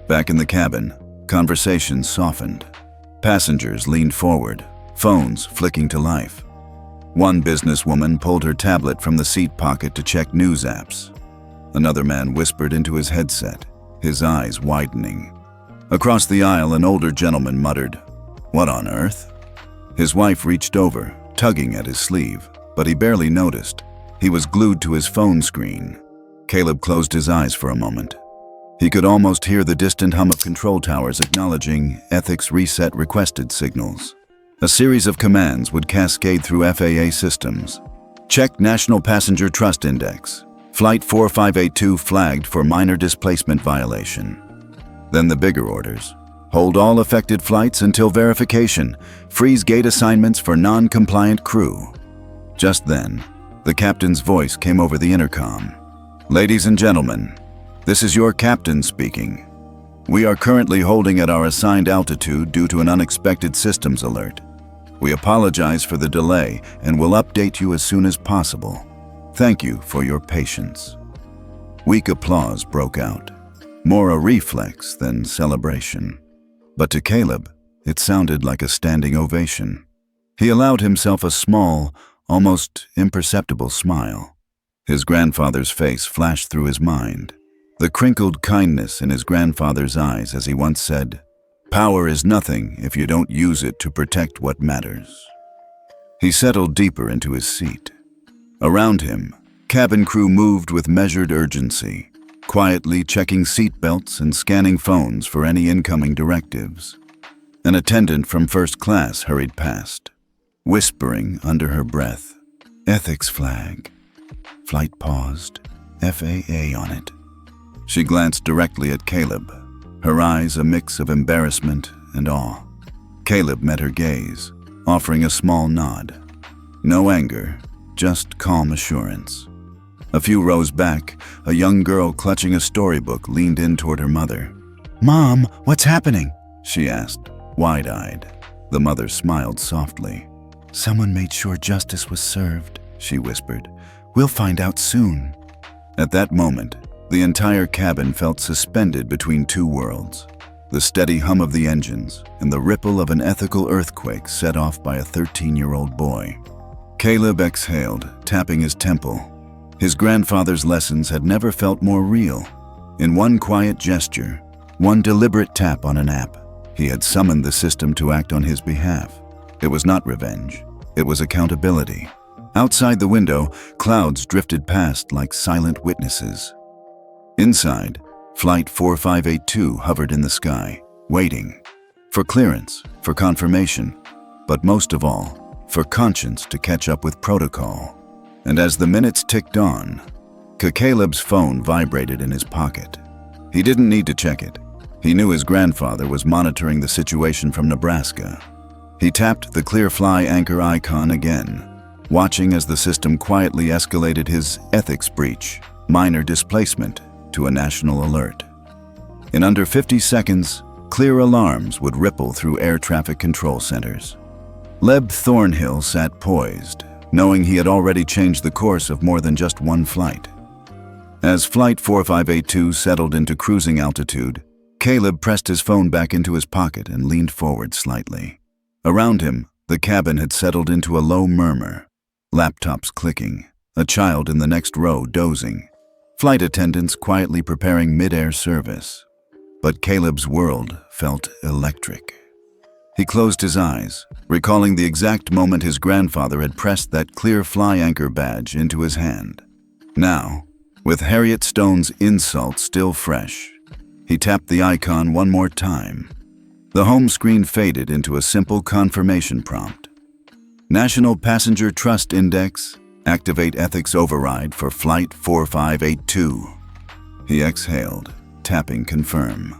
Back in the cabin, conversations softened. Passengers leaned forward, phones flicking to life. One businesswoman pulled her tablet from the seat pocket to check news apps. Another man whispered into his headset, his eyes widening. Across the aisle, an older gentleman muttered, "What on earth?" His wife reached over, tugging at his sleeve, but he barely noticed. He was glued to his phone screen. Caleb closed his eyes for a moment. He could almost hear the distant hum of control towers acknowledging ethics reset requested signals. A series of commands would cascade through FAA systems. Check National Passenger Trust Index. Flight 4582 flagged for minor displacement violation. Then the bigger orders. Hold all affected flights until verification. Freeze gate assignments for non-compliant crew. Just then, the captain's voice came over the intercom. "Ladies and gentlemen, this is your captain speaking. We are currently holding at our assigned altitude due to an unexpected systems alert. We apologize for the delay and will update you as soon as possible. Thank you for your patience." Weak applause broke out, more a reflex than celebration. But to Caleb, it sounded like a standing ovation. He allowed himself a small, almost imperceptible smile. His grandfather's face flashed through his mind, the crinkled kindness in his grandfather's eyes as he once said, "Power is nothing if you don't use it to protect what matters." He settled deeper into his seat. Around him, cabin crew moved with measured urgency, quietly checking seat belts and scanning phones for any incoming directives. An attendant from first class hurried past, whispering under her breath, "Ethics flag." Flight paused, FAA on it. She glanced directly at Caleb, her eyes a mix of embarrassment and awe. Caleb met her gaze, offering a small nod. No anger, just calm assurance. A few rows back, a young girl clutching a storybook leaned in toward her mother. "Mom, what's happening?" she asked, wide-eyed. The mother smiled softly. "Someone made sure justice was served," she whispered. "We'll find out soon." At that moment, the entire cabin felt suspended between two worlds. The steady hum of the engines and the ripple of an ethical earthquake set off by a 13-year-old boy. Caleb exhaled, tapping his temple. His grandfather's lessons had never felt more real. In one quiet gesture, one deliberate tap on an app, he had summoned the system to act on his behalf. It was not revenge. It was accountability. Outside the window, clouds drifted past like silent witnesses. Inside, Flight 4582 hovered in the sky, waiting. For clearance, for confirmation, but most of all, for conscience to catch up with protocol. And as the minutes ticked on, Caleb's phone vibrated in his pocket. He didn't need to check it. He knew his grandfather was monitoring the situation from Nebraska. He tapped the ClearFly anchor icon again, watching as the system quietly escalated his ethics breach, minor displacement, to a national alert. In under 50 seconds, clear alarms would ripple through air traffic control centers. Leb Thornhill sat poised, knowing he had already changed the course of more than just one flight. As Flight 4582 settled into cruising altitude, Caleb pressed his phone back into his pocket and leaned forward slightly. Around him, the cabin had settled into a low murmur, laptops clicking, a child in the next row dozing. Flight attendants quietly preparing mid-air service. But Caleb's world felt electric. He closed his eyes, recalling the exact moment his grandfather had pressed that clear fly anchor badge into his hand. Now, with Harriet Stone's insult still fresh, he tapped the icon one more time. The home screen faded into a simple confirmation prompt. National Passenger Trust Index, activate ethics override for Flight 4582. He exhaled, tapping confirm.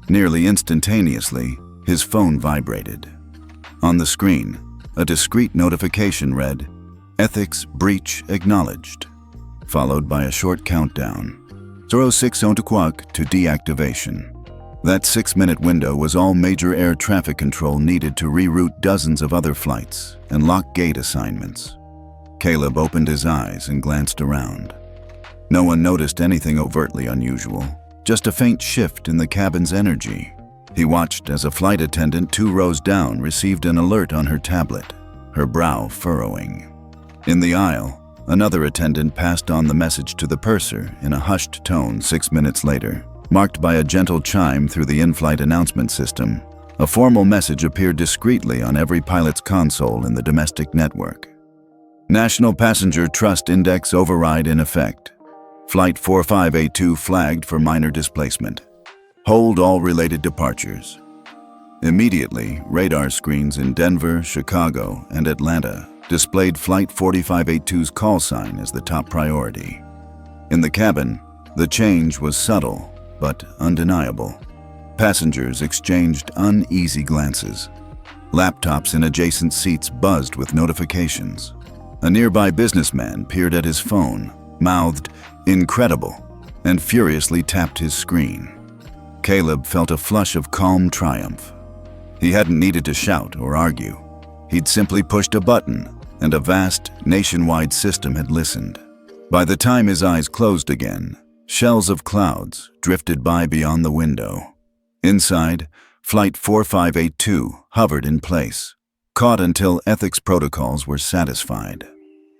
Nearly instantaneously, his phone vibrated. On the screen, a discreet notification read, "Ethics breach acknowledged," followed by a short countdown, 06 Outcry to deactivation. That 6-minute window was all major air traffic control needed to reroute dozens of other flights and lock gate assignments. Caleb opened his eyes and glanced around. No one noticed anything overtly unusual, just a faint shift in the cabin's energy. He watched as a flight attendant 2 rows down received an alert on her tablet, her brow furrowing. In the aisle, another attendant passed on the message to the purser in a hushed tone 6 minutes later, marked by a gentle chime through the in-flight announcement system. A formal message appeared discreetly on every pilot's console in the domestic network. National Passenger Trust Index override in effect. Flight 4582 flagged for minor displacement. Hold all related departures. Immediately, radar screens in Denver, Chicago, and Atlanta displayed Flight 4582's call sign as the top priority. In the cabin, the change was subtle but undeniable. Passengers exchanged uneasy glances. Laptops in adjacent seats buzzed with notifications. A nearby businessman peered at his phone, mouthed, "Incredible," and furiously tapped his screen. Caleb felt a flush of calm triumph. He hadn't needed to shout or argue. He'd simply pushed a button, and a vast, nationwide system had listened. By the time his eyes closed again, shells of clouds drifted by beyond the window. Inside, Flight 4582 hovered in place, caught until ethics protocols were satisfied.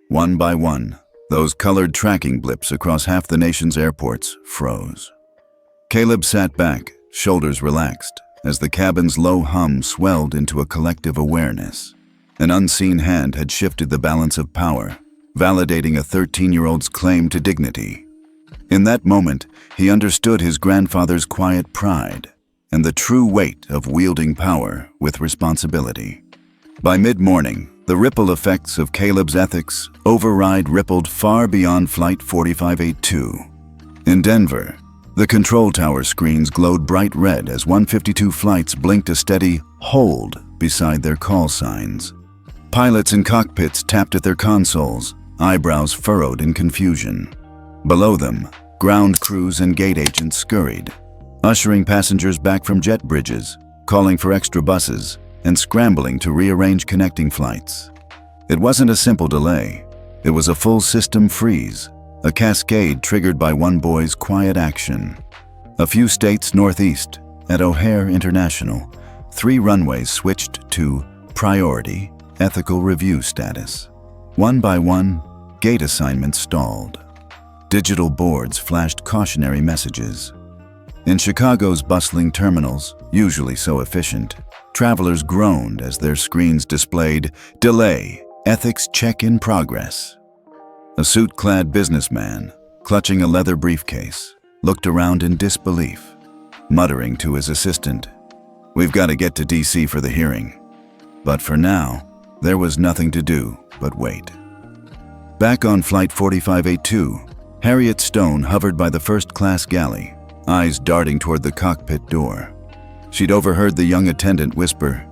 One by one, those colored tracking blips across half the nation's airports froze. Caleb sat back, shoulders relaxed, as the cabin's low hum swelled into a collective awareness. An unseen hand had shifted the balance of power, validating a 13-year-old's claim to dignity. In that moment, he understood his grandfather's quiet pride and the true weight of wielding power with responsibility. By mid-morning, the ripple effects of Caleb's ethics override rippled far beyond Flight 4582. In Denver, the control tower screens glowed bright red as 152 flights blinked a steady hold beside their call signs. Pilots in cockpits tapped at their consoles, eyebrows furrowed in confusion. Below them, ground crews and gate agents scurried, ushering passengers back from jet bridges, calling for extra buses, and scrambling to rearrange connecting flights. It wasn't a simple delay. It was a full system freeze, a cascade triggered by one boy's quiet action. A few states northeast, at O'Hare International, 3 runways switched to priority ethical review status. One by one, gate assignments stalled. Digital boards flashed cautionary messages. In Chicago's bustling terminals, usually so efficient, travelers groaned as their screens displayed, "Delay, ethics check in progress." A suit-clad businessman, clutching a leather briefcase, looked around in disbelief, muttering to his assistant, "We've got to get to DC for the hearing." But for now, there was nothing to do but wait. Back on Flight 4582, Harriet Stone hovered by the first-class galley, eyes darting toward the cockpit door. She'd overheard the young attendant whisper,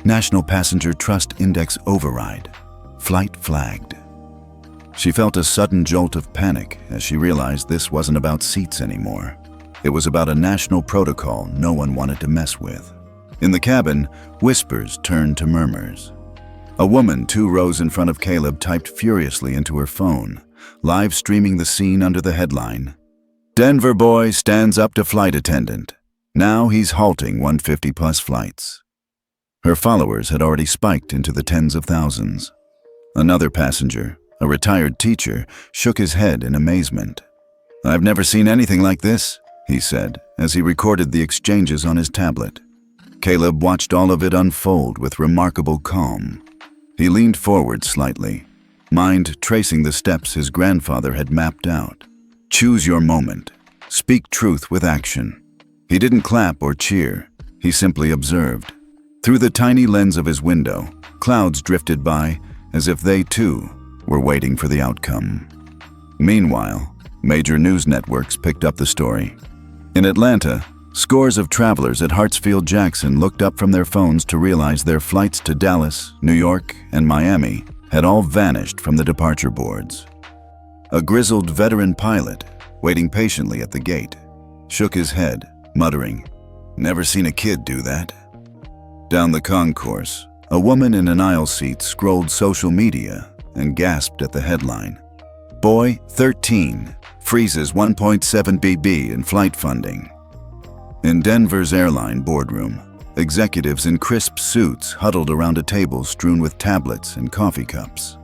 "National Passenger Trust Index override. Flight flagged." She felt a sudden jolt of panic as she realized this wasn't about seats anymore. It was about a national protocol no one wanted to mess with. In the cabin, whispers turned to murmurs. A woman 2 rows in front of Caleb typed furiously into her phone, live streaming the scene under the headline, "Denver boy stands up to flight attendant. Now he's halting 150-plus flights." Her followers had already spiked into the tens of thousands. Another passenger, a retired teacher, shook his head in amazement. "I've never seen anything like this," he said as he recorded the exchanges on his tablet. Caleb watched all of it unfold with remarkable calm. He leaned forward slightly, mind tracing the steps his grandfather had mapped out. Choose your moment. Speak truth with action. He didn't clap or cheer. He simply observed. Through the tiny lens of his window, clouds drifted by as if they, too, were waiting for the outcome. Meanwhile, major news networks picked up the story. In Atlanta, scores of travelers at Hartsfield-Jackson looked up from their phones to realize their flights to Dallas, New York, and Miami had all vanished from the departure boards. A grizzled veteran pilot, waiting patiently at the gate, shook his head, muttering, "Never seen a kid do that." Down the concourse, a woman in an aisle seat scrolled social media and gasped at the headline. "Boy, 13, freezes 1.7 BB in flight funding." In Denver's airline boardroom, executives in crisp suits huddled around a table strewn with tablets and coffee cups.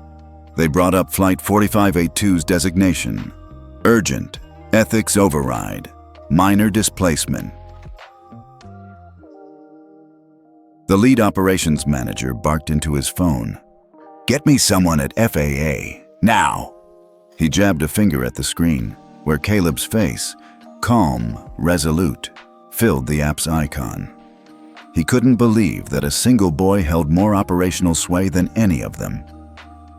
They brought up Flight 4582's designation: urgent, ethics override, minor displacement. The lead operations manager barked into his phone. "Get me someone at FAA, now!" He jabbed a finger at the screen, where Caleb's face, calm, resolute, filled the app's icon. He couldn't believe that a single boy held more operational sway than any of them.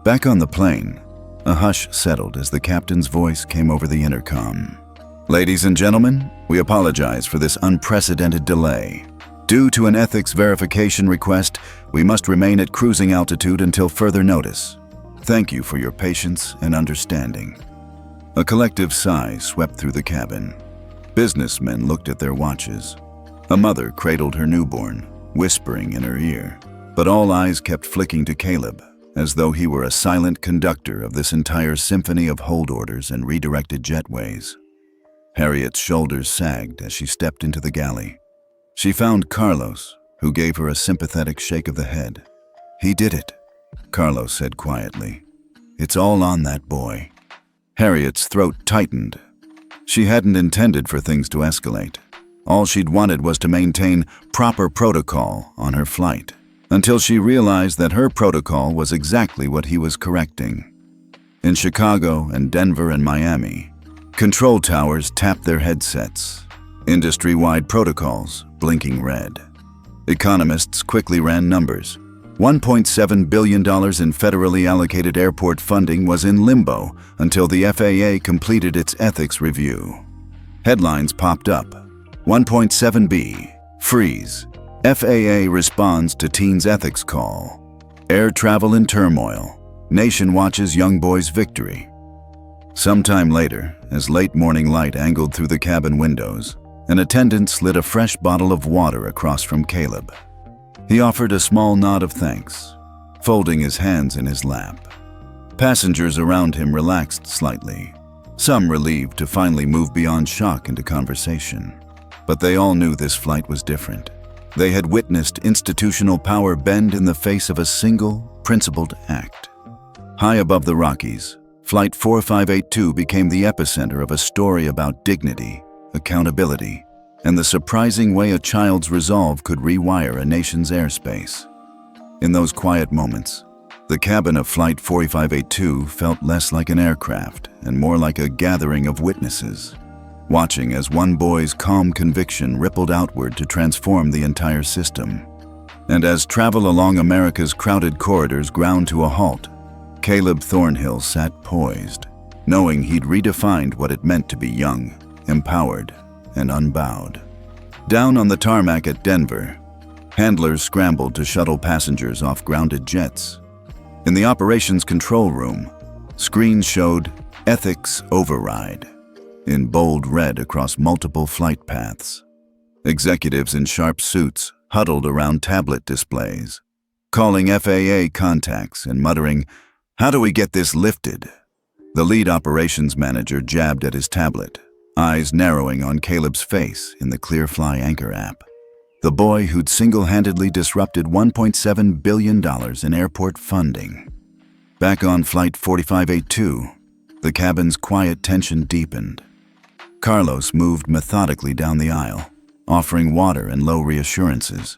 Back on the plane, a hush settled as the captain's voice came over the intercom. "Ladies and gentlemen, we apologize for this unprecedented delay. Due to an ethics verification request, we must remain at cruising altitude until further notice. Thank you for your patience and understanding." A collective sigh swept through the cabin. Businessmen looked at their watches. A mother cradled her newborn, whispering in her ear. But all eyes kept flicking to Caleb, as though he were a silent conductor of this entire symphony of hold orders and redirected jetways. Harriet's shoulders sagged as she stepped into the galley. She found Carlos, who gave her a sympathetic shake of the head. "He did it," Carlos said quietly. "It's all on that boy." Harriet's throat tightened. She hadn't intended for things to escalate. All she'd wanted was to maintain proper protocol on her flight, until she realized that her protocol was exactly what he was correcting. In Chicago and Denver and Miami, control towers tapped their headsets, industry-wide protocols blinking red. Economists quickly ran numbers. $1.7 billion in federally allocated airport funding was in limbo until the FAA completed its ethics review. Headlines popped up. 1.7B, freeze. FAA responds to teen's ethics call. Air travel in turmoil. Nation watches young boy's victory. Sometime later, as late morning light angled through the cabin windows, an attendant slid a fresh bottle of water across from Caleb. He offered a small nod of thanks, folding his hands in his lap. Passengers around him relaxed slightly, some relieved to finally move beyond shock into conversation. But they all knew this flight was different. They had witnessed institutional power bend in the face of a single, principled act. High above the Rockies, Flight 4582 became the epicenter of a story about dignity, accountability, and the surprising way a child's resolve could rewire a nation's airspace. In those quiet moments, the cabin of Flight 4582 felt less like an aircraft and more like a gathering of witnesses, watching as one boy's calm conviction rippled outward to transform the entire system. And as travel along America's crowded corridors ground to a halt, Caleb Thornhill sat poised, knowing he'd redefined what it meant to be young, empowered, and unbowed. Down on the tarmac at Denver, handlers scrambled to shuttle passengers off grounded jets. In the operations control room, screens showed "Ethics Override" in bold red across multiple flight paths. Executives in sharp suits huddled around tablet displays, calling FAA contacts and muttering, "How do we get this lifted?" The lead operations manager jabbed at his tablet, eyes narrowing on Caleb's face in the ClearFly Anchor app. The boy who'd single-handedly disrupted $1.7 billion in airport funding. Back on Flight 4582, the cabin's quiet tension deepened. Carlos moved methodically down the aisle, offering water and low reassurances.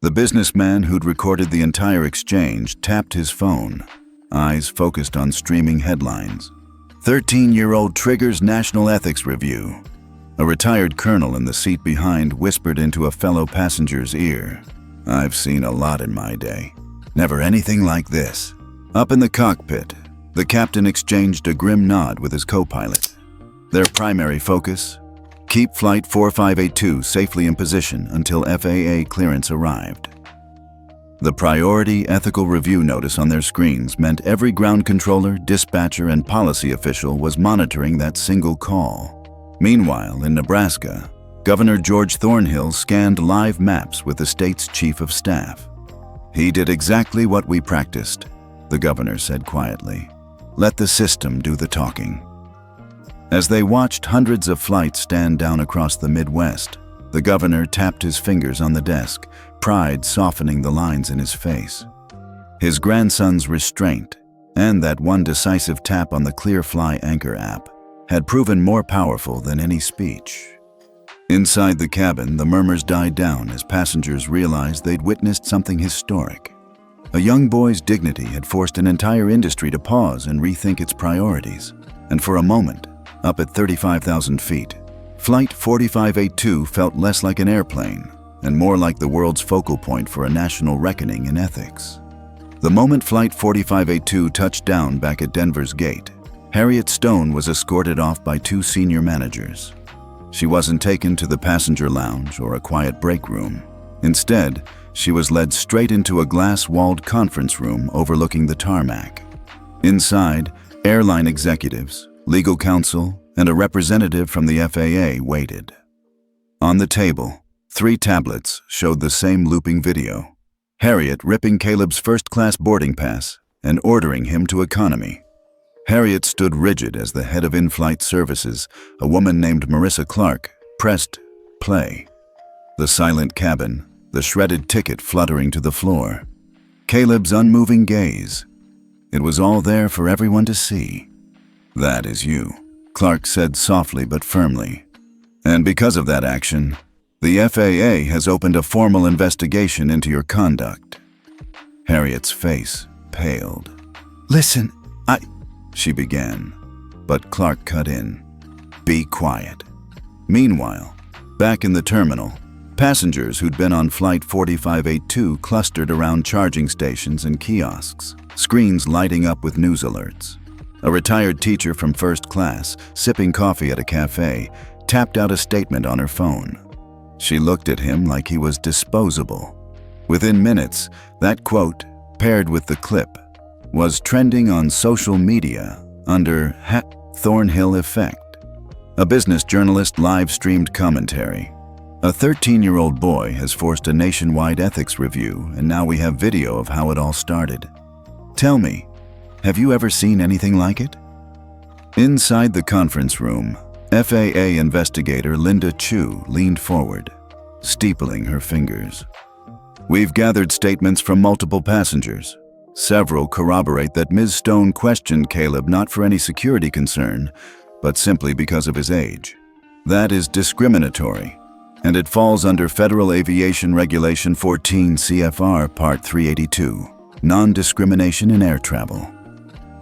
The businessman who'd recorded the entire exchange tapped his phone, eyes focused on streaming headlines. 13-year-old triggers national ethics review. A retired colonel in the seat behind whispered into a fellow passenger's ear. I've seen a lot in my day. Never anything like this. Up in the cockpit, the captain exchanged a grim nod with his co-pilot. Their primary focus? Keep Flight 4582 safely in position until FAA clearance arrived. The priority ethical review notice on their screens meant every ground controller, dispatcher, and policy official was monitoring that single call. Meanwhile, in Nebraska, Governor George Thornhill scanned live maps with the state's chief of staff. He did exactly what we practiced, the governor said quietly. Let the system do the talking. As they watched hundreds of flights stand down across the Midwest, the governor tapped his fingers on the desk, pride softening the lines in his face. His grandson's restraint, and that one decisive tap on the ClearFly Anchor app, had proven more powerful than any speech. Inside the cabin, the murmurs died down as passengers realized they'd witnessed something historic. A young boy's dignity had forced an entire industry to pause and rethink its priorities, and for a moment, up at 35,000 feet, Flight 4582 felt less like an airplane and more like the world's focal point for a national reckoning in ethics. The moment Flight 4582 touched down back at Denver's gate, Harriet Stone was escorted off by two senior managers. She wasn't taken to the passenger lounge or a quiet break room. Instead, she was led straight into a glass-walled conference room overlooking the tarmac. Inside, airline executives, legal counsel, and a representative from the FAA waited. On the table, 3 tablets showed the same looping video. Harriet ripping Caleb's first-class boarding pass and ordering him to economy. Harriet stood rigid as the head of in-flight services, a woman named Marissa Clark, pressed play. The silent cabin, the shredded ticket fluttering to the floor. Caleb's unmoving gaze. It was all there for everyone to see. That is you, Clark said softly but firmly. And because of that action, the FAA has opened a formal investigation into your conduct. Harriet's face paled. Listen, she began, but Clark cut in. Be quiet. Meanwhile, back in the terminal, passengers who'd been on Flight 4582 clustered around charging stations and kiosks, screens lighting up with news alerts. A retired teacher from first class, sipping coffee at a cafe, tapped out a statement on her phone. She looked at him like he was disposable. Within minutes, that quote, paired with the clip, was trending on social media under #Thornhill Effect. A business journalist live-streamed commentary. A 13-year-old boy has forced a nationwide ethics review, and now we have video of how it all started. Tell me, have you ever seen anything like it? Inside the conference room, FAA investigator Linda Chu leaned forward, steepling her fingers. We've gathered statements from multiple passengers. Several corroborate that Ms. Stone questioned Caleb not for any security concern, but simply because of his age. That is discriminatory, and it falls under Federal Aviation Regulation 14 CFR Part 382, Non-Discrimination in Air Travel.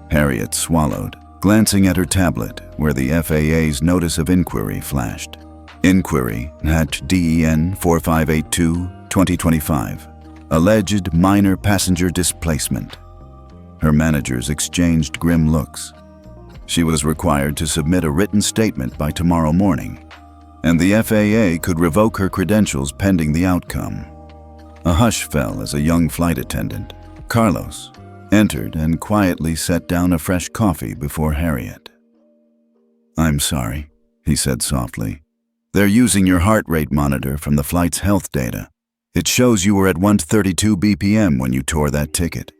Harriet swallowed, glancing at her tablet where the FAA's notice of inquiry flashed. Inquiry #DEN 4582 2025. Alleged minor passenger displacement. Her managers exchanged grim looks. She was required to submit a written statement by tomorrow morning, and the FAA could revoke her credentials pending the outcome. A hush fell as a young flight attendant, Carlos, entered and quietly set down a fresh coffee before Harriet. I'm sorry, he said softly. They're using your heart rate monitor from the flight's health data. It shows you were at 132 BPM when you tore that ticket.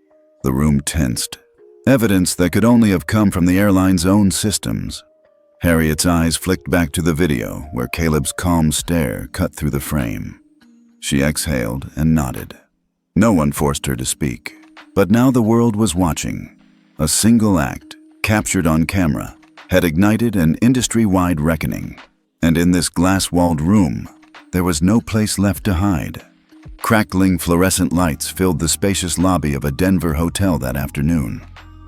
The room tensed. Evidence that could only have come from the airline's own systems. Harriet's eyes flicked back to the video where Caleb's calm stare cut through the frame. She exhaled and nodded. No one forced her to speak, but now the world was watching. A single act, captured on camera, had ignited an industry-wide reckoning. And in this glass-walled room, there was no place left to hide. Crackling fluorescent lights filled the spacious lobby of a Denver hotel that afternoon.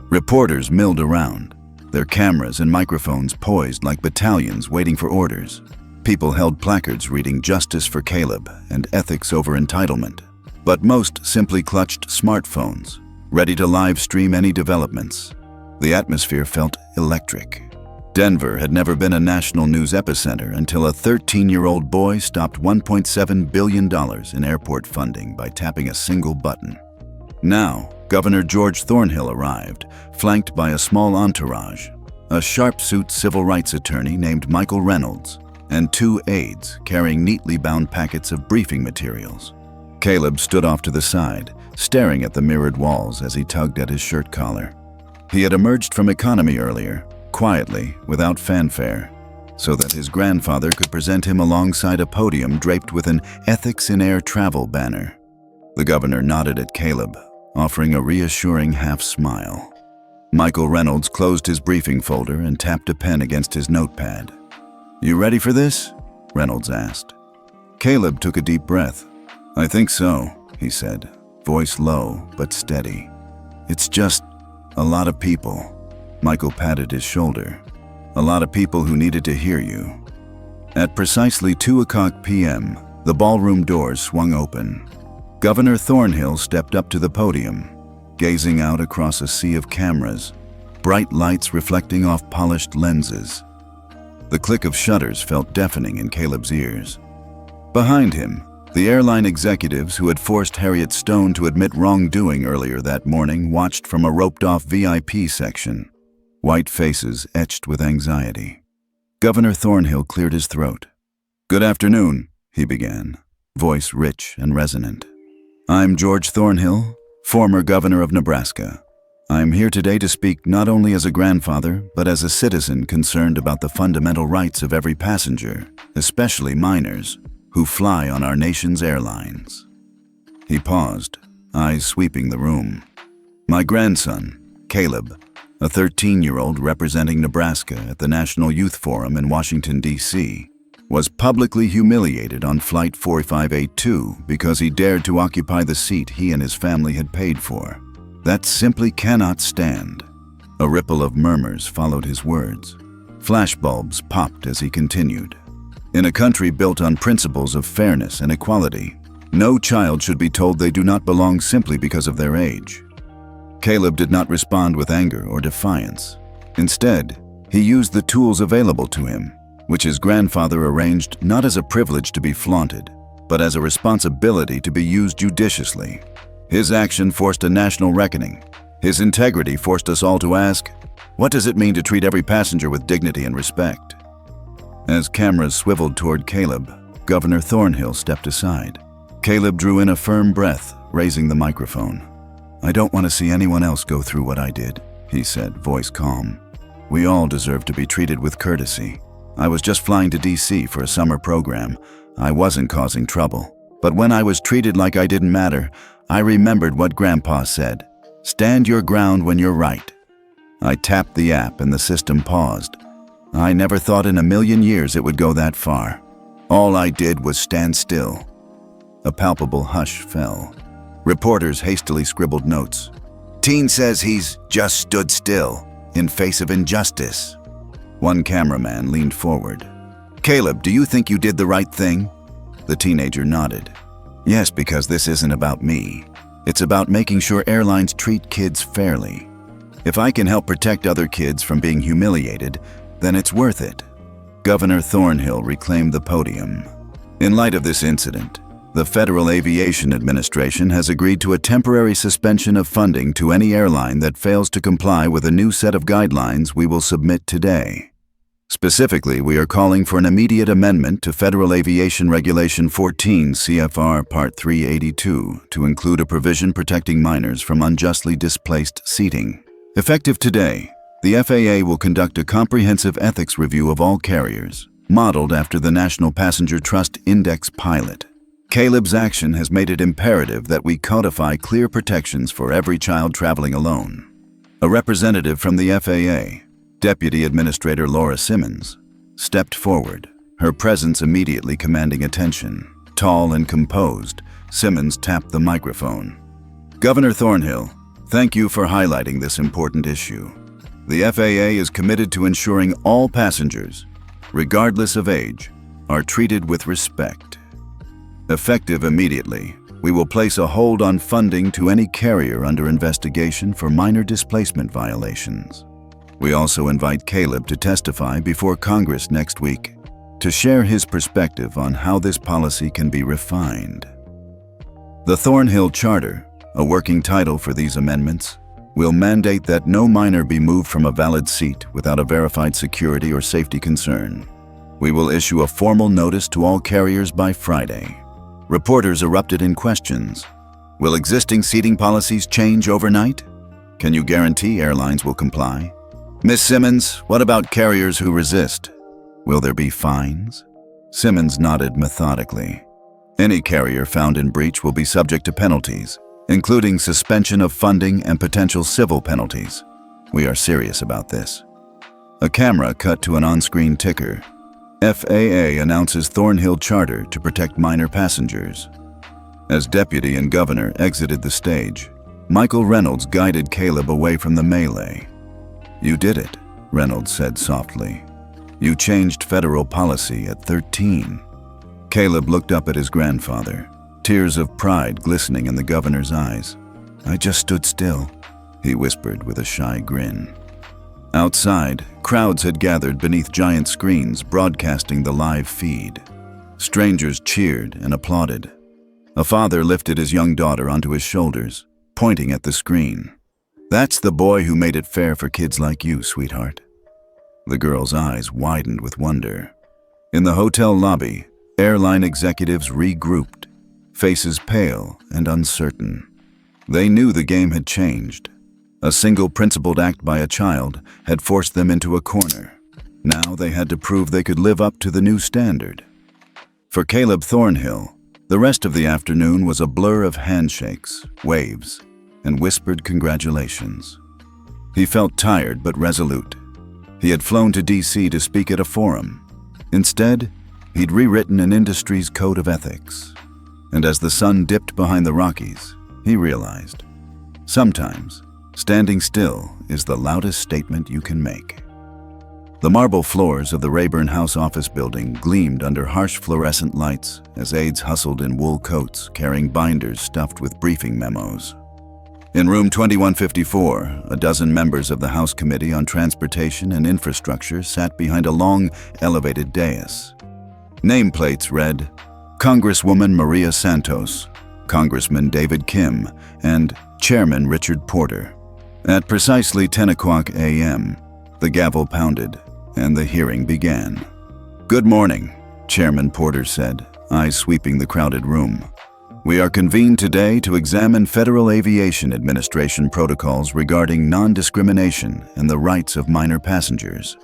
Reporters milled around, their cameras and microphones poised like battalions waiting for orders. People held placards reading "Justice for Caleb" and "Ethics over Entitlement." But most simply clutched smartphones, ready to live stream any developments. The atmosphere felt electric. Denver had never been a national news epicenter until a 13-year-old boy stopped $1.7 billion in airport funding by tapping a single button. Now, Governor George Thornhill arrived, flanked by a small entourage, a sharp-suit civil rights attorney named Michael Reynolds, and 2 aides carrying neatly bound packets of briefing materials. Caleb stood off to the side, staring at the mirrored walls as he tugged at his shirt collar. He had emerged from economy earlier, quietly, without fanfare, so that his grandfather could present him alongside a podium draped with an "Ethics in Air Travel" banner. The governor nodded at Caleb, offering a reassuring half-smile. Michael Reynolds closed his briefing folder and tapped a pen against his notepad. "You ready for this?" Reynolds asked. Caleb took a deep breath. "I think so," he said, voice low but steady. "It's just a lot of people." Michael patted his shoulder. "A lot of people who needed to hear you." At precisely 2:00 p.m., the ballroom doors swung open. Governor Thornhill stepped up to the podium, gazing out across a sea of cameras, bright lights reflecting off polished lenses. The click of shutters felt deafening in Caleb's ears. Behind him, the airline executives who had forced Harriet Stone to admit wrongdoing earlier that morning watched from a roped-off VIP section, white faces etched with anxiety. Governor Thornhill cleared his throat. "Good afternoon," he began, voice rich and resonant. "I'm George Thornhill, former governor of Nebraska. I'm here today to speak not only as a grandfather, but as a citizen concerned about the fundamental rights of every passenger, especially minors, who fly on our nation's airlines." He paused, eyes sweeping the room. "My grandson, Caleb, a 13-year-old representing Nebraska at the National Youth Forum in Washington, D.C., was publicly humiliated on Flight 4582 because he dared to occupy the seat he and his family had paid for. That simply cannot stand." A ripple of murmurs followed his words. Flashbulbs popped as he continued. "In a country built on principles of fairness and equality, no child should be told they do not belong simply because of their age." Caleb did not respond with anger or defiance. Instead, he used the tools available to him, which his grandfather arranged not as a privilege to be flaunted, but as a responsibility to be used judiciously. His action forced a national reckoning. His integrity forced us all to ask, what does it mean to treat every passenger with dignity and respect? As cameras swiveled toward Caleb, Governor Thornhill stepped aside. Caleb drew in a firm breath, raising the microphone. "I don't want to see anyone else go through what I did," he said, voice calm. "We all deserve to be treated with courtesy. I was just flying to D.C. for a summer program. I wasn't causing trouble. But when I was treated like I didn't matter, I remembered what Grandpa said. Stand your ground when you're right." I tapped the app and the system paused. I never thought in a million years it would go that far. All I did was stand still. A palpable hush fell. Reporters hastily scribbled notes. "Teen says he's just stood still in face of injustice." One cameraman leaned forward. "Caleb, do you think you did the right thing?" The teenager nodded. "Yes, because this isn't about me. It's about making sure airlines treat kids fairly. If I can help protect other kids from being humiliated, then it's worth it." Governor Thornhill reclaimed the podium. "In light of this incident, the Federal Aviation Administration has agreed to a temporary suspension of funding to any airline that fails to comply with a new set of guidelines we will submit today. Specifically, we are calling for an immediate amendment to Federal Aviation Regulation 14 CFR Part 382 to include a provision protecting minors from unjustly displaced seating. Effective today, the FAA will conduct a comprehensive ethics review of all carriers, modeled after the National Passenger Trust Index pilot. Caleb's action has made it imperative that we codify clear protections for every child traveling alone." A representative from the FAA, Deputy Administrator Laura Simmons stepped forward, her presence immediately commanding attention. Tall and composed, Simmons tapped the microphone. "Governor Thornhill, thank you for highlighting this important issue. The FAA is committed to ensuring all passengers, regardless of age, are treated with respect. Effective immediately, we will place a hold on funding to any carrier under investigation for minor displacement violations. We also invite Caleb to testify before Congress next week to share his perspective on how this policy can be refined." The Thornhill Charter, a working title for these amendments, will mandate that no minor be moved from a valid seat without a verified security or safety concern. We will issue a formal notice to all carriers by Friday. Reporters erupted in questions. Will existing seating policies change overnight? Can you guarantee airlines will comply? Ms. Simmons, what about carriers who resist? Will there be fines? Simmons nodded methodically. Any carrier found in breach will be subject to penalties, including suspension of funding and potential civil penalties. We are serious about this. A camera cut to an on-screen ticker. FAA announces Thornhill Charter to protect minor passengers. As deputy and governor exited the stage, Michael Reynolds guided Caleb away from the melee. "You did it," Reynolds said softly. "You changed federal policy at 13. Caleb looked up at his grandfather, tears of pride glistening in the governor's eyes. "I just stood still," he whispered with a shy grin. Outside, crowds had gathered beneath giant screens broadcasting the live feed. Strangers cheered and applauded. A father lifted his young daughter onto his shoulders, pointing at the screen. "That's the boy who made it fair for kids like you, sweetheart." The girl's eyes widened with wonder. In the hotel lobby, airline executives regrouped, faces pale and uncertain. They knew the game had changed. A single principled act by a child had forced them into a corner. Now they had to prove they could live up to the new standard. For Caleb Thornhill, the rest of the afternoon was a blur of handshakes, waves, and whispered congratulations. He felt tired but resolute. He had flown to DC to speak at a forum. Instead, he'd rewritten an industry's code of ethics. And as the sun dipped behind the Rockies, he realized, sometimes, standing still is the loudest statement you can make. The marble floors of the Rayburn House office building gleamed under harsh fluorescent lights as aides hustled in wool coats carrying binders stuffed with briefing memos. In room 2154, a dozen members of the House Committee on Transportation and Infrastructure sat behind a long, elevated dais. Nameplates read, Congresswoman Maria Santos, Congressman David Kim, and Chairman Richard Porter. At precisely 10 o'clock a.m., the gavel pounded, and the hearing began. "Good morning," Chairman Porter said, eyes sweeping the crowded room. "We are convened today to examine Federal Aviation Administration protocols regarding non-discrimination and the rights of minor passengers.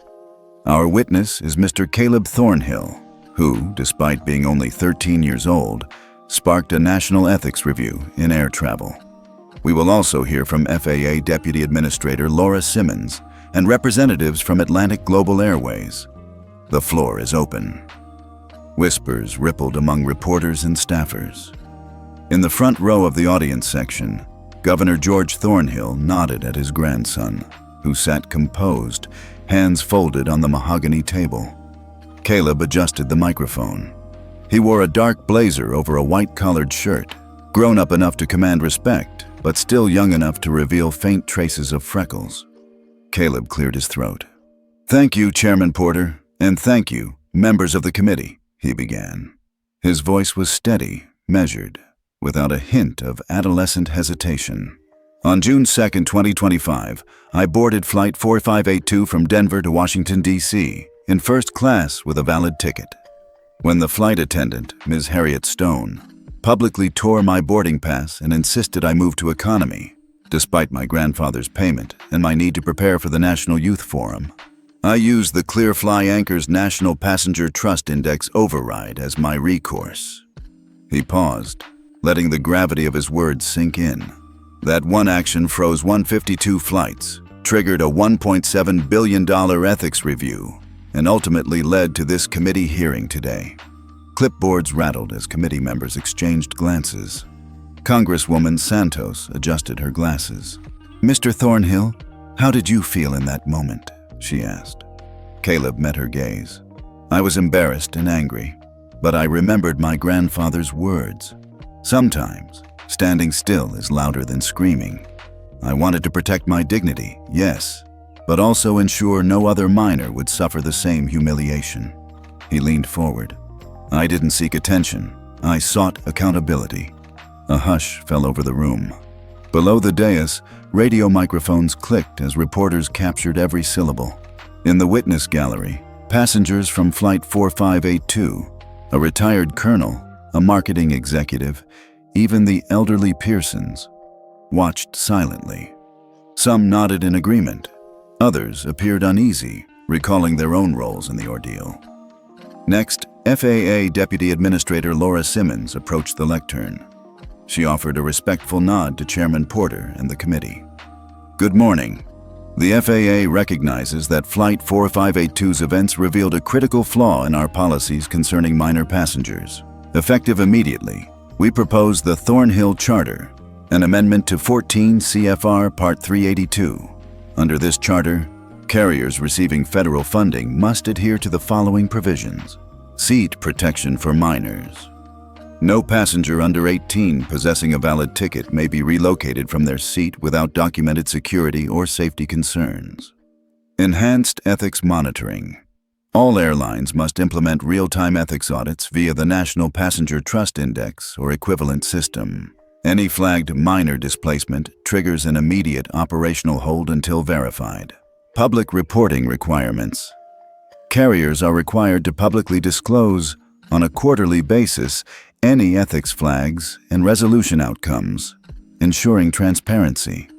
Our witness is Mr. Caleb Thornhill, who, despite being only 13 years old, sparked a national ethics review in air travel. We will also hear from FAA Deputy Administrator Laura Simmons and representatives from Atlantic Global Airways. The floor is open." Whispers rippled among reporters and staffers. In the front row of the audience section, Governor George Thornhill nodded at his grandson, who sat composed, hands folded on the mahogany table. Caleb adjusted the microphone. He wore a dark blazer over a white-collared shirt, grown up enough to command respect, but still young enough to reveal faint traces of freckles. Caleb cleared his throat. "Thank you, Chairman Porter, and thank you, members of the committee," he began. His voice was steady, measured, without a hint of adolescent hesitation. "On June 2, 2025, I boarded Flight 4582 from Denver to Washington, D.C., in first class with a valid ticket. When the flight attendant, Ms. Harriet Stone, publicly tore my boarding pass and insisted I move to economy, despite my grandfather's payment and my need to prepare for the National Youth Forum, I used the Clearfly Anchor's National Passenger Trust Index override as my recourse." He paused, letting the gravity of his words sink in. "That one action froze 152 flights, triggered a $1.7 billion ethics review and ultimately led to this committee hearing today. Clipboards rattled as committee members exchanged glances. Congresswoman Santos adjusted her glasses. "Mr. Thornhill, how did you feel in that moment?" she asked. Caleb met her gaze. "I was embarrassed and angry, but I remembered my grandfather's words. Sometimes, standing still is louder than screaming. I wanted to protect my dignity, yes, but also ensure no other minor would suffer the same humiliation." He leaned forward. "I didn't seek attention. I sought accountability." A hush fell over the room. Below the dais, radio microphones clicked as reporters captured every syllable. In the witness gallery, passengers from Flight 4582, a retired colonel, a marketing executive, even the elderly Pearsons, watched silently. Some nodded in agreement. Others appeared uneasy, recalling their own roles in the ordeal. Next, FAA Deputy Administrator Laura Simmons approached the lectern. She offered a respectful nod to Chairman Porter and the committee. "Good morning. The FAA recognizes that Flight 4582's events revealed a critical flaw in our policies concerning minor passengers. Effective immediately, we propose the Thornhill Charter, an amendment to 14 CFR Part 382. Under this charter, carriers receiving federal funding must adhere to the following provisions. Seat protection for minors. No passenger under 18 possessing a valid ticket may be relocated from their seat without documented security or safety concerns. Enhanced ethics monitoring. All airlines must implement real-time ethics audits via the National Passenger Trust Index or equivalent system. Any flagged minor displacement triggers an immediate operational hold until verified. Public reporting requirements. Carriers are required to publicly disclose, on a quarterly basis, any ethics flags and resolution outcomes, ensuring transparency.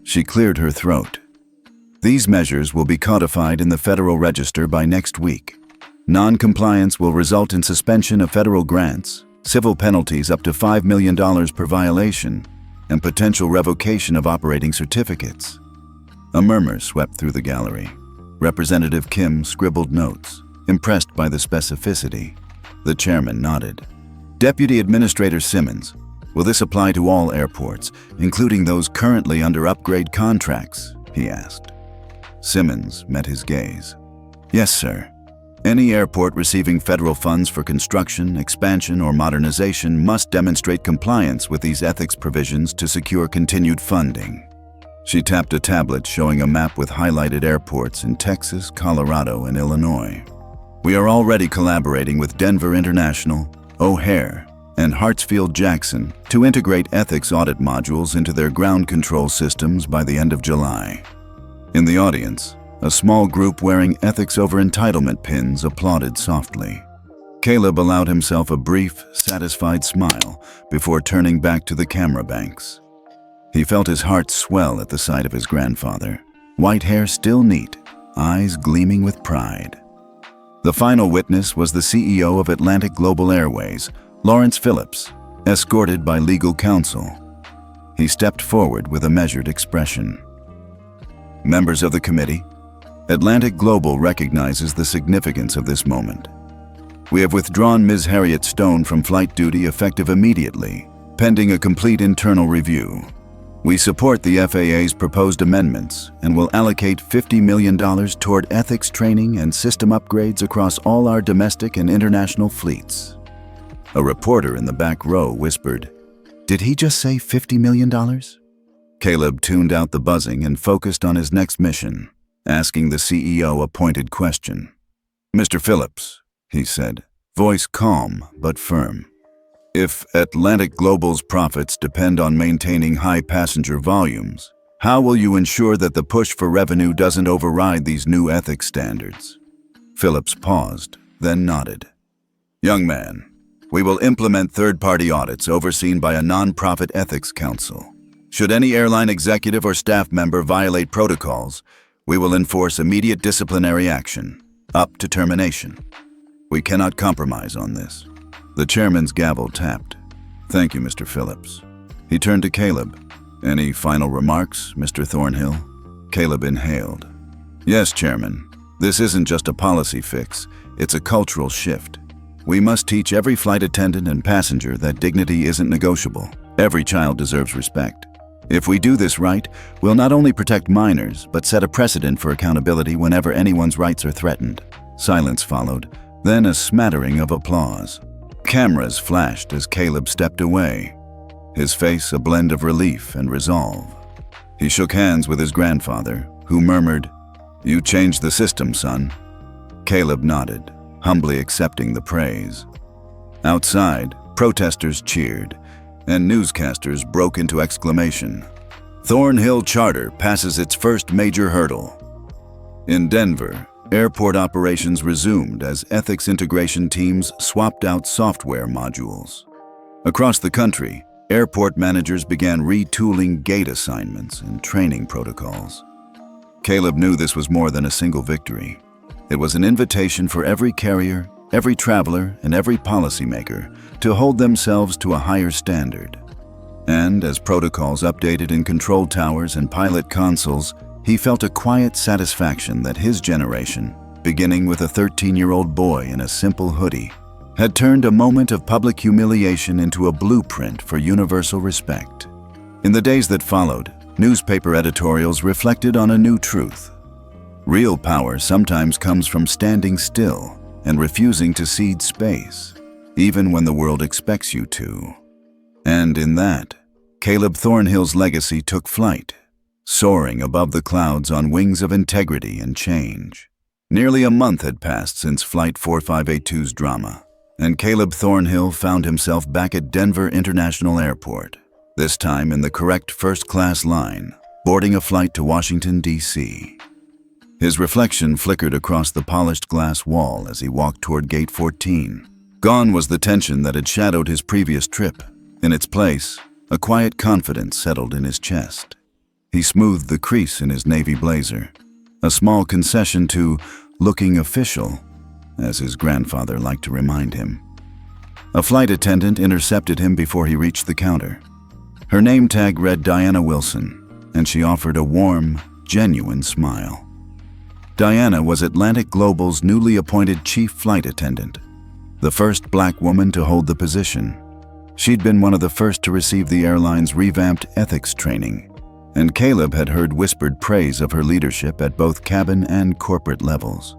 She cleared her throat. These measures will be codified in the Federal Register by next week. Non-compliance will result in suspension of federal grants, civil penalties up to $5 million per violation, and potential revocation of operating certificates. A murmur swept through the gallery. Representative Kim scribbled notes, impressed by the specificity. The chairman nodded. "Deputy Administrator Simmons, will this apply to all airports, including those currently under upgrade contracts?" he asked. Simmons met his gaze. "Yes, sir. Any airport receiving federal funds for construction, expansion, or modernization must demonstrate compliance with these ethics provisions to secure continued funding." She tapped a tablet showing a map with highlighted airports in Texas, Colorado, and Illinois. "We are already collaborating with Denver International, O'Hare, and Hartsfield-Jackson to integrate ethics audit modules into their ground control systems by the end of July." In the audience, a small group wearing ethics over entitlement pins applauded softly. Caleb allowed himself a brief, satisfied smile before turning back to the camera banks. He felt his heart swell at the sight of his grandfather, white hair still neat, eyes gleaming with pride. The final witness was the CEO of Atlantic Global Airways, Lawrence Phillips, escorted by legal counsel. He stepped forward with a measured expression. "Members of the committee, Atlantic Global recognizes the significance of this moment. We have withdrawn Ms. Harriet Stone from flight duty effective immediately, pending a complete internal review. We support the FAA's proposed amendments and will allocate $50 million toward ethics training and system upgrades across all our domestic and international fleets." A reporter in the back row whispered, "Did he just say $50 million? Caleb tuned out the buzzing and focused on his next mission, asking the CEO a pointed question. "Mr. Phillips," he said, voice calm but firm. "If Atlantic Global's profits depend on maintaining high passenger volumes, how will you ensure that the push for revenue doesn't override these new ethics standards?" Phillips paused, then nodded. "Young man, we will implement third-party audits overseen by a non-profit ethics council. Should any airline executive or staff member violate protocols, we will enforce immediate disciplinary action, up to termination. We cannot compromise on this." The chairman's gavel tapped. "Thank you, Mr. Phillips." He turned to Caleb. "Any final remarks, Mr. Thornhill?" Caleb inhaled. Yes, Chairman. This isn't just a policy fix, it's a cultural shift. We must teach every flight attendant and passenger that dignity isn't negotiable. Every child deserves respect. If we do this right, we'll not only protect minors, but set a precedent for accountability whenever anyone's rights are threatened. Silence followed, then a smattering of applause. Cameras flashed as Caleb stepped away, his face a blend of relief and resolve. He shook hands with his grandfather, who murmured, "You changed the system, son." Caleb nodded, humbly accepting the praise. Outside, protesters cheered, and newscasters broke into exclamation. Thornhill Charter passes its first major hurdle. In Denver, airport operations resumed as ethics integration teams swapped out software modules. Across the country, airport managers began retooling gate assignments and training protocols. Caleb knew this was more than a single victory. It was an invitation for every carrier, every traveler, and every policymaker to hold themselves to a higher standard. And as protocols updated in control towers and pilot consoles, he felt a quiet satisfaction that his generation, beginning with a 13-year-old boy in a simple hoodie, had turned a moment of public humiliation into a blueprint for universal respect. In the days that followed, newspaper editorials reflected on a new truth. Real power sometimes comes from standing still and refusing to cede space, even when the world expects you to. And in that, Caleb Thornhill's legacy took flight, soaring above the clouds on wings of integrity and change. Nearly a month had passed since Flight 4582's drama, and Caleb Thornhill found himself back at Denver International Airport, this time in the correct first-class line, boarding a flight to Washington, D.C. His reflection flickered across the polished glass wall as he walked toward Gate 14. Gone was the tension that had shadowed his previous trip. In its place, a quiet confidence settled in his chest. He smoothed the crease in his navy blazer, a small concession to looking official, as his grandfather liked to remind him. A flight attendant intercepted him before he reached the counter. Her name tag read Diana Wilson, and she offered a warm, genuine smile. Diana was Atlantic Global's newly appointed chief flight attendant, the first black woman to hold the position. She'd been one of the first to receive the airline's revamped ethics training, and Caleb had heard whispered praise of her leadership at both cabin and corporate levels.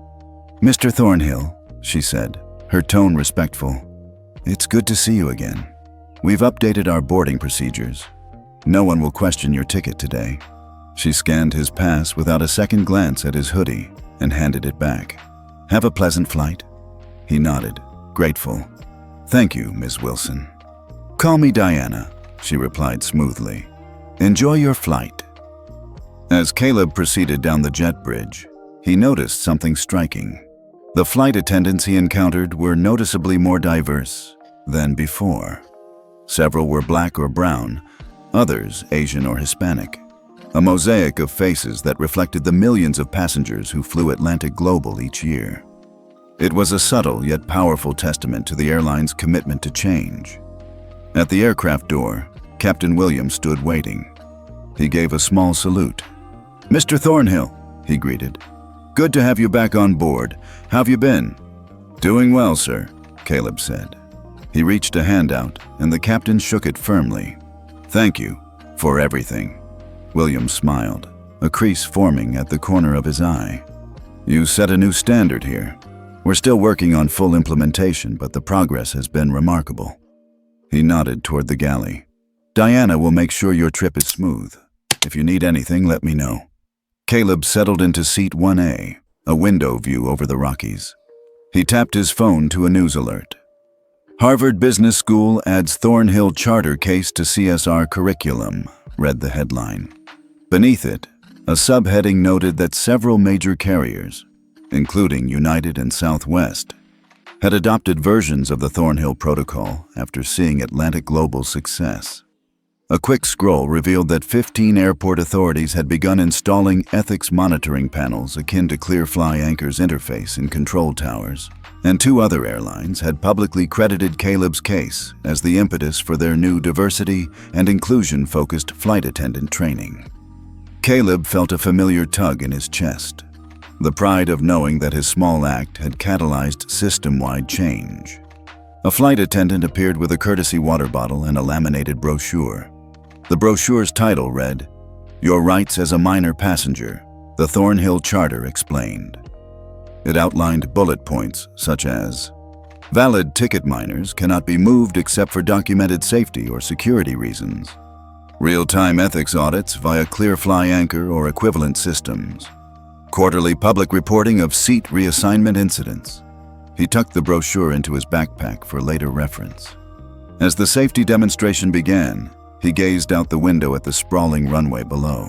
"Mr. Thornhill," she said, her tone respectful, "it's good to see you again. We've updated our boarding procedures. No one will question your ticket today." She scanned his pass without a second glance at his hoodie and handed it back. "Have a pleasant flight." He nodded, grateful. "Thank you, Ms. Wilson." "Call me Diana," she replied smoothly. "Enjoy your flight." As Caleb proceeded down the jet bridge, he noticed something striking. The flight attendants he encountered were noticeably more diverse than before. Several were black or brown, others Asian or Hispanic. A mosaic of faces that reflected the millions of passengers who flew Atlantic Global each year. It was a subtle yet powerful testament to the airline's commitment to change. At the aircraft door, Captain Williams stood waiting. He gave a small salute. "Mr. Thornhill," he greeted. "Good to have you back on board. How've you been?" "Doing well, sir," Caleb said. He reached a hand out, and the captain shook it firmly. "Thank you for everything." Williams smiled, a crease forming at the corner of his eye. "You set a new standard here. We're still working on full implementation, but the progress has been remarkable." He nodded toward the galley. "Diana will make sure your trip is smooth. If you need anything, let me know." Caleb settled into seat 1A, a window view over the Rockies. He tapped his phone to a news alert. "Harvard Business School adds Thornhill Charter case to CSR curriculum," read the headline. Beneath it, a subheading noted that several major carriers, including United and Southwest, had adopted versions of the Thornhill Protocol after seeing Atlantic Global's success. A quick scroll revealed that 15 airport authorities had begun installing ethics monitoring panels akin to ClearFly Anchor's interface in control towers, and 2 other airlines had publicly credited Caleb's case as the impetus for their new diversity and inclusion-focused flight attendant training. Caleb felt a familiar tug in his chest, the pride of knowing that his small act had catalyzed system-wide change. A flight attendant appeared with a courtesy water bottle and a laminated brochure. The brochure's title read, "Your Rights as a Minor Passenger," the Thornhill Charter explained. It outlined bullet points such as, valid ticket minors cannot be moved except for documented safety or security reasons. Real-time ethics audits via Clearfly Anchor or equivalent systems. Quarterly public reporting of seat reassignment incidents. He tucked the brochure into his backpack for later reference. As the safety demonstration began, he gazed out the window at the sprawling runway below.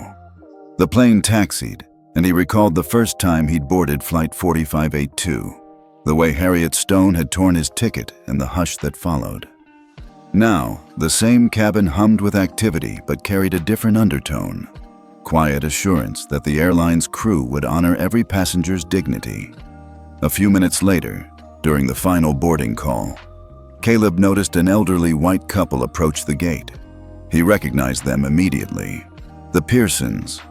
The plane taxied, and he recalled the first time he'd boarded Flight 4582, the way Harriet Stone had torn his ticket and the hush that followed. Now, the same cabin hummed with activity but carried a different undertone. Quiet assurance that the airline's crew would honor every passenger's dignity. A few minutes later, during the final boarding call, Caleb noticed an elderly white couple approach the gate. He recognized them immediately. The Pearsons,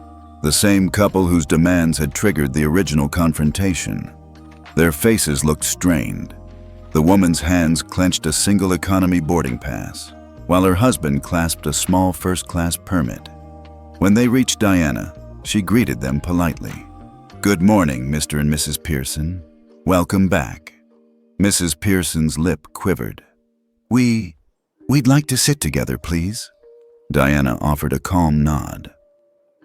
the same couple whose demands had triggered the original confrontation. Their faces looked strained. The woman's hands clenched a single economy boarding pass, while her husband clasped a small first-class permit. When they reached Diana, she greeted them politely. "Good morning, Mr. and Mrs. Pearson. Welcome back." Mrs. Pearson's lip quivered. We'd like to sit together, please." Diana offered a calm nod.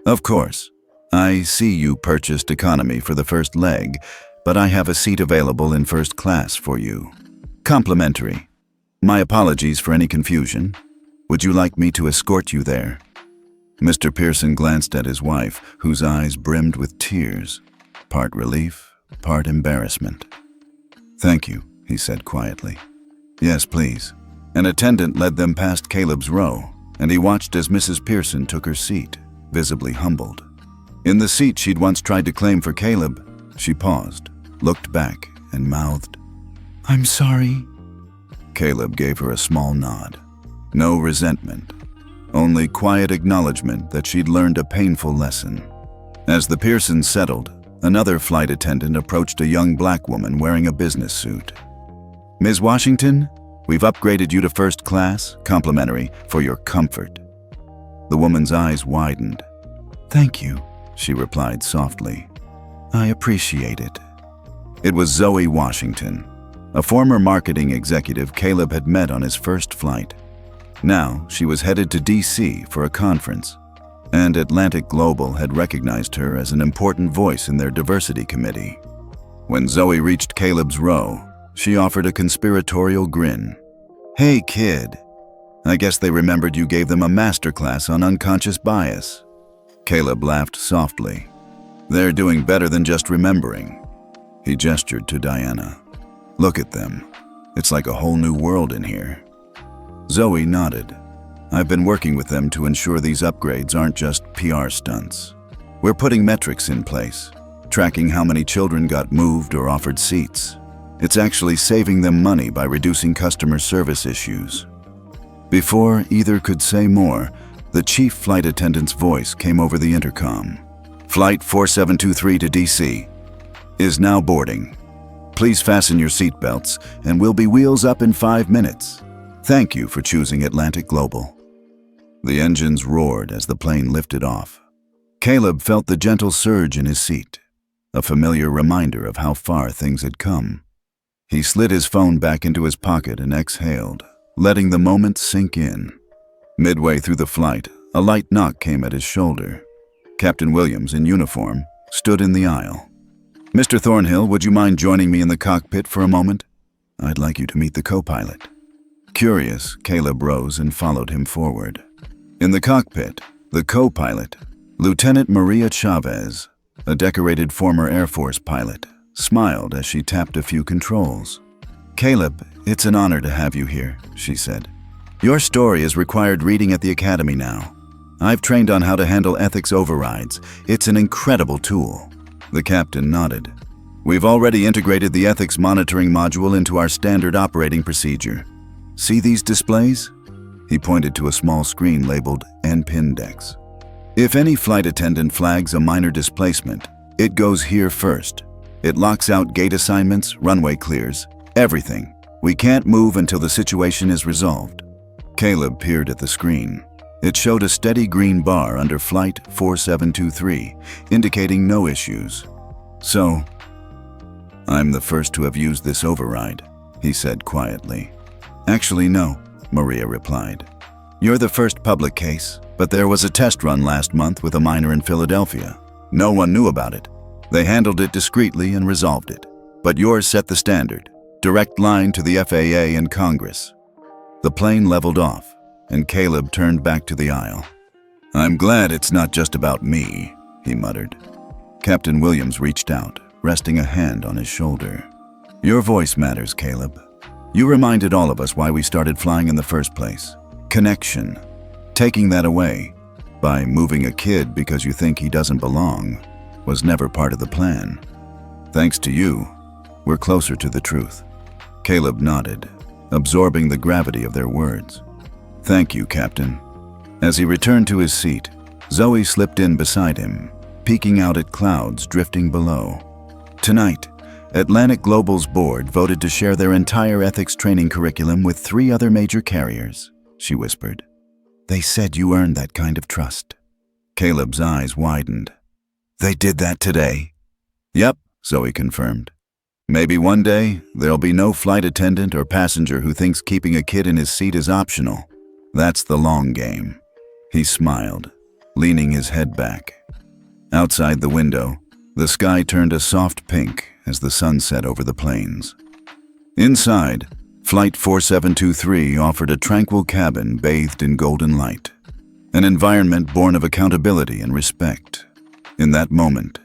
"Of course. I see you purchased economy for the first leg, but I have a seat available in first class for you. Complimentary. My apologies for any confusion. Would you like me to escort you there?" Mr. Pearson glanced at his wife, whose eyes brimmed with tears, part relief, part embarrassment. "Thank you," he said quietly. "Yes, please." An attendant led them past Caleb's row, and he watched as Mrs. Pearson took her seat, visibly humbled. In the seat she'd once tried to claim for Caleb, she paused, looked back, and mouthed, "I'm sorry." Caleb gave her a small nod. No resentment, only quiet acknowledgement that she'd learned a painful lesson. As the Pearsons settled, another flight attendant approached a young black woman wearing a business suit. "Ms. Washington, we've upgraded you to first class, complimentary, for your comfort." The woman's eyes widened. "Thank you," she replied softly. "I appreciate it." It was Zoe Washington, a former marketing executive Caleb had met on his first flight. Now she was headed to DC for a conference, and Atlantic Global had recognized her as an important voice in their diversity committee. When Zoe reached Caleb's row, she offered a conspiratorial grin. "Hey kid, I guess they remembered you gave them a masterclass on unconscious bias." Caleb laughed softly. "They're doing better than just remembering." He gestured to Diana. "Look at them. It's like a whole new world in here." Zoe nodded. "I've been working with them to ensure these upgrades aren't just PR stunts. We're putting metrics in place, tracking how many children got moved or offered seats. It's actually saving them money by reducing customer service issues." Before either could say more, the chief flight attendant's voice came over the intercom. "Flight 4723 to DC is now boarding. Please fasten your seatbelts, and we'll be wheels up in 5 minutes. Thank you for choosing Atlantic Global." The engines roared as the plane lifted off. Caleb felt the gentle surge in his seat, a familiar reminder of how far things had come. He slid his phone back into his pocket and exhaled, letting the moment sink in. Midway through the flight, a light knock came at his shoulder. Captain Williams, in uniform, stood in the aisle. "Mr. Thornhill, would you mind joining me in the cockpit for a moment? I'd like you to meet the co-pilot." Curious, Caleb rose and followed him forward. In the cockpit, the co-pilot, Lieutenant Maria Chavez, a decorated former Air Force pilot, smiled as she tapped a few controls. "Caleb, it's an honor to have you here," she said. "Your story is required reading at the Academy now. I've trained on how to handle ethics overrides. It's an incredible tool." The captain nodded. "We've already integrated the ethics monitoring module into our standard operating procedure. See these displays?" He pointed to a small screen labeled NPINDEX. If any flight attendant flags a minor displacement, it goes here first. It locks out gate assignments, runway clears, everything. We can't move until the situation is resolved. Caleb peered at the screen. It showed a steady green bar under Flight 4723, indicating no issues. So, I'm the first to have used this override, he said quietly. Actually, no, Maria replied. You're the first public case, but there was a test run last month with a minor in Philadelphia. No one knew about it. They handled it discreetly and resolved it. But yours set the standard. Direct line to the FAA and Congress. The plane leveled off, and Caleb turned back to the aisle. I'm glad it's not just about me, he muttered. Captain Williams reached out, resting a hand on his shoulder. Your voice matters, Caleb. You reminded all of us why we started flying in the first place. Connection. Taking that away, by moving a kid because you think he doesn't belong, was never part of the plan. Thanks to you, we're closer to the truth. Caleb nodded, absorbing the gravity of their words. Thank you, Captain. As he returned to his seat, Zoe slipped in beside him, peeking out at clouds drifting below. Tonight, Atlantic Global's board voted to share their entire ethics training curriculum with 3 other major carriers, she whispered. They said you earned that kind of trust. Caleb's eyes widened. They did that today? Yep, Zoe confirmed. Maybe one day, there'll be no flight attendant or passenger who thinks keeping a kid in his seat is optional. That's the long game. He smiled, leaning his head back. Outside the window, the sky turned a soft pink as the sun set over the plains. Inside, Flight 4723 offered a tranquil cabin bathed in golden light, an environment born of accountability and respect. In that moment,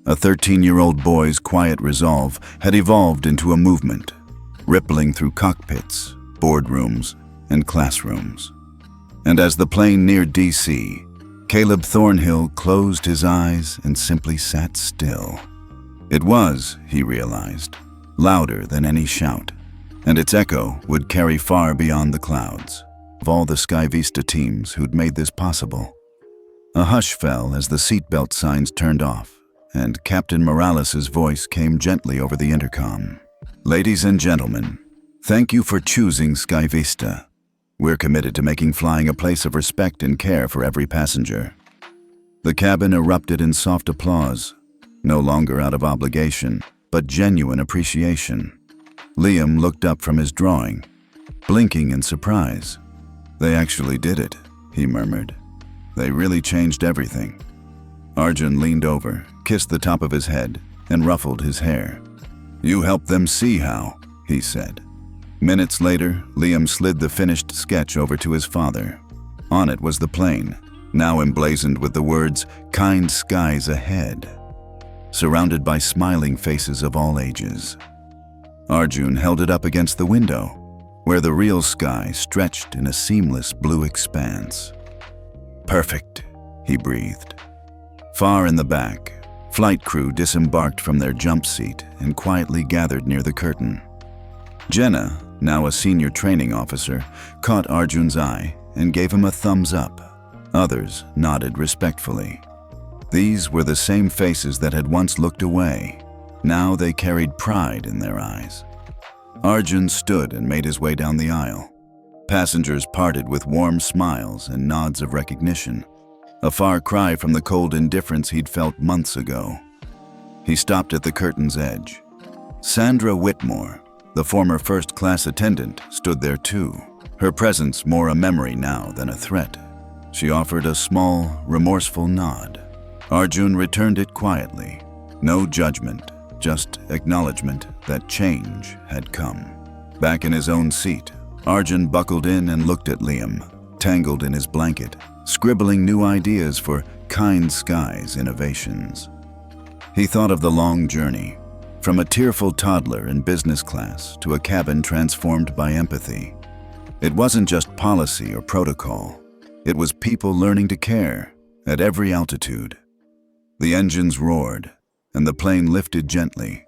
a 13-year-old boy's quiet resolve had evolved into a movement, rippling through cockpits, boardrooms, and classrooms. And as the plane neared D.C., Caleb Thornhill closed his eyes and simply sat still. It was, he realized, louder than any shout, and its echo would carry far beyond the clouds. Of all the Sky Vista teams who'd made this possible. A hush fell as the seatbelt signs turned off, and Captain Morales' voice came gently over the intercom. Ladies and gentlemen, thank you for choosing Sky Vista. We're committed to making flying a place of respect and care for every passenger. The cabin erupted in soft applause, no longer out of obligation, but genuine appreciation. Liam looked up from his drawing, blinking in surprise. They actually did it, he murmured. They really changed everything. Arjun leaned over, kissed the top of his head, and ruffled his hair. You helped them see how, he said. Minutes later, Liam slid the finished sketch over to his father. On it was the plane, now emblazoned with the words, "Kind skies ahead," surrounded by smiling faces of all ages. Arjun held it up against the window, where the real sky stretched in a seamless blue expanse. Perfect, he breathed. Far in the back, flight crew disembarked from their jump seat and quietly gathered near the curtain. Jenna, now a senior training officer, caught Arjun's eye and gave him a thumbs up. Others nodded respectfully. These were the same faces that had once looked away. Now they carried pride in their eyes. Arjun stood and made his way down the aisle. Passengers parted with warm smiles and nods of recognition, a far cry from the cold indifference he'd felt months ago. He stopped at the curtain's edge. Sandra Whitmore, the former first-class attendant, stood there too, her presence more a memory now than a threat. She offered a small, remorseful nod. Arjun returned it quietly. No judgment, just acknowledgement that change had come. Back in his own seat, Arjun buckled in and looked at Liam, tangled in his blanket, scribbling new ideas for Kind Skies innovations. He thought of the long journey, from a tearful toddler in business class to a cabin transformed by empathy. It wasn't just policy or protocol. It was people learning to care at every altitude. The engines roared, and the plane lifted gently.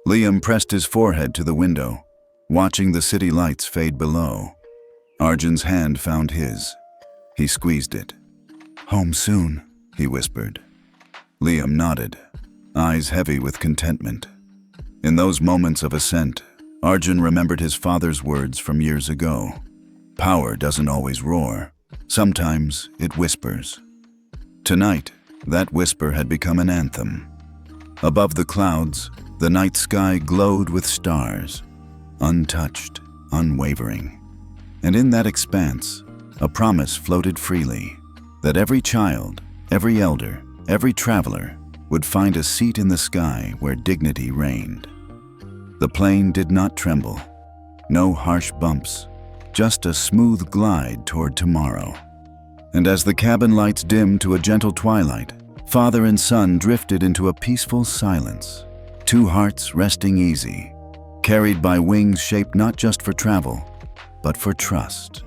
Liam pressed his forehead to the window, watching the city lights fade below. Arjun's hand found his. He squeezed it. Home soon, he whispered. Liam nodded, eyes heavy with contentment. In those moments of ascent, Arjun remembered his father's words from years ago. Power doesn't always roar. Sometimes it whispers. Tonight, that whisper had become an anthem. Above the clouds, the night sky glowed with stars, untouched, unwavering. And in that expanse, a promise floated freely, that every child, every elder, every traveler would find a seat in the sky where dignity reigned. The plane did not tremble. No harsh bumps, just a smooth glide toward tomorrow. And as the cabin lights dimmed to a gentle twilight, father and son drifted into a peaceful silence, two hearts resting easy, carried by wings shaped not just for travel, but for trust.